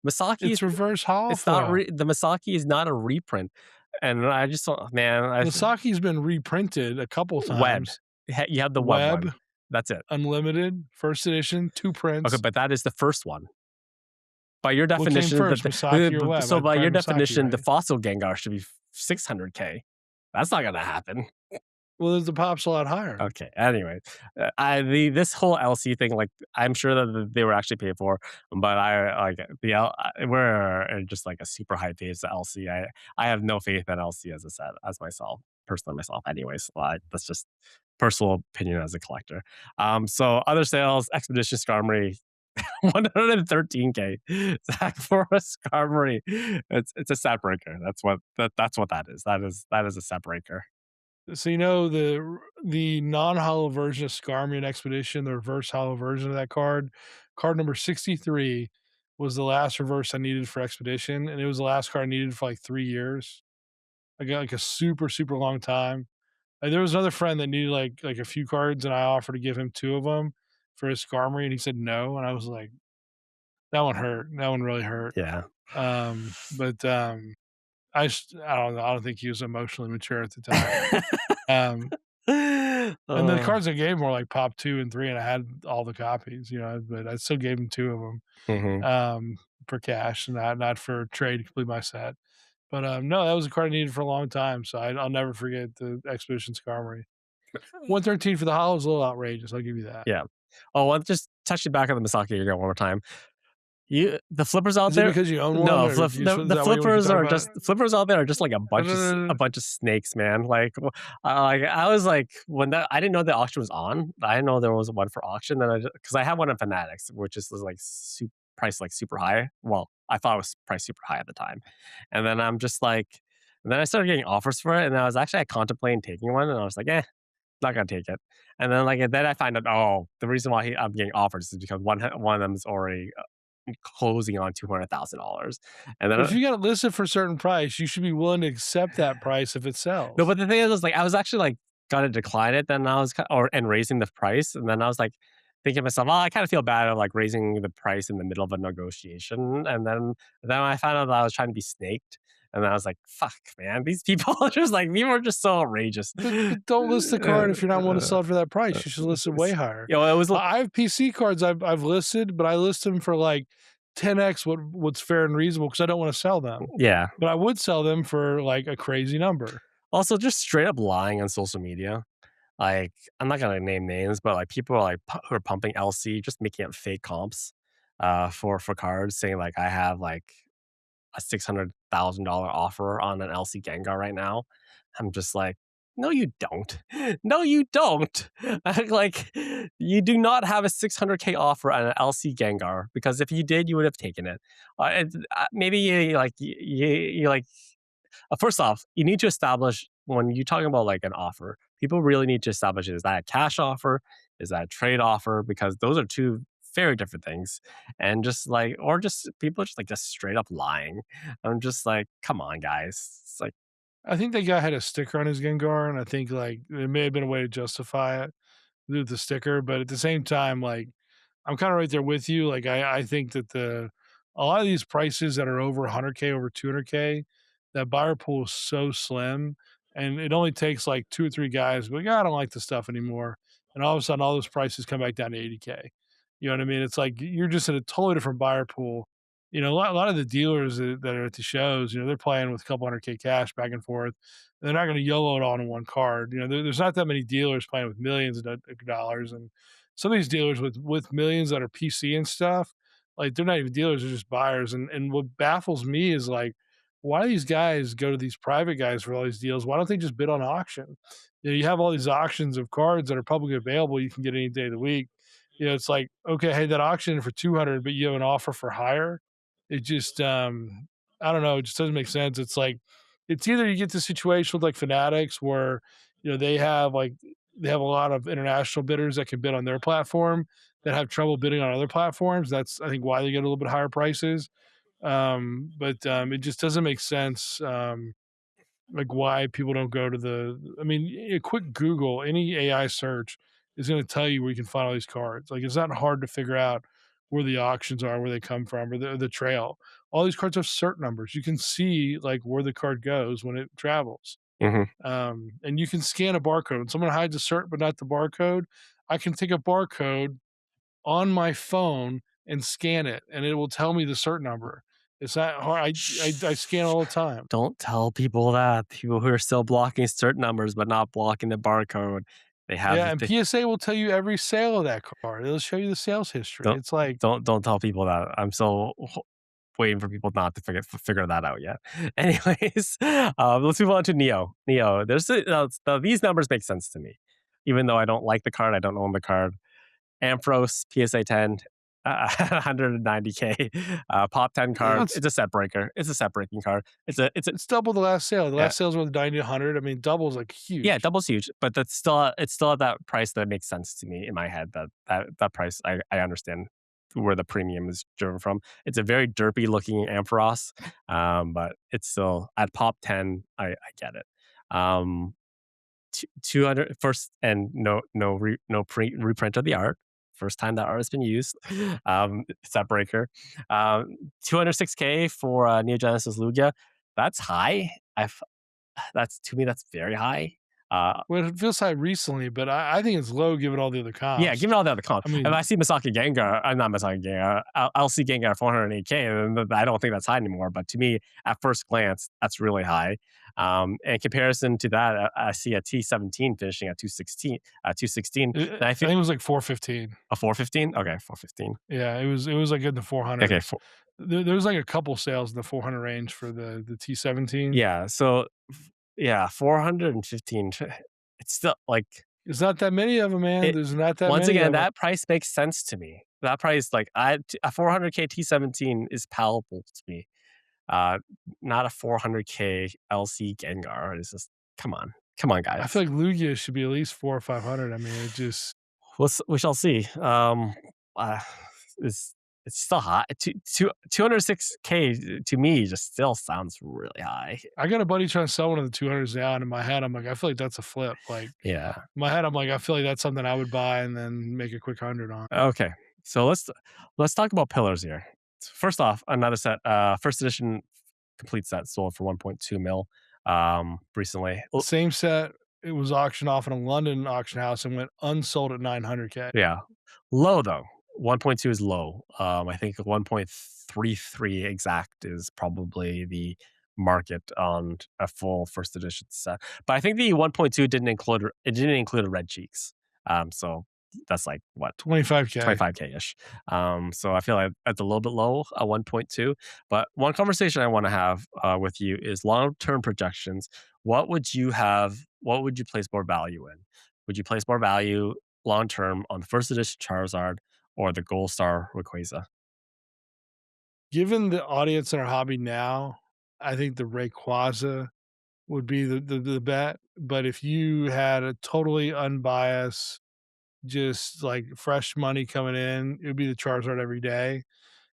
Speaker 1: Masaki is
Speaker 2: It's reverse hollow
Speaker 1: it's not
Speaker 2: foil.
Speaker 1: the Masaki is not a reprint. And I just don't, man.
Speaker 2: Masaki's been reprinted a couple
Speaker 1: Web.
Speaker 2: times.
Speaker 1: You have the web one.
Speaker 2: Web,
Speaker 1: That's it.
Speaker 2: Unlimited, first edition, 2
Speaker 1: Okay,
Speaker 2: prints.
Speaker 1: but that is the first one. By your
Speaker 2: What came
Speaker 1: definition,
Speaker 2: first, Masaki or Web?
Speaker 1: so by your
Speaker 2: Probably Masaki,
Speaker 1: definition, the
Speaker 2: right?
Speaker 1: fossil Gengar should be 600K. That's not gonna happen.
Speaker 2: Well, the pop's a lot higher.
Speaker 1: Okay. Anyway, I the this whole LC thing, like I'm sure that they were actually paid for, but I like we're in just like a super high pace LC. I have no faith in LC as a set as myself, personally myself. Anyways, like that's just personal opinion as a collector. So other sales, Expedition Skarmory, 113K. Zach for a Skarmory. It's a set breaker. That's what that is. That is a set breaker.
Speaker 2: So the non-hollow version of Skarmory Expedition, the reverse hollow version of that card number 63 was the last reverse I needed for Expedition, and it was the last card I needed for like 3 years. I got like a super, super long time. Like, there was another friend that needed like a few cards, and I offered to give him 2 of them for his Skarmory, and he said no, and I was like, "That one hurt. That one really hurt."
Speaker 1: Yeah.
Speaker 2: But I don't know. I don't think he was emotionally mature at the time. Um, and the
Speaker 1: Oh,
Speaker 2: cards I gave him were like pop 2 and 3, and I had all the copies, but I still gave him 2 of them
Speaker 1: mhm.
Speaker 2: for cash, not for trade to complete my set. But, no, that was a card I needed for a long time, so I'll never forget the Expedition Skarmory. 113 for the hollow is a little outrageous, I'll give you that.
Speaker 1: Yeah. Oh, well, just touching back on the Misaki again one more time. The flippers out
Speaker 2: Is it
Speaker 1: there
Speaker 2: because you own one,
Speaker 1: no,
Speaker 2: or do you is
Speaker 1: the
Speaker 2: that why you wanna keep
Speaker 1: flippers
Speaker 2: talking
Speaker 1: are
Speaker 2: about it?
Speaker 1: just flippers out there are just like
Speaker 2: No, no, no,
Speaker 1: a
Speaker 2: no.
Speaker 1: bunch of snakes, man. Like, I was like, when that I didn't know the auction was on. I didn't know there was one for auction, then because I had one in Fanatics, which was like priced like super high. Well, I thought it was priced super high at the time, and then I'm just like, and then I started getting offers for it, and I was actually contemplating taking one, and I was like, not gonna take it. And then I find out, oh, the reason why I'm getting offers is because one of them is already closing on $200,000. And then
Speaker 2: But if you got it listed for a certain price, you should be willing to accept that price if it
Speaker 1: no,
Speaker 2: sells.
Speaker 1: but the thing is like I was actually like gonna decline it. Then I was and raising the price, and then I was like thinking to myself, oh, I kind of feel bad of like raising the price in the middle of a negotiation. And then I found out that I was trying to be snaked. And then I was like, fuck, man, these people are just like people are just so outrageous.
Speaker 2: But don't list the card if you're not willing to sell it for that price. You should list it way higher.
Speaker 1: You know, it was
Speaker 2: I have PC cards I've listed, but I list them for like 10x what's fair and reasonable because I don't want to sell them.
Speaker 1: yeah.
Speaker 2: But I would sell them for like a crazy number.
Speaker 1: Also, just straight up lying on social media. Like, I'm not gonna name names, but, like, people are, like, who are pumping LC, just making up fake comps, for cards, saying, like, I have, like, a $600,000 offer on an LC Gengar right now. I'm just like, "No, you don't. No, you don't." Like, you do not have a 600K offer on an LC Gengar, because if you did, you would have taken it. Maybe first off, you need to establish when you're talking about like an offer, people really need to establish is that a cash offer? Is that a trade offer? Because those are two very different things. And just like, or just people just like just straight up lying. I'm just like, come on, guys. It's like,
Speaker 2: I think that guy had a sticker on his Gengar, and I think like there may have been a way to justify it with the sticker, but at the same time, like I'm kind of right there with you. Like I think that a lot of these prices that are over 100K, over 200K, that buyer pool is so slim, and it only takes like 2 or 3 guys. But I don't like the stuff anymore, and all of a sudden, all those prices come back down to 80K. You know what I mean? It's like you're just in a totally different buyer pool. A lot of the dealers that are at the shows, they're playing with a couple 100K cash back and forth. They're not going to YOLO it all in one card. There's not that many dealers playing with millions of dollars, and some of these dealers with millions that are PC and stuff, like they're not even dealers, they're just buyers. And what baffles me is like, why do these guys go to these private guys for all these deals? Why don't they just bid on auction? You have all these auctions of cards that are publicly available. You can get any day of the week. It's like, okay, hey, that auction for 200, but you have an offer for higher. It just, I don't know. It just doesn't make sense. It's like, it's either you get the situation with like Fanatics where, they have a lot of international bidders that can bid on their platform that have trouble bidding on other platforms. That's I think why they get a little bit higher prices. But it just doesn't make sense. Like why people don't go to I mean, a quick Google, any AI search is going to tell you where you can find all these cards. Like it's not hard to figure out where the auctions are, where they come from, or the trail. All these cards have cert numbers. You can see like where the card goes when it travels.
Speaker 1: mhm.
Speaker 2: And you can scan a barcode. When someone hides a cert but not the barcode, I can take a barcode on my phone and scan it, and it will tell me the cert number. It's not hard. I scan all the time.
Speaker 1: Don't tell people that. People who are still blocking certain numbers but not blocking the barcode. They have
Speaker 2: Yeah, and
Speaker 1: they
Speaker 2: PSA will tell you every sale of that card. It'll show you the sales history.
Speaker 1: don't
Speaker 2: It's like,
Speaker 1: don't tell people that. I'm so waiting for people not to figure that out yet. Anyways, let's move on to Neo. Neo, these numbers make sense to me, even though I don't like the card. I don't own the card. Ampharos PSA 10, 190K, pop 10 card.
Speaker 2: it's
Speaker 1: It's a set breaker. It's a set breaking card. It's a
Speaker 2: it's double the last sale. The
Speaker 1: yeah,
Speaker 2: last sales were 90 to 100. I mean, double's like
Speaker 1: yeah,
Speaker 2: huge.
Speaker 1: double's huge, but it's still at that price that makes sense to me in my head. That price I understand where the premium is driven from. It's a very derpy looking Ampharos, but it's still at pop 10. I get it. 200 first and no reprint of the art first time that art has been used. Set breaker. 206K for Neo Genesis Lugia. That's high. That's to me, that's very high. Uh,
Speaker 2: Well, it feels high recently, but I think it's low given all the other
Speaker 1: yeah,
Speaker 2: comps.
Speaker 1: given all the other comp,
Speaker 2: I
Speaker 1: if I
Speaker 2: mean,
Speaker 1: see Masaki Gengar, not Masaki Gengar, I'll see Gengar at 408K, and I don't think that's high anymore. But to me, at first glance, that's really high. In comparison to that, I see a T17 finishing at 216, 216.
Speaker 2: I
Speaker 1: And I
Speaker 2: I
Speaker 1: feel
Speaker 2: think it was like 415.
Speaker 1: a 415. Okay, 415.
Speaker 2: Yeah, it was like in the
Speaker 1: Okay,
Speaker 2: 400s. There was like a couple sales in the 400 range for the T17.
Speaker 1: yeah. So yeah, 415. It's still like
Speaker 2: There's not that many of them, man.
Speaker 1: it.
Speaker 2: There's not that
Speaker 1: Once
Speaker 2: many
Speaker 1: again,
Speaker 2: of them.
Speaker 1: that price makes sense to me. That price, like a 400K T17 is palatable to me. Uh, Not a 400K LC Gengar. It's just come on,
Speaker 2: I feel
Speaker 1: guys.
Speaker 2: like Lugia should be at least 4 or 500. I mean,
Speaker 1: We shall see. Uh, it's it's still high. 206K to me just still sounds really high.
Speaker 2: I got a buddy trying to sell one of the 200s now, and in my head, I'm like, I feel like that's a flip. Like,
Speaker 1: Yeah.
Speaker 2: in my head, I'm like, I feel like that's something I would buy and then make a quick 100 on.
Speaker 1: Okay. So let's talk about pillars here. First off, another set, first edition complete set sold for 1.2 mil recently.
Speaker 2: Same set, it was auctioned off in a London auction house and went unsold at 900K.
Speaker 1: Yeah. Low though. 1.2 is low. I think 1.33 exact is probably the market on a full first edition set. But I think the 1.2 didn't include a red cheeks. So that's like what
Speaker 2: 25K.
Speaker 1: 25K ish. So I feel like that's a little bit low at 1.2. But one conversation I want to have with you is long term projections. What would you place more value in? Would you place more value long term on the first edition Charizard or the Gold Star Rayquaza?
Speaker 2: Given the audience in our hobby now, I think the Rayquaza would be the bet. But if you had a totally unbiased, just like fresh money coming in, it would be the Charizard every day.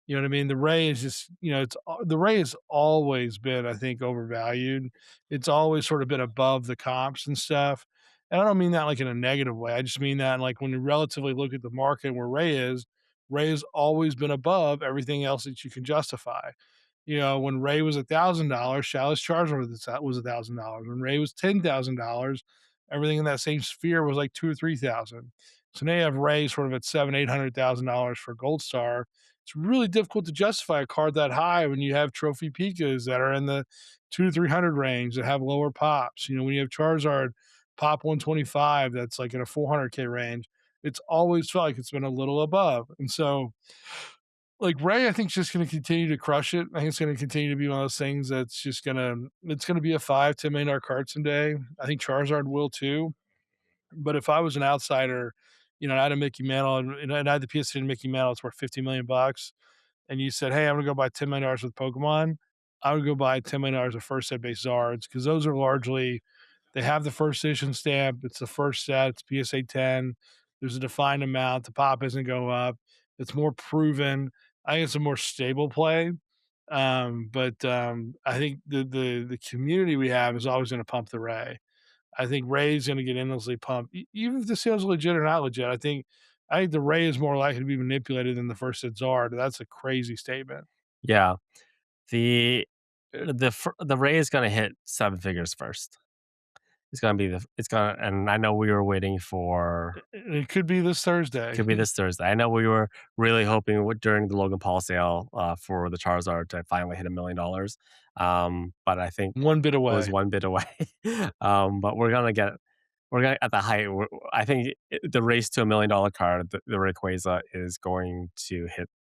Speaker 2: You know what I mean? The Ray is just, the Ray has always been, I think, overvalued. It's always sort of been above the comps and stuff. And I don't mean that like in a negative way. I just mean that like when you relatively look at the market where Ray has always been above everything else that you can justify. When Ray was $1,000, Shallow's Charizard was $1,000. When Ray was $10,000, everything in that same sphere was like 2 or 3,000. So now you have Ray sort of at $700,000, $800,000 for Gold Star. It's really difficult to justify a card that high when you have trophy Pikas that are in the 2 to 300 range that have lower pops. When you have Charizard pop 125 that's like in a 400K range, it's always felt like it's been a little above. And so, like Ray, I think is just going to continue to crush it. I think it's going to continue to be one of those things that's just it's going to be a $5-10 million card someday. I think Charizard will too. But if I was an outsider, and I had a Mickey Mantle and I had the PSN and Mickey Mantle, it's worth 50 million bucks, and you said, "Hey, I'm gonna go buy $10 million with Pokemon," I would go buy $10 million of first set base Zards because those are largely they have the first edition stamp. It's the first set. It's PSA 10. There's a defined amount. The pop isn't go up. It's more proven. I think it's a more stable play. But I think the community we have is always going to pump the Ray. I think Ray's going to get endlessly pumped, even if the sales are legit or not legit. I think the Ray is more likely to be manipulated than the first set Zard. That's a crazy statement.
Speaker 1: Yeah. The the Ray is gonna hit seven figures first. It's gonna, and I know we were waiting for.
Speaker 2: It could be this Thursday,
Speaker 1: Could be this Thursday. I know we were really hoping during the Logan Paul sale for the Charizard to finally hit $1 million, but I think
Speaker 2: one bit
Speaker 1: it was
Speaker 2: away.
Speaker 1: one bit away. But we're gonna at the height. I think the race to $1 million card, the Rayquaza is going to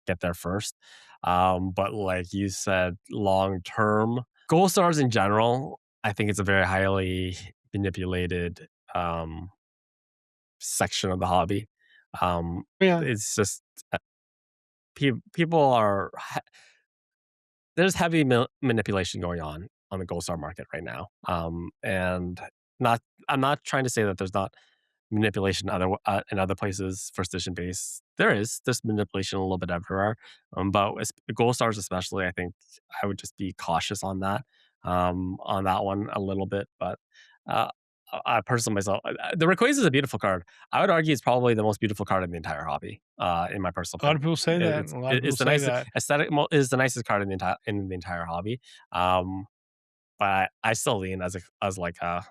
Speaker 1: get there first. But like you said, long term, Gold Stars in general, I think it's a very highly manipulated section of the hobby. Um,
Speaker 2: Yeah,
Speaker 1: it's just people are there's heavy manipulation going on the gold star market right now. And not I'm not trying to say that there's not manipulation in other places first edition base. There's manipulation a little bit everywhere. But gold stars especially, I think I would just be cautious on that one a little bit. But uh, I personally myself, the Rayquaza is a beautiful card. I would argue it's probably the most beautiful card in the entire hobby, in my personal
Speaker 2: A lot
Speaker 1: opinion.
Speaker 2: of people say that. A lot of people
Speaker 1: It's the
Speaker 2: say
Speaker 1: nicest
Speaker 2: that.
Speaker 1: aesthetic. Is the nicest card in the entire hobby. Um, but I still lean as like a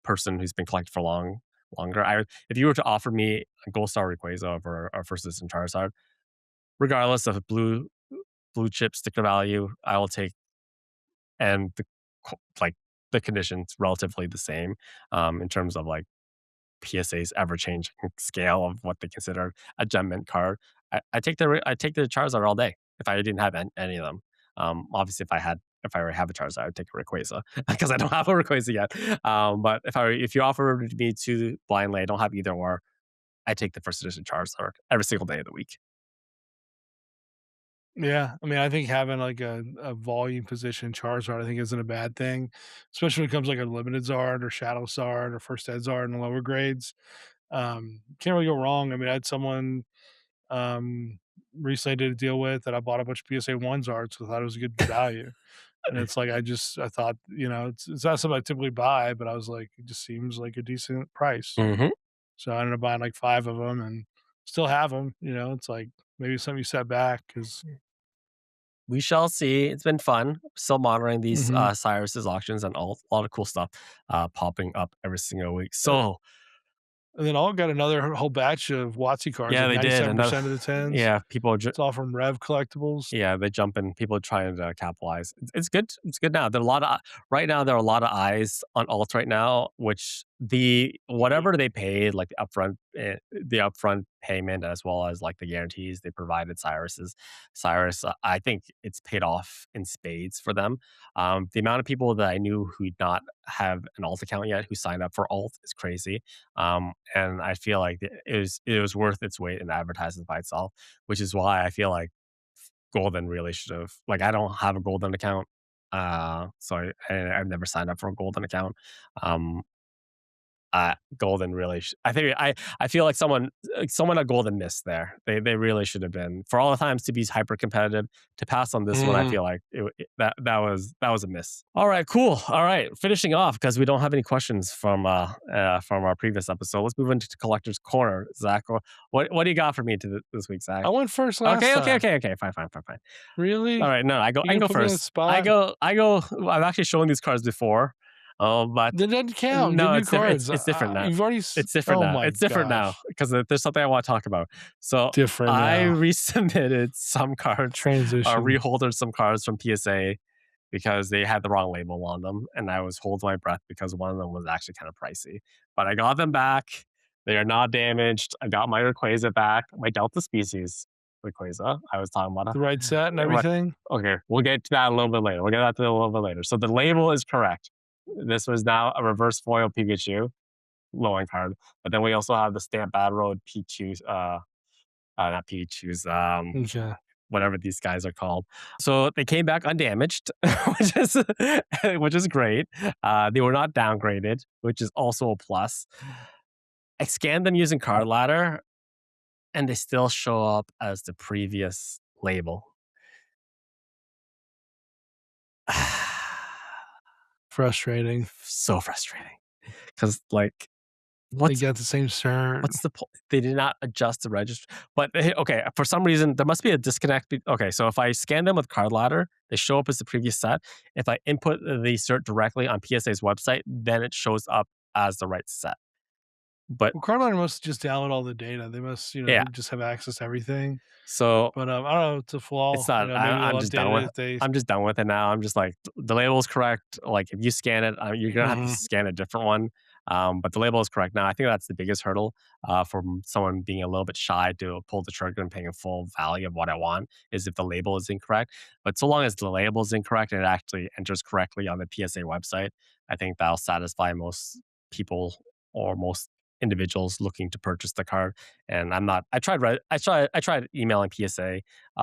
Speaker 1: person who's been collecting for longer. If you were to offer me a Gold Star Rayquaza over a first edition Charizard, regardless of blue chip sticker value, I will take and like the conditions relatively the same in terms of like PSA's ever changing scale of what they consider a gem mint card. I take the Charizard all day if I didn't have any of them. Obviously, if I already have a Charizard, I'd take a Rayquaza because I don't have a Rayquaza yet. But if you offer me two blindly, I don't have either or. I take the first edition Charizard every single day of the week.
Speaker 2: Yeah, I mean, I think having like a volume position Charizard, I think isn't a bad thing, especially when it comes like a limited Zard or Shadow Zard or first Ed Zard in the lower grades. Can't really go wrong. I mean, I had someone um recently I did a deal with that I bought a bunch of PSA one Zards, so I thought it was a good value. And it's like I thought, it's not something I typically buy, but I was like, it just seems like a decent price.
Speaker 1: Hmm.
Speaker 2: So I ended up buying like five of them and still have them. It's like maybe something you set back because.
Speaker 1: We shall see. It's been fun. Still monitoring these
Speaker 2: Mhm.
Speaker 1: Cyrus's auctions and a lot of cool stuff popping up every single week. So
Speaker 2: And then all got another whole batch of WotC cards,
Speaker 1: yeah,
Speaker 2: like
Speaker 1: they did. And
Speaker 2: 97% of the tens.
Speaker 1: yeah,
Speaker 2: It's all from Rev Collectibles.
Speaker 1: yeah, they jump in. People trying to capitalize. It's good. It's good now. There are a lot of right now. There are a lot of eyes on alt right now, which the whatever they paid, like the upfront payment, as well as like the guarantees they provided Cyrus. I think it's paid off in spades for them. The amount of people that I knew who did not have an alt account yet who signed up for alt is crazy. And I feel like it was worth its weight in advertising by itself, which is why I feel like Golden really should have like, I don't have a Golden account, so I've never signed up for a Golden account. Um, Golden really I feel like someone at Golden missed there. They really should have been for all the times to be hyper competitive, to pass on this one, I
Speaker 2: Mhm.
Speaker 1: feel like that was a miss. Alright, cool. Alright, finishing off because we don't have any questions from our previous episode. Let's move into Collector's Corner. Zach, what do you got for me this week, Zach?
Speaker 2: I went first last
Speaker 1: Okay, okay,
Speaker 2: time.
Speaker 1: okay, okay. Fine, fine, fine, fine. All
Speaker 2: Really?
Speaker 1: right, no, I
Speaker 2: You're
Speaker 1: can
Speaker 2: gonna
Speaker 1: go
Speaker 2: put me on the
Speaker 1: first. I
Speaker 2: spot?
Speaker 1: go, I go. I've actually shown these cards before, but
Speaker 2: That doesn't count. Get
Speaker 1: no,
Speaker 2: new
Speaker 1: it's different.
Speaker 2: cards.
Speaker 1: It's different now.
Speaker 2: You've already
Speaker 1: It's different
Speaker 2: oh
Speaker 1: now.
Speaker 2: my
Speaker 1: It's different now
Speaker 2: gosh.
Speaker 1: because there's something I want to talk about. So
Speaker 2: Different
Speaker 1: I
Speaker 2: now.
Speaker 1: resubmitted some cards,
Speaker 2: Transition.
Speaker 1: reholdered some cards from PSA because they had the wrong label on them, and I was holding my breath because one of them was actually kind of pricey. But I got them back. They are not damaged. I got my Rayquaza back, my Delta species Rayquaza. I was talking about.
Speaker 2: The right set and
Speaker 1: Right.
Speaker 2: everything?
Speaker 1: Okay, we'll get to that a little bit later. We'll get that to a little bit later. So the label is correct. This was now a reverse foil Pikachu, low end card. But then we also have the stamp Bad Road Pichu's, not Pichu's,
Speaker 2: Okay.
Speaker 1: whatever these guys are called. So they came back undamaged, which is great. They were not downgraded, which is also a plus. I scanned them using Card Ladder, and they still show up as the previous label.
Speaker 2: Frustrating.
Speaker 1: So frustrating because like
Speaker 2: They
Speaker 1: what's
Speaker 2: got the same cert.
Speaker 1: what's the point? They did not adjust the register. But okay, for some reason there must be a disconnect. Okay, so if I scan them with Card Ladder, they show up as the previous set. If I input the cert directly on PSA's website, then it shows up as the right set. But
Speaker 2: Well, Cardline must just download all the data. They must,
Speaker 1: yeah,
Speaker 2: just have access to everything.
Speaker 1: so
Speaker 2: But I don't know. It's a
Speaker 1: it's
Speaker 2: flaw.
Speaker 1: not.
Speaker 2: Maybe they'll
Speaker 1: I'm just
Speaker 2: update
Speaker 1: done
Speaker 2: it
Speaker 1: with.
Speaker 2: if they.
Speaker 1: I'm just done with it now. I'm just like the label is correct. Like if you scan it, you're gonna have to
Speaker 2: Mhm.
Speaker 1: scan a different one. But the label is correct now. I think that's the biggest hurdle from someone being a little bit shy to pull the trigger and paying a full value of what I want is if the label is incorrect. But so long as the label is incorrect and it actually enters correctly on the PSA website, I think that'll satisfy most people or most individuals looking to purchase the card. And I'm not. I tried emailing PSA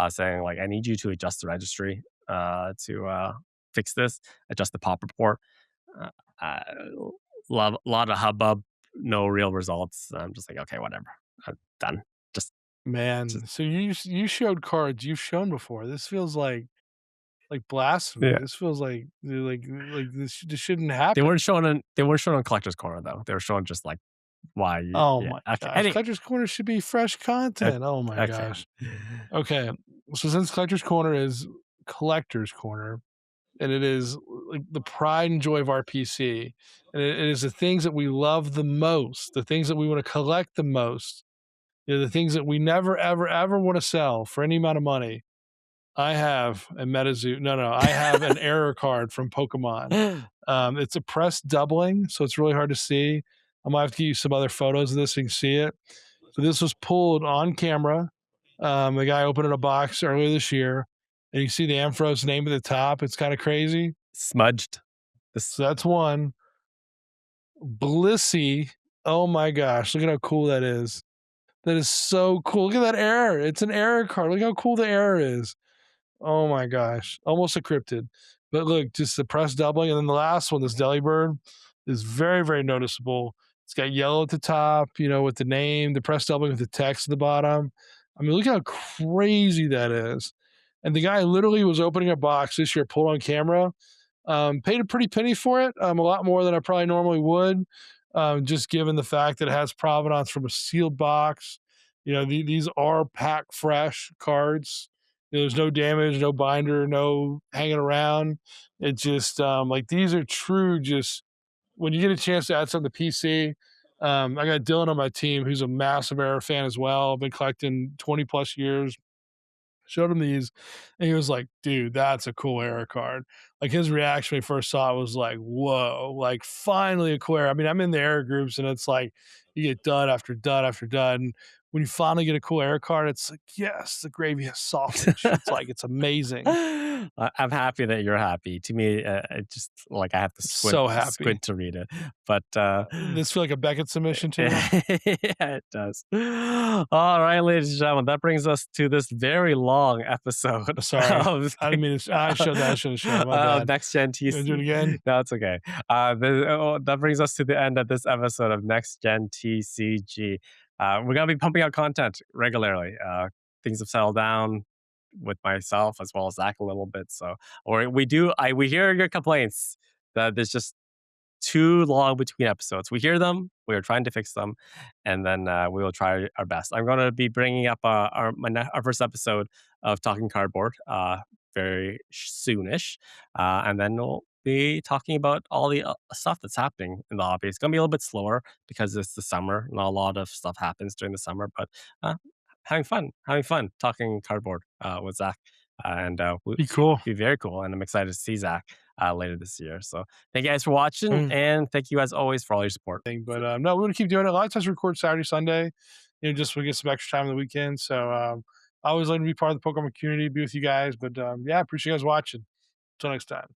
Speaker 1: saying like I need you to adjust the registry to fix this, adjust the pop report. Uh, uh, lot of hubbub, no real results. I'm just like okay, whatever. I'm done. Just, just
Speaker 2: Man, so you showed cards you've shown before. This feels like like blasphemy.
Speaker 1: Yeah.
Speaker 2: This feels like this shouldn't
Speaker 1: They
Speaker 2: happen.
Speaker 1: weren't showing on they weren't showing on Collector's Corner, though. They were showing just, like, why you
Speaker 2: Oh
Speaker 1: yeah,
Speaker 2: my
Speaker 1: okay,
Speaker 2: gosh, Collector's Corner should be fresh
Speaker 1: o
Speaker 2: content. Oh my
Speaker 1: okay.
Speaker 2: gosh. Okay, so since Collector's Corner is Collector's Corner, and it is like the pride and joy of our PC, and it is the things that we love the most, the things that we want to collect the most, the things that we never, ever, ever want to sell for any amount of money. I have a MetaZoo. No, no, I have an error card from Pokemon. It's a press doubling, so it's really hard to see. I might have to give you some other photos of this so you can see it. So this was pulled on camera. The guy opened a box earlier this year, and you see the Ampharos name at the top. It's kind of crazy.
Speaker 1: Smudged. This
Speaker 2: So that's one. Blissey. Oh my gosh, look at how cool that is. That is so cool. Look at that error. It's an error card. Look how cool the error is. Oh my gosh, almost a cryptid. But look, just the press doubling, and then the last one, this Delibird, is very, very noticeable. It's got yellow at the top, with the name, the press doubling with the text at the bottom. I mean, look how crazy that is. And the guy literally was opening a box this year, pulled on camera, paid a pretty penny for it, a lot more than I probably normally would, just given the fact that it has provenance from a sealed box. These are pack fresh cards. There's no damage, no binder, no hanging around. It just like these are true. Just when you get a chance to add something to PC, I got Dylan on my team who's a massive Error fan as well. I've been collecting 20 plus years. Showed him these, and he was like, "Dude, that's a cool Era card." Like his reaction when he first saw it was like, "Whoa!" Like finally a cool Era. I mean, I'm in the Era groups, and it's like you get dud after dud after dud. And when you finally get a cool Era card, it's like, yes, the gravy has sausage. It's like it's amazing.
Speaker 1: I'm happy that you're happy. To me, it just like I have to squint
Speaker 2: So happy.
Speaker 1: squint to read it, but,
Speaker 2: This feel like a Beckett submission too.
Speaker 1: yeah, it does. All right, ladies and gentlemen, that brings us to this very long episode
Speaker 2: Sorry,
Speaker 1: of
Speaker 2: I didn't mean to. I showed that. I should have shown. My bad.
Speaker 1: Next Gen
Speaker 2: You want to do
Speaker 1: TC.
Speaker 2: it again?
Speaker 1: No, it's okay. That brings us to the end of this episode of Next Gen TCG. We're gonna be pumping out content regularly. Things have settled down with myself as well as Zach a little bit. So, or we hear your complaints that there's just too long between episodes. We hear them, we are trying to fix them, and then we will try our best. I'm going to be bringing up our first episode of Talking Cardboard very soonish, and then we'll be talking about all the stuff that's happening in the hobby. It's going to be a little bit slower because it's the summer. Not a lot of stuff happens during the summer, but uh, having fun talking cardboard with Zach, and
Speaker 2: Be cool.
Speaker 1: be very cool. And I'm excited to see Zach later this year. So thank you guys for watching,
Speaker 2: Mm.
Speaker 1: and thank you as always for all your support.
Speaker 2: Thing, but no, we're gonna keep doing it. A lot of times we record Saturday, Sunday, just so we get some extra time on the weekend. So I always like to be part of the Pokemon community, be with you guys. But yeah, appreciate you guys watching. Until next time.